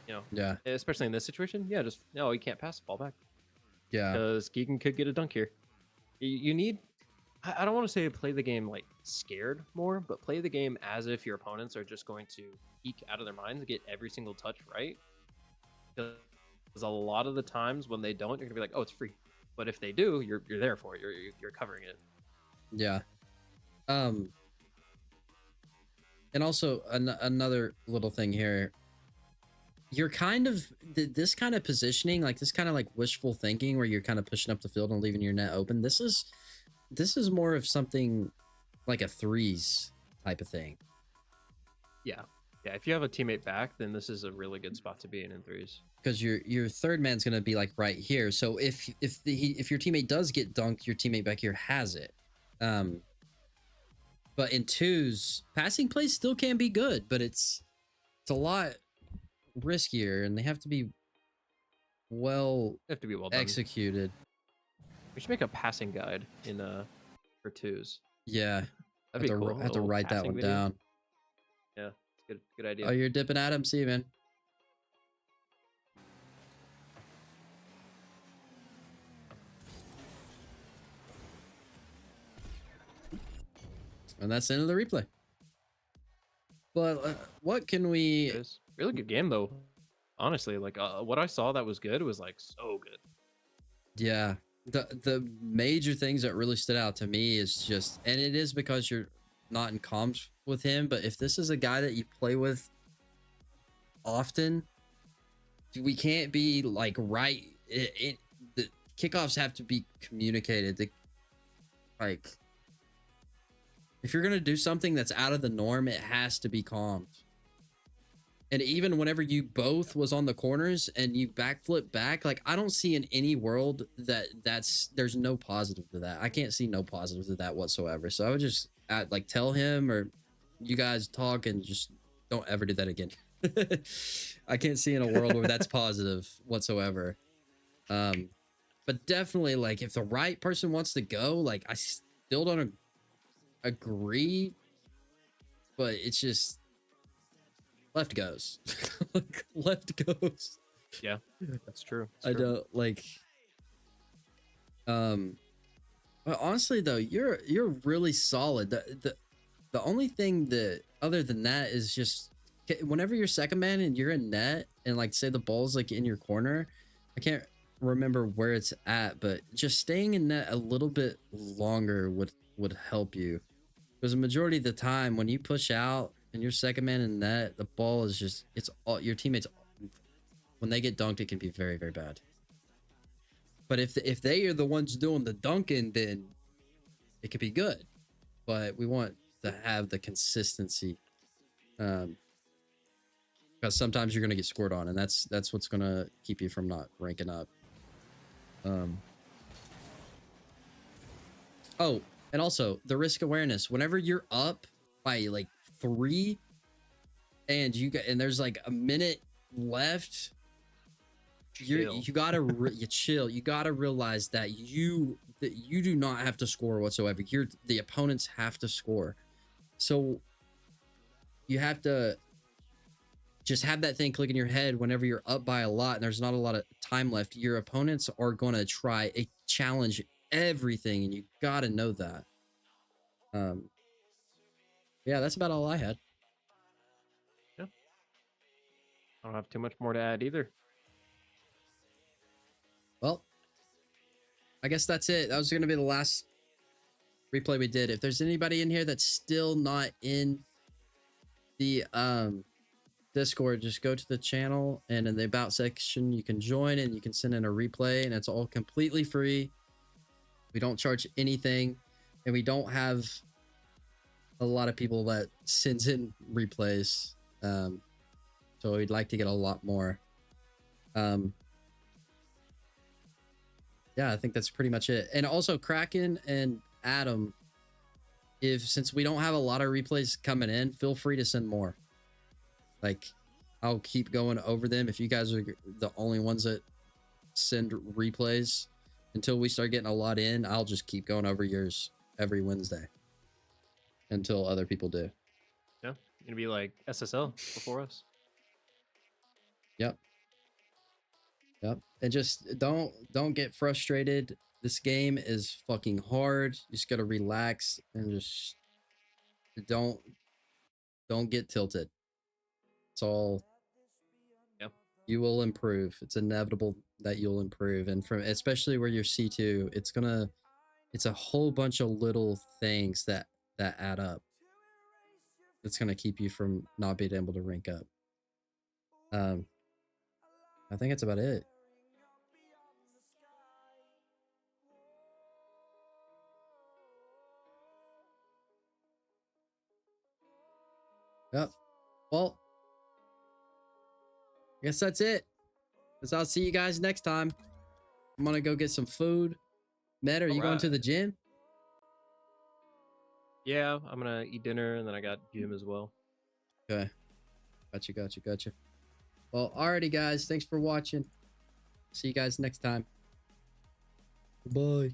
you know, Yeah. especially in this situation, yeah, just, no, you can't pass, fall back. Yeah. Because Keegan could get a dunk here. You need, I don't want to say play the game like scared more, but play the game as if your opponents are just going to peek out of their minds, get every single touch right. Because a lot of the times when they don't, you're going to be like, oh, it's free. But if they do, you're there for it. You're covering it. Yeah. And also another little thing here. You're kind of this kind of positioning, like this kind of like wishful thinking where you're kind of pushing up the field and leaving your net open. This is more of something like a threes type of thing. Yeah. Yeah, if you have a teammate back, then this is a really good spot to be in threes. Because your third man's going to be like right here. So if your teammate does get dunked, your teammate back here has it. But in twos, passing plays still can be good, but it's a lot riskier, and they have to be well done. Executed. We should make a passing guide in for twos. Yeah, That'd be cool. I have to write that one down. Yeah, it's good idea. Oh, you're dipping at him, see, man. And that's the end of the replay. But what can we... It is. Really good game, though. Honestly, like what I saw that was good was like so good. Yeah. The major things that really stood out to me is just... And it is because you're not in comms with him, but if this is a guy that you play with often, we can't be like right... the kickoffs have to be communicated. Like... If you're going to do something that's out of the norm, it has to be calmed. And even whenever you both was on the corners and you backflip back, like I don't see in any world there's no positive to that. I can't see no positive to that whatsoever. So I would just like tell him or you guys talk and just don't ever do that again. I can't see in a world where that's positive whatsoever. But definitely like if the right person wants to go, like I still don't agree, but it's just left goes. Left goes. Yeah, that's true. I don't like but honestly though, you're really solid. The only thing that other than that is just whenever you're second man and you're in net and like say the ball's like in your corner, I can't remember where it's at, but just staying in net a little bit longer would help you. Because the majority of the time when you push out and you're second man in net, the ball is just, it's all your teammates. When they get dunked, it can be very, very bad. But if they are the ones doing the dunking, then it could be good. But we want to have the consistency. Because sometimes you're going to get scored on, and that's what's going to keep you from not ranking up. Oh, and also the risk awareness. Whenever you're up by like 3 and there's like a minute left, you gotta you chill. You gotta realize that you do not have to score whatsoever. The opponents have to score. So you have to just have that thing click in your head whenever you're up by a lot and there's not a lot of time left. Your opponents are going to try a challenge everything, and you got to know that. Yeah, that's about all I had. Yeah. I don't have too much more to add either. Well, I guess that's it. That was going to be the last replay we did. If there's anybody in here that's still not in the Discord, just go to the channel, and in the about section you can join and you can send in a replay, and it's all completely free. We don't charge anything, and we don't have a lot of people that sends in replays, so we'd like to get a lot more. Yeah, I think that's pretty much it. And also Kraken and Adam, since we don't have a lot of replays coming in, feel free to send more. Like, I'll keep going over them. If you guys are the only ones that send replays until we start getting a lot in, I'll just keep going over yours every Wednesday until other people do. Yeah, you're gonna be like SSL before us. Yep. And just don't get frustrated. This game is fucking hard. You just gotta relax and just don't get tilted. It's all. Yep. You will improve. It's inevitable that you'll improve, and from especially where you're C2, it's a whole bunch of little things that add up. It's gonna keep you from not being able to rank up. I think that's about it. Yep. Well, I guess that's it. Because I'll see you guys next time. I'm gonna go get some food. Matt, are you going to the gym? Yeah, I'm gonna eat dinner, and then I got gym as well. Okay. Gotcha. Well, alrighty, guys. Thanks for watching. See you guys next time. Bye.